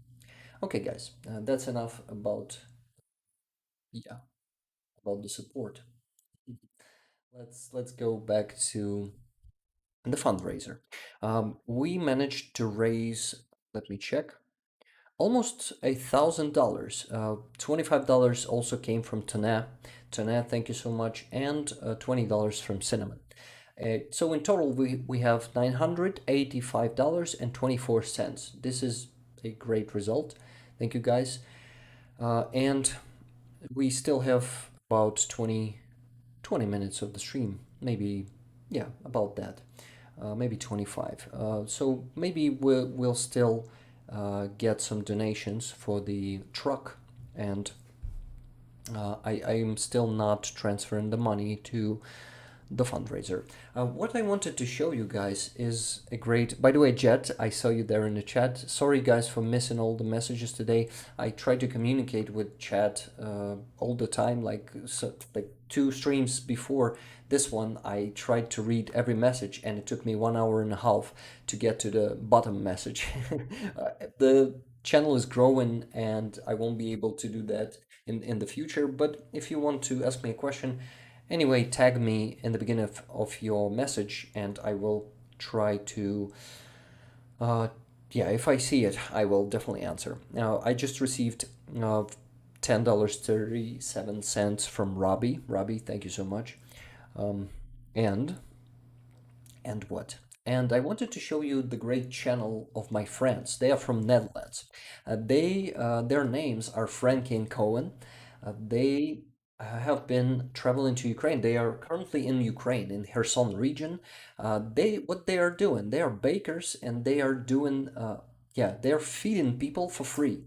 A: Okay, guys, that's enough about about the support. Let's go back to the fundraiser. We managed to raise. Let me check. Almost $1,000. $25 also came from Tana. Tana, thank you so much, and $20 from Cinnamon. So in total, we have $985.24. This is a great result. Thank you, guys. And we still have about 20 minutes of the stream, maybe, yeah, about that, maybe 25. So maybe we'll still get some donations for the truck, and I am still not transferring the money to the fundraiser. What I wanted to show you guys is a great, by the way, Jet, I saw you there in the chat. Sorry guys for missing all the messages today. I try to communicate with chat all the time, like 2 streams before this one. I tried to read every message and it took me 1 hour and a half to get to the bottom message. The channel is growing and I won't be able to do that in the future, but if you want to ask me a question, anyway, tag me in the beginning of your message and I will try to, yeah, if I see it, I will definitely answer. Now, I just received $10.37 from Robbie. Robbie, thank you so much. And what? And I wanted to show you the great channel of my friends. They are from Netherlands. Their names are Frankie and Cohen. They have been traveling to Ukraine. They are currently in Ukraine, in Kherson region. What they are doing? They are bakers, and they are doing, they are feeding people for free.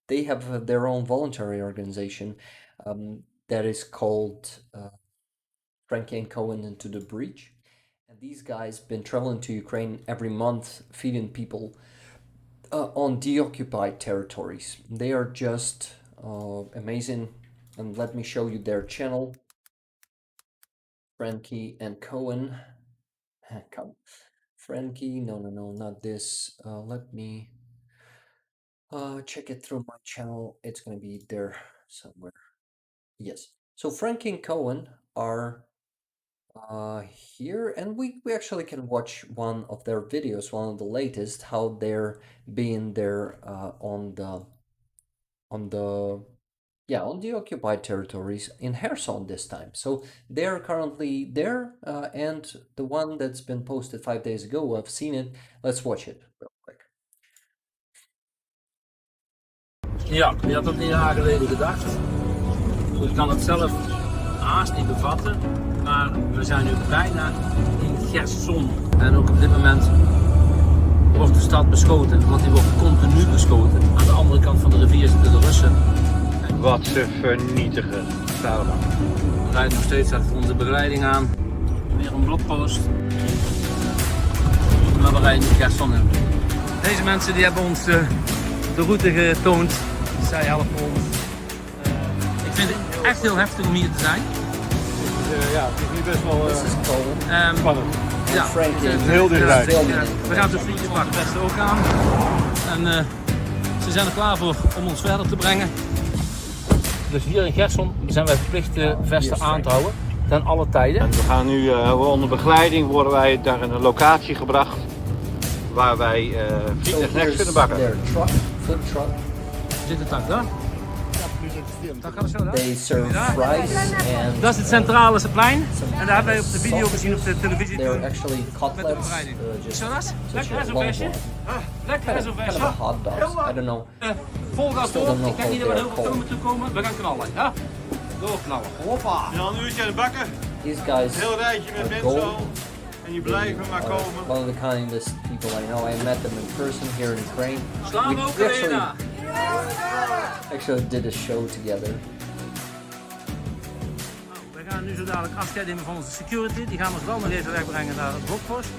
A: They have their own voluntary organization that is called Frankie and Cohen Into the Breach. And these guys been traveling to Ukraine every month, feeding people on deoccupied territories. They are just amazing. And let me show you their channel. Frankie and Cohen. Come. Frankie, no, not this. Let me check it through my channel. It's going to be there somewhere. Yes. So Frankie and Cohen are here, and we actually can watch one of their videos, one of the latest, how they're being there on the occupied territories in Kherson this time. So they're currently there, and the one that's been posted 5 days ago, I've seen it. Let's watch it real quick.
C: Ja, wie had dat 9 jaar geleden gedacht? Ik kan het zelf haast niet bevatten, maar we zijn nu bijna in Kherson. En ook op dit moment wordt de stad beschoten, want die wordt continu beschoten. Aan de andere kant van de rivier zitten de Russen.
D: Wat ze vernietigen, Sauda.
C: We rijden nog steeds achter onze begeleiding aan. Weer een blokpost. Maar we rijden nu Kherson in. Deze mensen die hebben ons de route getoond. Zij helpen ons echt heel heftig om hier te zijn.
D: Ja, het is nu best wel
A: This is Colin.
D: spannend.
C: Ja,
A: Frankie
C: het,
D: heel dichtbij.
C: we gaan de vriendjes pak het beste ook aan. En ze zijn er klaar voor om ons verder te brengen. Dus hier in Gerson zijn wij verplicht de vesten aan te houden. Ten alle tijden.
D: En we gaan nu onder begeleiding worden wij naar een locatie gebracht waar wij friet en snacks kunnen bakken.
A: Their truck, food truck.
C: Zit het tak daar? Dat gaat zo daar.
A: They serve fries and
C: Dat is het centrale plein. En daar hebben wij op de video gezien op de televisie
A: they're
C: toen.
A: actually
C: Met de
A: cutlets,
C: bereiding.
A: just
C: Zo dat?
A: such
C: Lekker
A: a
C: is een
A: long
C: versje.
A: one.
C: Lekker is een
A: Kind of
C: versje.
A: a hot dogs. I don't know.
C: Vol gaat
A: Still
C: door.
A: don't know
C: Ik kijk niet
A: how
C: dat we
A: they're
C: heel veel filmen
A: called.
C: toe komen. We gaan knallen. Ja? Doorknallen. Hoppa.
D: Ja, een uurtje aan het bakken.
A: These guys
D: Heel rijtje met
A: are
D: mensen
A: gold.
D: al. En je blijven maar
A: Are
D: komen.
A: one of the kindest people I know. I met them in person here in Ukraine.
C: Slaan we ook
A: We actually did a show together.
C: We gaan nu zo dadelijk afscheid nemen van onze security. Die gaan ons wel nog even wegbrengen naar het blokpost.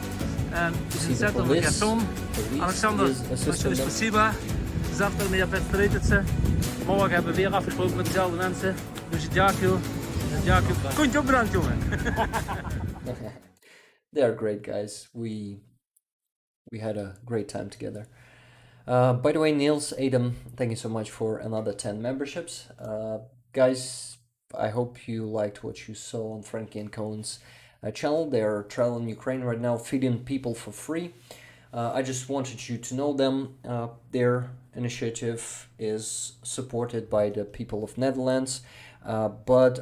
C: En
A: See
C: in
A: the
C: centrum van
A: police.
C: Gerson.
A: Police
C: Alexander,
A: is assisting them.
C: спасибо. Завтра меня встретиться. Morgen hebben we weer afgesproken met dezelfde mensen. Dus дякую. Дякую. Kuntje ook bedankt, jongen.
A: They are great guys. We had a great time together. By the way, Niels, Adam, thank you so much for another 10 memberships. Guys, I hope you liked what you saw on Frankie and Cohen's channel. They're traveling Ukraine right now, feeding people for free. I just wanted you to know them. Their initiative is supported by the people of Netherlands, but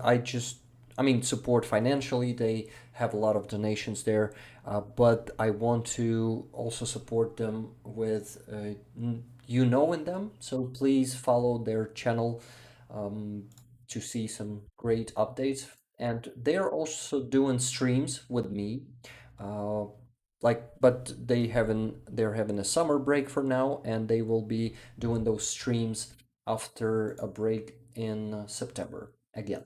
A: I mean, support financially. They have a lot of donations there, but I want to also support them with you knowing them. So please follow their channel to see some great updates. And they're also doing streams with me. But they're having a summer break for now, and they will be doing those streams after a break in September again.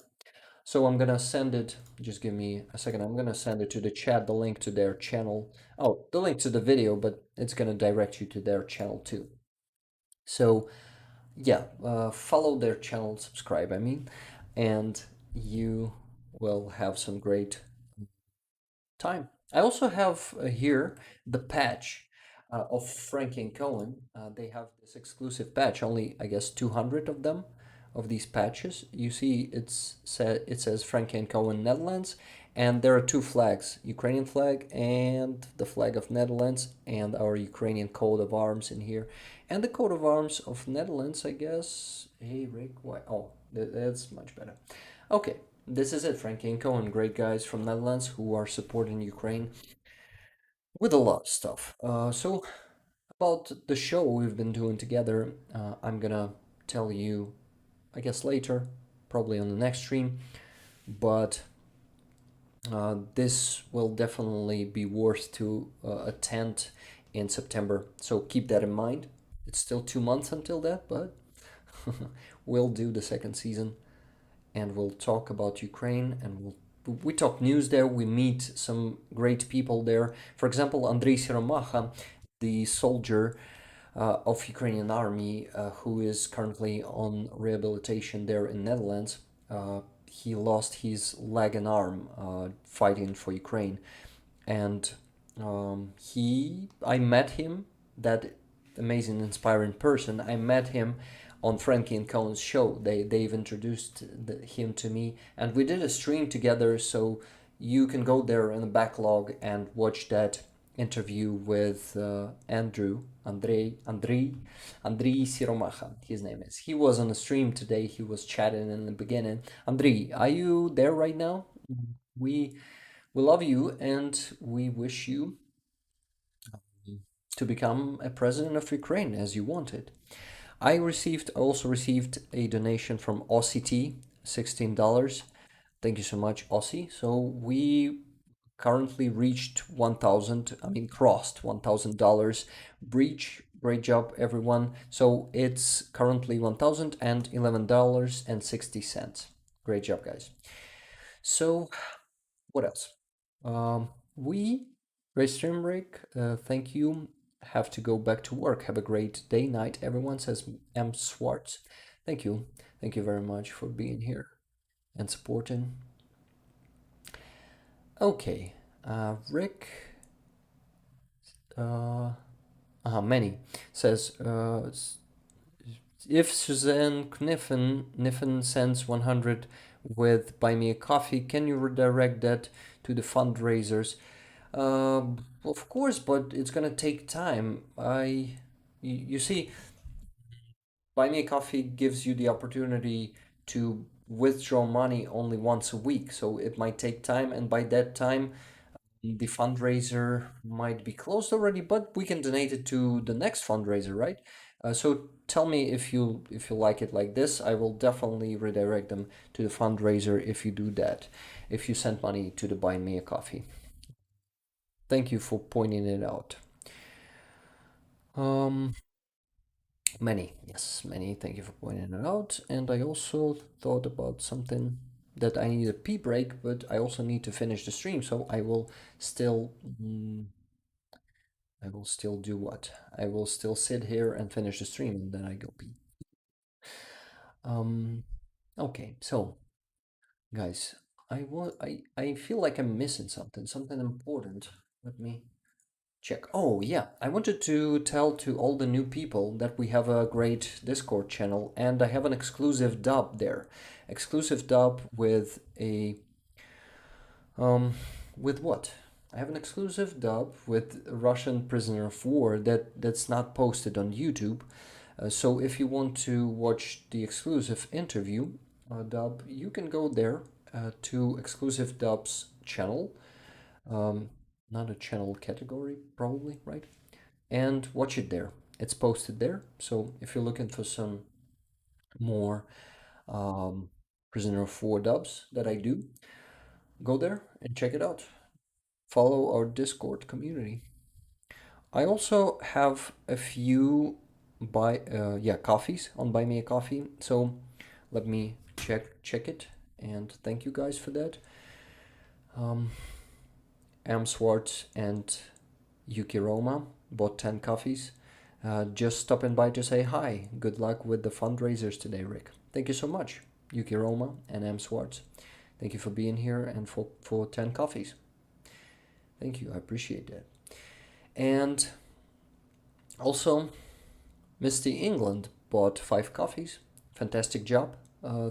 A: So I'm gonna send it, just give me a second, I'm gonna send it to the chat, the link to their channel. Oh, the link to the video, but it's gonna direct you to their channel too. So yeah, follow their channel, subscribe, I mean, and you will have some great time. I also have here the patch of Frankie and Cohen. They have this exclusive patch, only I guess 200 of them, of these patches. You see it says Frankie and Cohen Netherlands, and there are two flags, Ukrainian flag and the flag of Netherlands, and our Ukrainian coat of arms in here. And the coat of arms of Netherlands, I guess. Hey Rick, why? Oh, that's much better. Okay, this is it, Frankie and Cohen, great guys from Netherlands who are supporting Ukraine with a lot of stuff. So about the show we've been doing together, I'm gonna tell you, I guess later, probably on the next stream, but this will definitely be worth to attend in September. So keep that in mind. It's still 2 months until that, but we'll do the second season, and we'll talk about Ukraine, and we talk news there. We meet some great people there. For example, Andrei Siromacha, the soldier of Ukrainian army who is currently on rehabilitation there in Netherlands. He lost his leg and arm fighting for Ukraine, and I met him, that amazing, inspiring person. I met him on Frankie and Cohen's show. They've introduced him to me, and we did a stream together. So you can go there in the backlog and watch that interview with Andrei Siromacha, his name is. He was on the stream today. He was chatting in the beginning. Andrei, are you there right now? We love you, and we wish you to become a president of Ukraine as you wanted. I also received a donation from OCT, $16. Thank you so much, Aussie. So we currently reached crossed $1,000 breach. Great job, everyone. So it's currently $1,011.60. Great job, guys. So what else? Great stream, Rick. Thank you. Have to go back to work. Have a great day, night, everyone, says M. Swartz. Thank you. Thank you very much for being here. and supporting. Okay, Rick, many says, if Suzanne Kniffen sends 100 with Buy Me a Coffee, can you redirect that to the fundraisers? Of course, but it's gonna take time. You see, Buy Me a Coffee gives you the opportunity to withdraw money only once a week, so it might take time, and by that time, the fundraiser might be closed already, but we can donate it to the next fundraiser, right? So tell me if you like it like this. I will definitely redirect them to the fundraiser if you do that. If you send money to the Buy Me a Coffee. Thank you for pointing it out. Um, Many, yes, many. Thank you for pointing it out. And I also thought about something that I need a pee break, but I also need to finish the stream, so still. I will still do what? I will still sit here and finish the stream and then I go pee. Um, okay, so guys, I feel like I'm missing something important. Let me check. Oh yeah, I wanted to tell to all the new people that we have a great Discord channel and I have an exclusive dub there. Exclusive dub with what? I have an exclusive dub with a Russian prisoner of war that's not posted on YouTube. So if you want to watch the exclusive interview dub, you can go there to exclusive dubs channel, um, not a channel category, probably, right? And watch it there. It's posted there. So if you're looking for some more um, prisoner of war dubs that I do, go there and check it out. Follow our Discord community. I also have a few coffees on Buy Me a Coffee. So let me check it and thank you guys for that. Am Swartz and Yuki Roma bought 10 coffees. Just stopping by to say hi. Good luck with the fundraisers today, Rick. Thank you so much, Yuki Roma and M. Swartz. Thank you for being here and for 10 coffees. Thank you, I appreciate that. And also, Misty England bought 5 coffees. Fantastic job.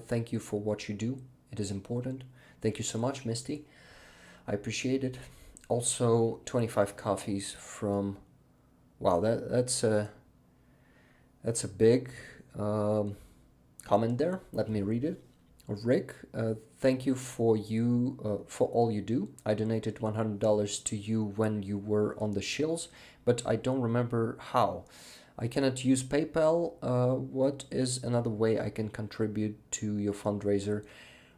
A: Thank you for what you do. It is important. Thank you so much, Misty. I appreciate it. Also, 25 coffees from. Wow, that's a big comment there. Let me read it. Rick, thank you for all you do. I donated $100 to you when you were on the shills, but I don't remember how. I cannot use PayPal. What is another way I can contribute to your fundraiser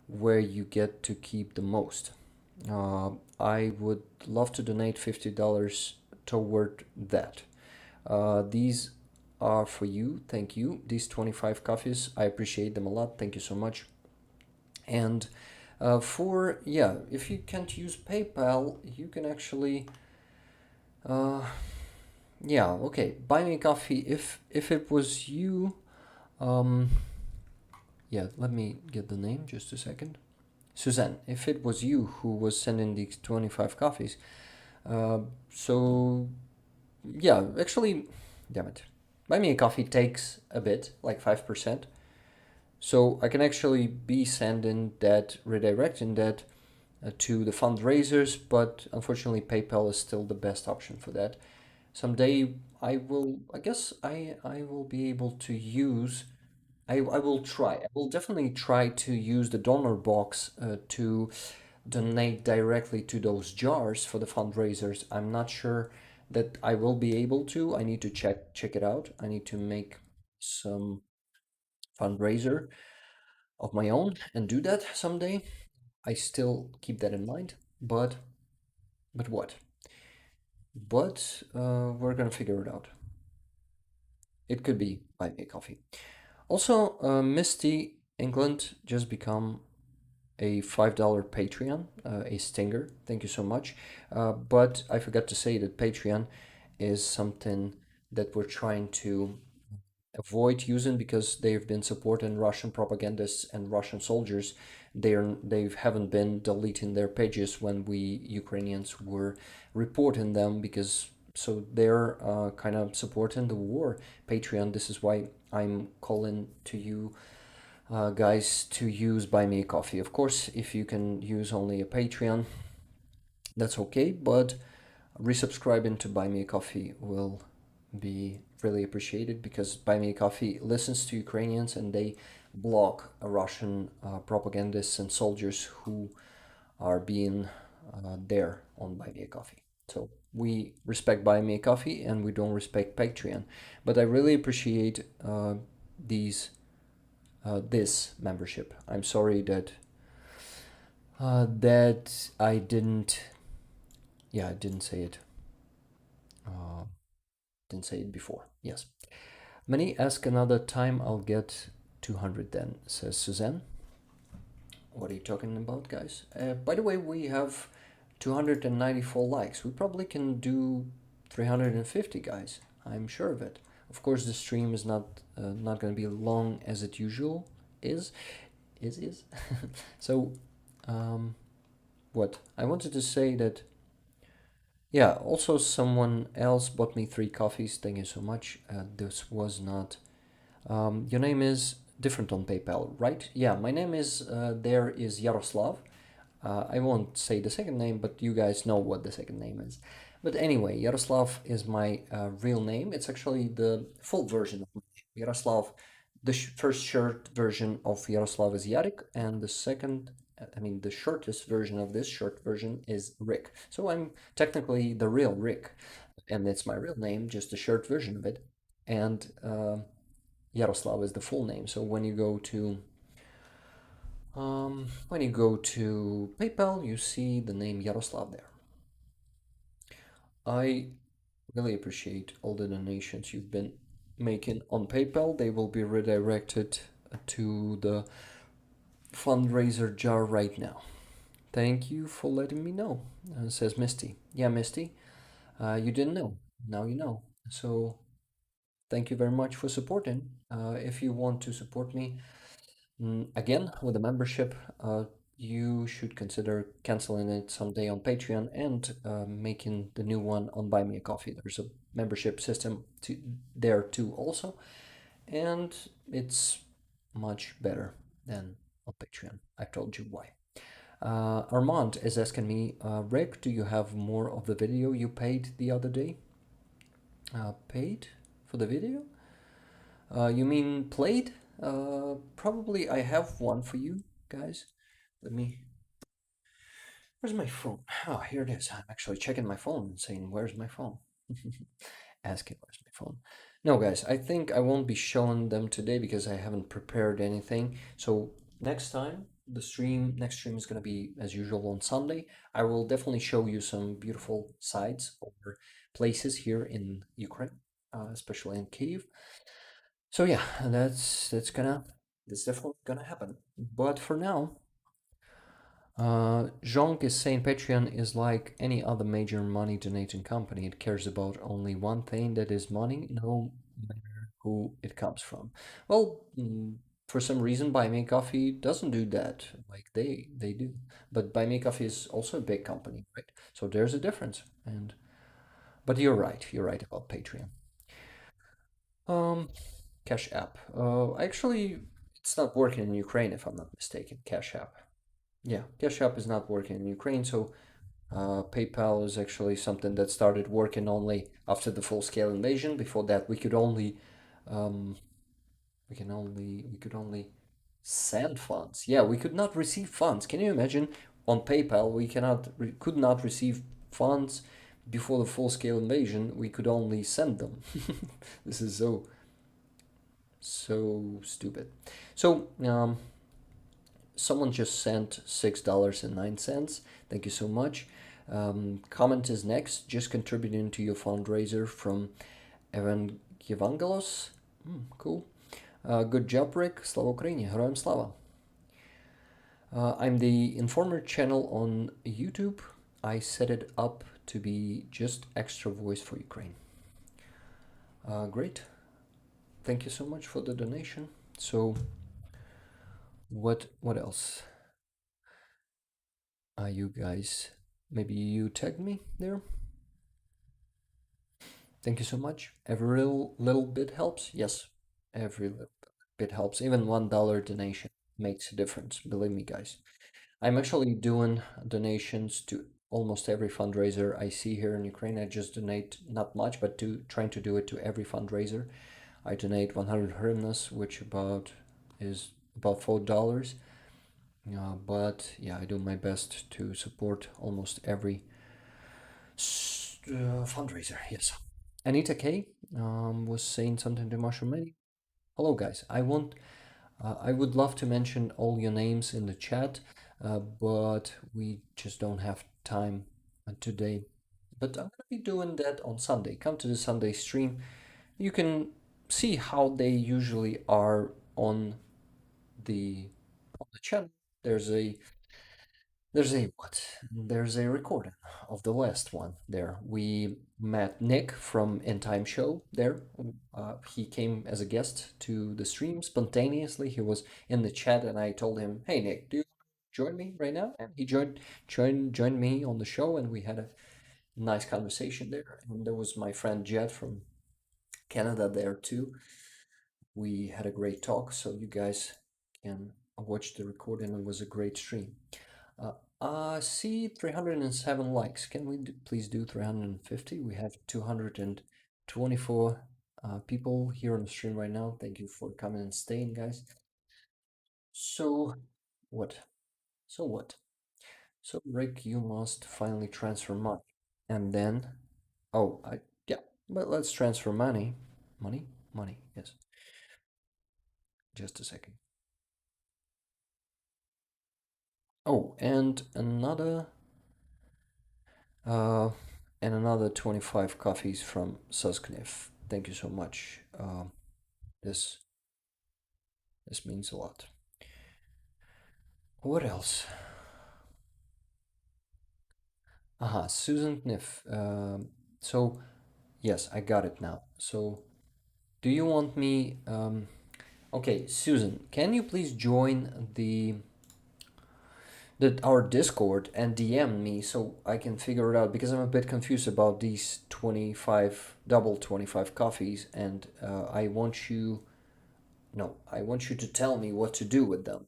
A: where you get to keep the most? I would love to donate $50 toward that. These are for you. Thank you. These 25 coffees, I appreciate them a lot. Thank you so much. And if you can't use PayPal, you can actually, okay, buy me coffee. If it was you, let me get the name just a second. Suzanne, if it was you who was sending these 25 coffees, actually, damn it, buy me a coffee takes a bit, like 5%. So I can actually be redirecting that to the fundraisers, but unfortunately PayPal is still the best option for that. Someday I guess I will be able to use, I will definitely try to use the donor box to donate directly to those jars for the fundraisers. I'm not sure that I will be able to. I need to check it out. I need to make some fundraiser of my own and do that someday. I still keep that in mind, but what? But we're gonna figure it out. It could be buy me a coffee. Also, Misty England just become a $5 Patreon, a stinger. Thank you so much. But I forgot to say that Patreon is something that we're trying to avoid using because they've been supporting Russian propagandists and Russian soldiers. They haven't been deleting their pages when we Ukrainians were reporting them, because so they're kind of supporting the war. Patreon. This is why I'm calling to you guys to use Buy Me a Coffee. Of course, if you can use only a Patreon, that's okay, but resubscribing to Buy Me a Coffee will be really appreciated, because Buy Me a Coffee listens to Ukrainians and they block Russian propagandists and soldiers who are being there on Buy Me a Coffee. So we respect Buy Me a Coffee and we don't respect Patreon. But I really appreciate these this membership. I'm sorry that that I didn't. Yeah, I didn't say it. Didn't say it before. Yes. Many ask another time. I'll get 200 then, says Suzanne. What are you talking about, guys? By the way, we have 294 likes. We probably can do 350, guys. I'm sure of it. Of course, the stream is not going to be long as it usual is. Is. So, what I wanted to say that. Yeah. Also, someone else bought me 3 coffees. Thank you so much. This was not. Your name is different on PayPal, right? Yeah, my name is there is Yaroslav. I won't say the second name, but you guys know what the second name is. But anyway, Yaroslav is my real name. It's actually the full version of my name. Yaroslav. The first short version of Yaroslav is Yarik, and the second, I mean, the shortest version of this short version is Rick. So I'm technically the real Rick, and it's my real name, just the short version of it. And Yaroslav is the full name. So when you go to PayPal, you see the name Yaroslav there. I really appreciate all the donations you've been making on PayPal. They will be redirected to the fundraiser jar right now. Thank you for letting me know, says Misty. Yeah, Misty, you didn't know. Now you know. So thank you very much for supporting. If you want to support me, again, with a membership, you should consider canceling it someday on Patreon and making the new one on Buy Me a Coffee. There's a membership system there too also, and it's much better than on Patreon. I told you why. Armand is asking me, Rick, do you have more of the video you paid the other day? Paid for the video? You mean played? Probably I have one for you guys. Let me. Where's my phone? Oh, here it is. I'm actually checking my phone and saying, "Where's my phone?" Asking, "Where's my phone?" No, guys, I think I won't be showing them today because I haven't prepared anything. So next time, next stream is gonna be as usual on Sunday. I will definitely show you some beautiful sites or places here in Ukraine, especially in Kyiv. So yeah, that's definitely gonna happen. But for now, Zhong is saying Patreon is like any other major money donating company. It cares about only one thing, that is money, no matter who it comes from. Well, for some reason, Buy Me Coffee doesn't do that. Like they do, but Buy Me Coffee is also a big company, right? So there's a difference. But you're right. You're right about Patreon. Um, Cash App. Actually, it's not working in Ukraine, if I'm not mistaken. Cash App. Yeah, Cash App is not working in Ukraine, so PayPal is actually something that started working only after the full-scale invasion. Before that, um, we could only send funds. Yeah, we could not receive funds. Can you imagine? On PayPal, we could not receive funds before the full-scale invasion. We could only send them. This is so stupid. So someone just sent $6.09. Thank you so much. Comment is next. Just contributing to your fundraiser from Evangelos. Cool. Good job, Rick. Slava Ukraini. Героям слава. I'm the Informer channel on YouTube. I set it up to be just extra voice for Ukraine. Great. thank you so much for the donation. So, what else? You guys, maybe you tagged me there. Thank you so much. Every little bit helps. Yes, every little bit helps. Even $1 donation makes a difference. Believe me, guys. I'm actually doing donations to almost every fundraiser I see here in Ukraine. I just donate not much, but trying to do it to every fundraiser. I donate 100 hryvnias, which is about $4. But yeah, I do my best to support almost every fundraiser. Yes. Anita K was saying something to Marshall Many. Hello, guys. I would love to mention all your names in the chat, but we just don't have time today. But I'm gonna be doing that on Sunday. Come to the Sunday stream. You can see how they usually are the on the channel. There's a there's a what? There's a recording of the last one there. We met Nick from End Time Show there. He came as a guest to the stream spontaneously. He was in the chat and I told him, "Hey Nick, do you join me right now?" And he joined me on the show and we had a nice conversation there. And there was my friend Jed from Canada there too. We had a great talk, so you guys can watch the recording. It was a great stream. See 307 likes. Can we please do 350? We have 224 people here on the stream right now. Thank you for coming and staying, guys. So, what? So what? So, Rick, you must finally transfer money. And then, oh, yeah, but let's transfer money. Money, yes. Just a second. Oh, uh, and another 25 coffees from Suskniff. Thank you so much. This this means a lot. What else? Aha, Susan Kniff. So yes, I got it now. So do you want me? Okay, Susan, can you please join our Discord and DM me so I can figure it out because I'm a bit confused about these 25 double 25 coffees and I want you no, I want you to tell me what to do with them.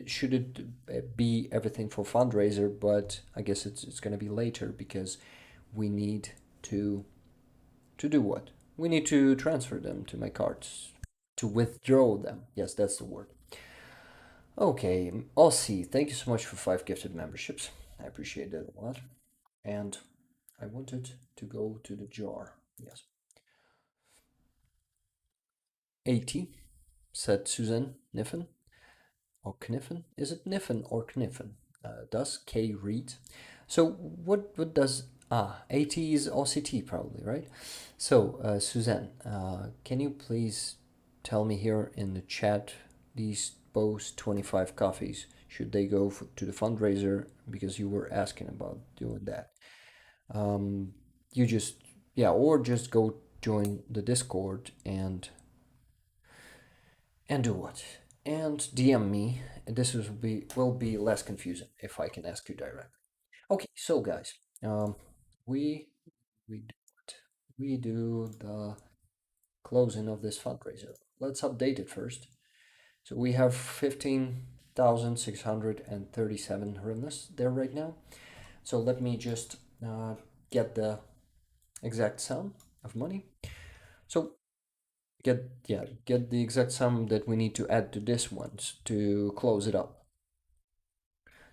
A: Should it be everything for fundraiser, but I guess it's going to be later because we need to do what? We need to transfer them to my cards, to withdraw them. Yes, that's the word. Okay, Aussie, thank you so much for 5 gifted memberships. I appreciate that a lot. And I wanted to go to the jar. Yes. 80, said Suzanne Niffen. Or Kniffen? Is it Niffen or Kniffen? Does K read? So what does 80 is OCT probably, right? So Suzanne, can you please tell me here in the chat these both 25 coffees should they go to the fundraiser because you were asking about doing that. You just or just go join the Discord and do what? And DM me. This will be less confusing if I can ask you directly. Okay, so guys, we do what? We do the closing of this fundraiser. Let's update it first. So we have 15,637 hryvnias there right now. So let me just get the exact sum of money. So get the exact sum that we need to add to this one to close it up.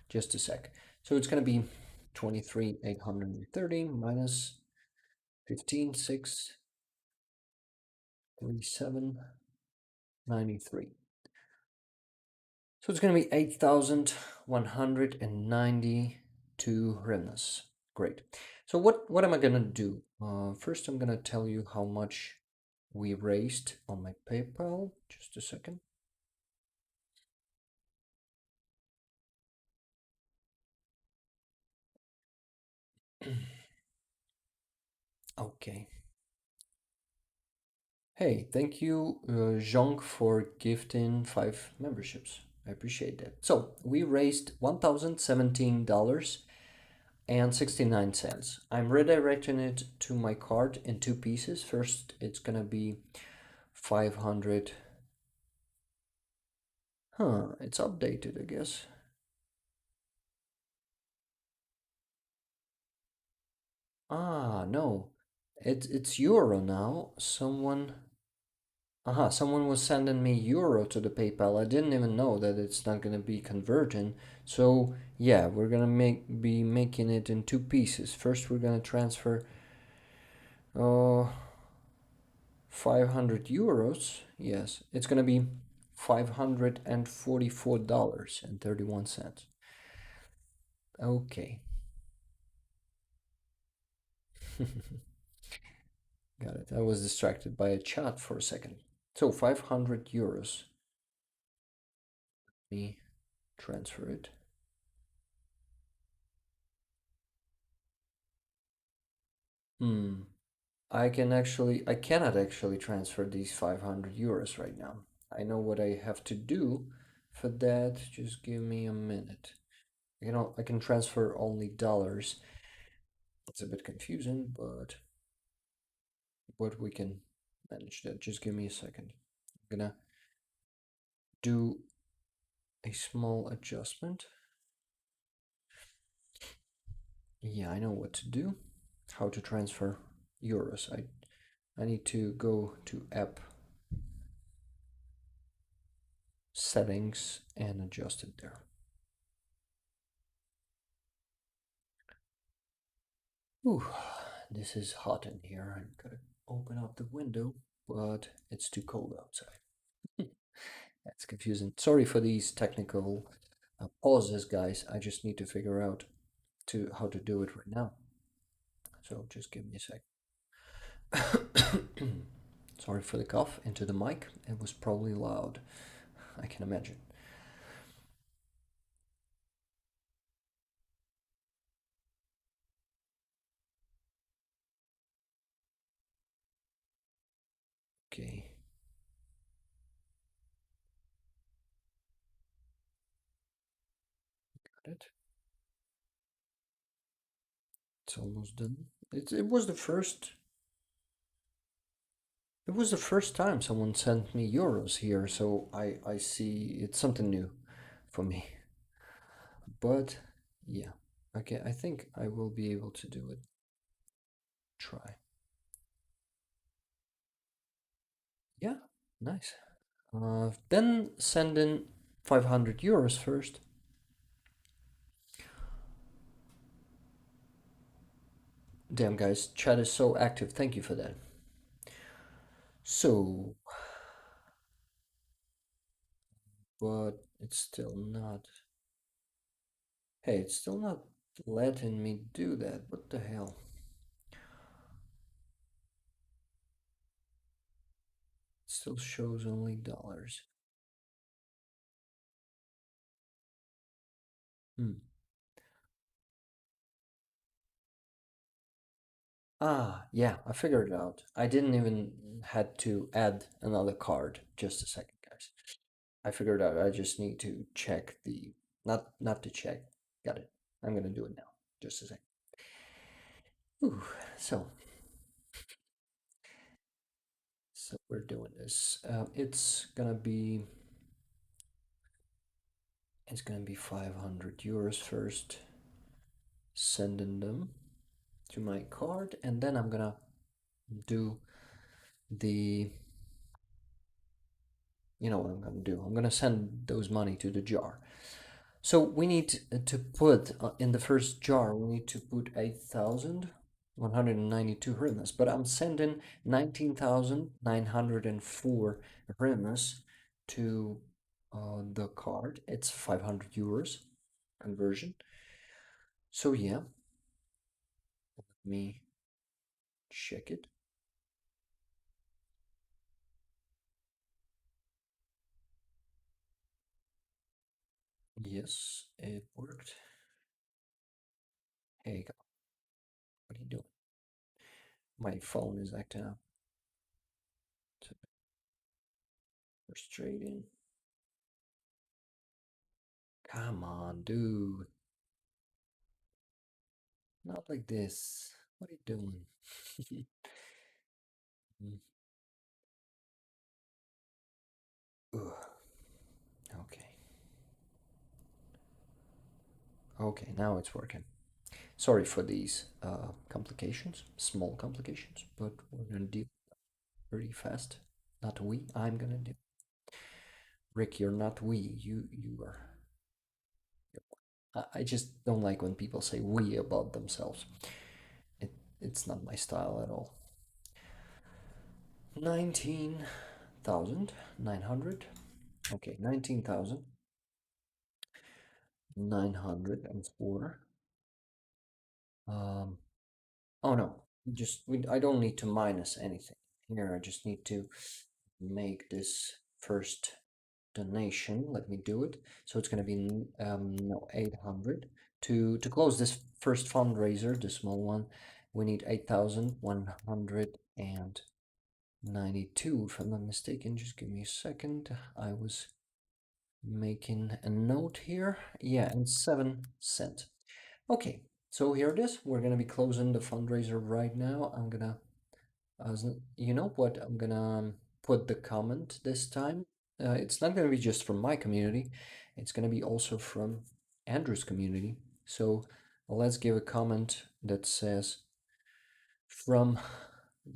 A: Just a sec. So it's going to be 23,830 minus 15,637.93. So it's going to be 8,192 hryvnias. Great. So what am I going to do? First, I'm going to tell you how much we raised on my PayPal. Just a second. Okay. Hey, thank you, Zhong, for gifting 5 memberships. I appreciate that. So we raised $1,017.69. I'm redirecting it to my card in 2 pieces. First, it's gonna be 500. Huh, it's updated, I guess. Ah, no. It's euro now. Someone was sending me euro to the PayPal. I didn't even know that it's not gonna be converting. So yeah, we're gonna be making it in 2 pieces. First, we're gonna transfer uh 500 euros. Yes, it's gonna be $544.31. Okay, got it. I was distracted by a chat for a second. So 500 euros. Let me transfer it. Hmm. I cannot actually transfer these 500 euros right now. I know what I have to do for that. Just give me a minute. I can transfer only dollars. It's a bit confusing, but we can manage that. Just give me a second. I'm gonna do a small adjustment. Yeah, I know what to do. How to transfer euros. I need to go to app settings and adjust it there. Ooh, this is hot in here. I'm gonna open up the window, but it's too cold outside. That's confusing. Sorry for these technical pauses, guys. I just need to figure out how to do it right now. So just give me a sec. Sorry for the cough into the mic. It was probably loud. I can imagine. Okay. Got it. It's almost done. It was the first. It was the first time someone sent me euros here, so I see it's something new for me. But yeah, okay, I think I will be able to do it. Try. Yeah, nice. Then send in 500 euros first. Damn, guys, chat is so active. Thank you for that. So, but it's still not. Hey, it's still not letting me do that. What the hell? It still shows only dollars. Hmm. Ah, yeah, I figured it out. I didn't even had to add another card. Just a second, guys. I figured out I just need to check the not to check. Got it. I'm gonna do it now. Just a second. Ooh, so we're doing this. It's gonna be 500 euros first. Sending them to my card, and then I'm gonna do the. You know what I'm gonna do? I'm gonna send those money to the jar. So we need to put in the first jar, we need to put 8,192 hryvnias, but I'm sending 19,904 hryvnias to the card. It's 500 euros conversion. So yeah, let me check it. Yes, it worked. Hey, what are you doing? My phone is acting up. So Frustrating. Come on, dude. Not like this. What are you doing? Mm. Ugh. Okay. Okay, now it's working. Sorry for these complications, small complications, but we're gonna deal pretty fast. Not we, I'm gonna do. Rick, you're not we, you are. I just don't like when people say we about themselves. It's not my style at all. 19,900. Okay, 19,904. Oh no, I don't need to minus anything here. I just need to make this first donation. Let me do it. So it's going to be no 800 to close this first fundraiser, the small one. We need 8,192 if I'm not mistaken. Just give me a second. I was making a note here. Yeah, and 7 cents. Okay, so here it is. We're gonna be closing the fundraiser right now. I'm gonna, you know what? I'm gonna put the comment this time. It's not gonna be just from my community. It's gonna be also from Andrew's community. So let's give a comment that says from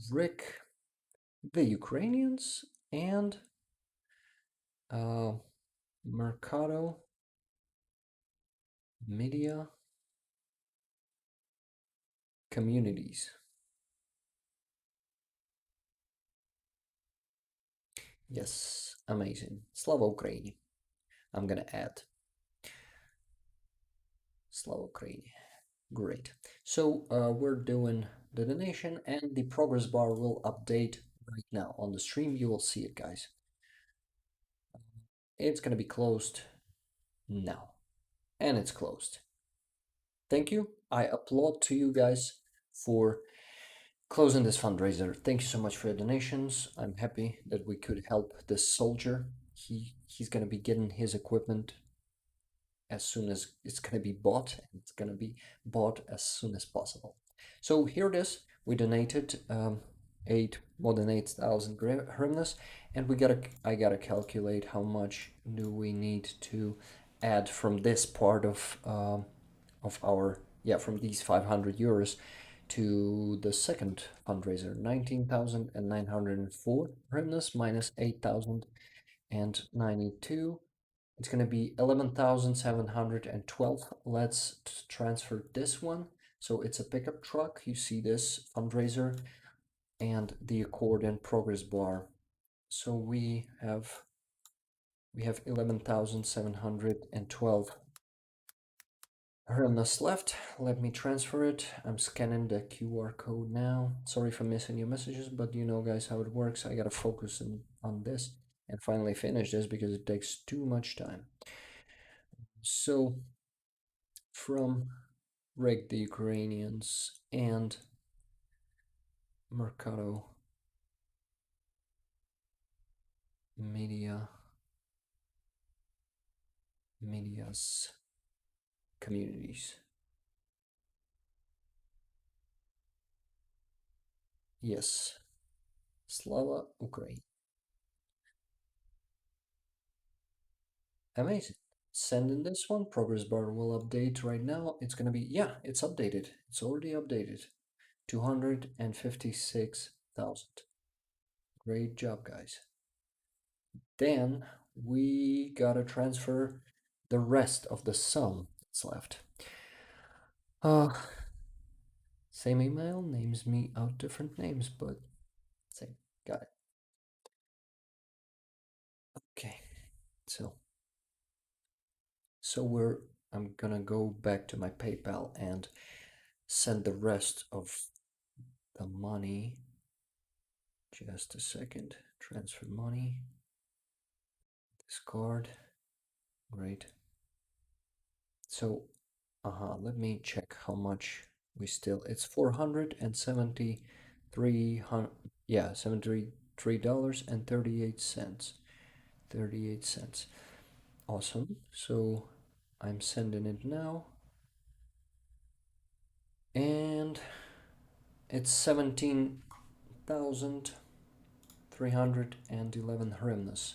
A: Rick, the Ukrainians, and Mercado Media Communities. Yes, amazing. Slava Ukraini. I'm gonna add Slava Ukraini. Great. So we're doing the donation and the progress bar will update right now on the stream. You will see it, guys. It's gonna be closed now. And it's closed. Thank you. I applaud to you guys for closing this fundraiser. Thank you so much for your donations. I'm happy that we could help this soldier. He's gonna be getting his equipment as soon as it's gonna be bought, and it's gonna be bought as soon as possible. So here it is. We donated more than 8,000 hryvnias, and I gotta calculate how much do we need to add from this part of our from these 500 euros to the second fundraiser. 19,904 hryvnias minus 8,092. It's going to be 11,712. Let's transfer this one. So it's a pickup truck. You see this fundraiser and the accordion progress bar. So we have 11,712 hryvnias left. Let me transfer it. I'm scanning the QR code now. Sorry for missing your messages, but you know, guys, how it works. I gotta focus on this and finally finish this because it takes too much time. So from Rick the Ukrainians and Mercado Media's communities. Yes, Slava Ukraine. Amazing. Sending this one. Progress bar will update right now. It's gonna be, yeah, it's updated. It's already updated. 256,000. Great job, guys. Then we gotta transfer the rest of the sum that's left. Same email, names me out different names, but same. Got it. Okay, so I'm gonna go back to my PayPal and send the rest of the money. Just a second. Transfer money. Discard. Great. So, let me check how much we still. It's 473. Yeah, $73.38. 38 cents. Awesome. So I'm sending it now. And it's 17,311 hryvnias.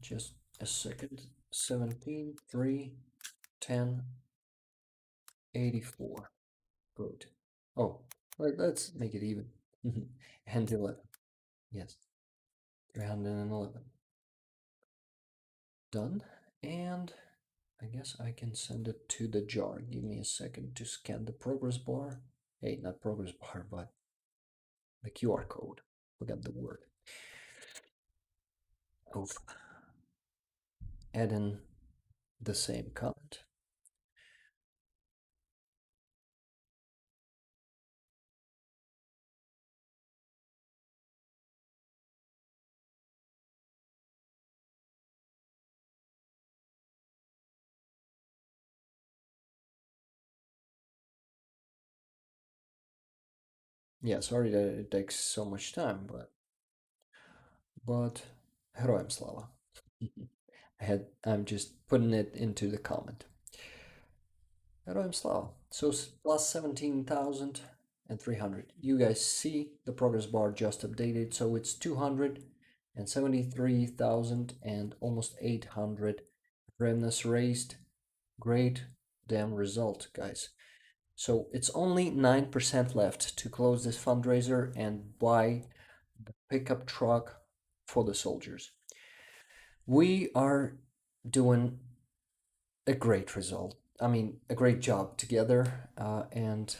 A: Just a second. 17, 3, 10, 84. Good. Oh, let's make it even. And 11. Yes. 311. Done. And I guess I can send it to the jar. Give me a second to scan the progress bar. Hey, not progress bar, but the QR code. Forgot the word. Oof. Add in the same comment. Yeah, sorry that it takes so much time, but Heroям Slava. I'm just putting it into the comment. Heroям Slava. So plus 17,300. You guys see the progress bar just updated, so it's 273,000 and almost 800 revenues raised. Great damn result, guys. So it's only 9% left to close this fundraiser and buy the pickup truck for the soldiers. We are doing a great result. I mean, a great job together, and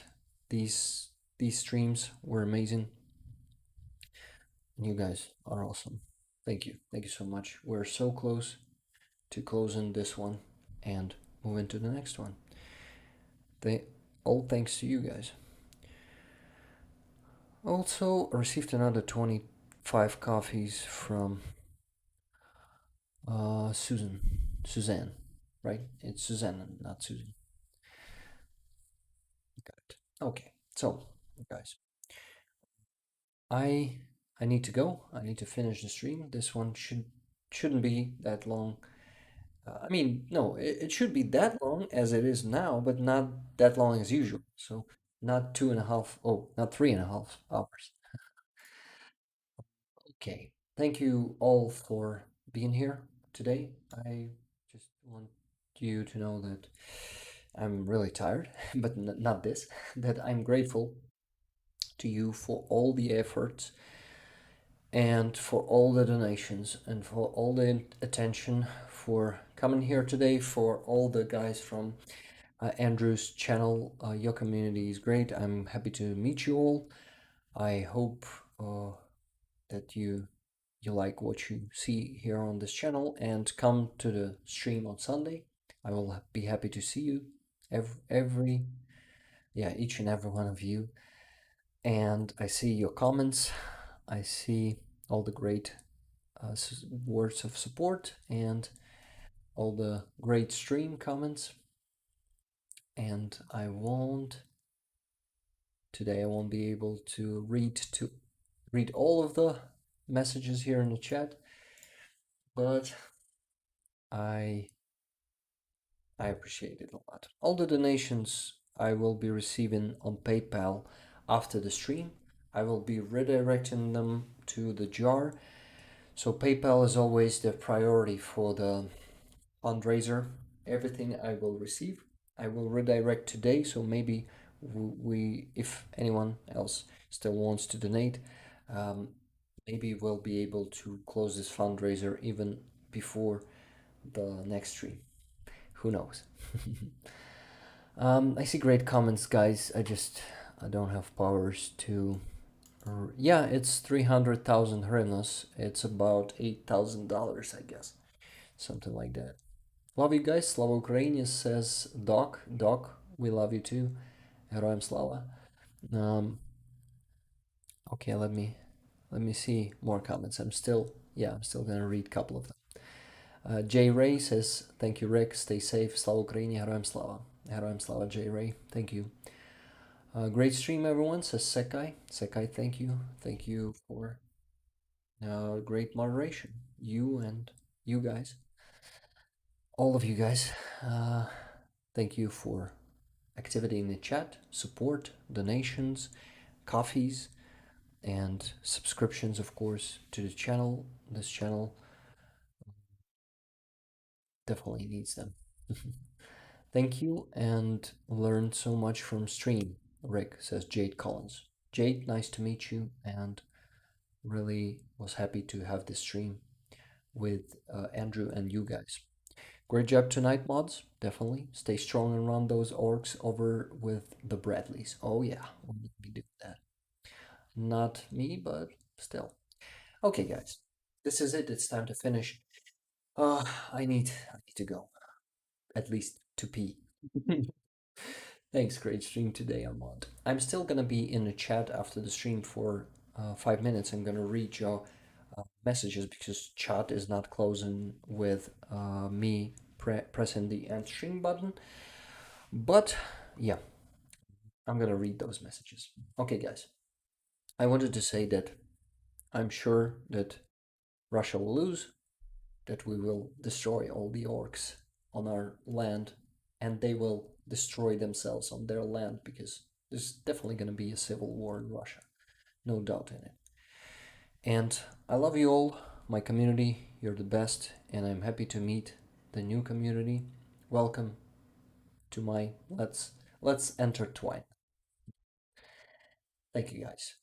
A: these streams were amazing. You guys are awesome. Thank you so much. We're so close to closing this one and moving to the next one. All thanks to you guys. Also received another 25 coffees from Suzanne, right? It's Suzanne, not Susan. Got it. Okay, so guys, I need to go. I need to finish the stream. This one shouldn't be that long. I mean, no, it should be that long as it is now, but not that long as usual. So not 2.5. Oh, not 3.5 hours. Okay. Thank you all for being here today. I just want you to know that I'm really tired, but not this, that I'm grateful to you for all the efforts and for all the donations and for all the attention, for coming here today, for all the guys from Andrew's channel. Your community is great. I'm happy to meet you all. I hope that you like what you see here on this channel and come to the stream on Sunday. I will be happy to see you, each and every one of you. And I see your comments. I see all the great words of support and all the great stream comments. And I won't be able to read all of the messages here in the chat, but I appreciate it a lot. All the donations I will be receiving on PayPal after the stream. I will be redirecting them to the jar. So PayPal is always the priority for the fundraiser. Everything I will receive, I will redirect today. So maybe if anyone else still wants to donate, maybe we'll be able to close this fundraiser even before the next stream. Who knows? I see great comments, guys. I don't have powers to. Yeah, it's 300,000 hryvnias. It's about $8,000, I guess, something like that. Love you guys. Slava Ukraini says Doc. We love you too. Heroям Slava. Okay, let me see more comments. I'm still gonna read a couple of them. J Ray says, thank you, Rick. Stay safe. Slava Ukraini, Heroям Slava. Heroям Slava, J Ray. Thank you. Great stream, everyone, says Sekai. Sekai, thank you. Thank you for great moderation. You and you guys, all of you guys. Thank you for activity in the chat, support, donations, coffees, and subscriptions, of course, to the channel. This channel definitely needs them. Thank you, and learned so much from stream. Rick, says Jade Collins. Jade, nice to meet you, and really was happy to have this stream with Andrew and you guys. Great job tonight, mods. Definitely stay strong and run those orcs over with the Bradleys. Oh yeah, we'll be doing that. Not me, but still. Okay, guys, this is it. It's time to finish. I need to go, at least to pee. Thanks, great stream today, Armand. I'm still gonna be in the chat after the stream for 5 minutes. I'm gonna read your messages because chat is not closing with me pressing the end stream button. But yeah, I'm gonna read those messages. Okay, guys, I wanted to say that I'm sure that Russia will lose, that we will destroy all the orcs on our land, and they will destroy themselves on their land because there's definitely going to be a civil war in Russia, no doubt in it. And I love you all, my community. You're the best, and I'm happy to meet the new community. Welcome to my let's intertwine. Thank you guys.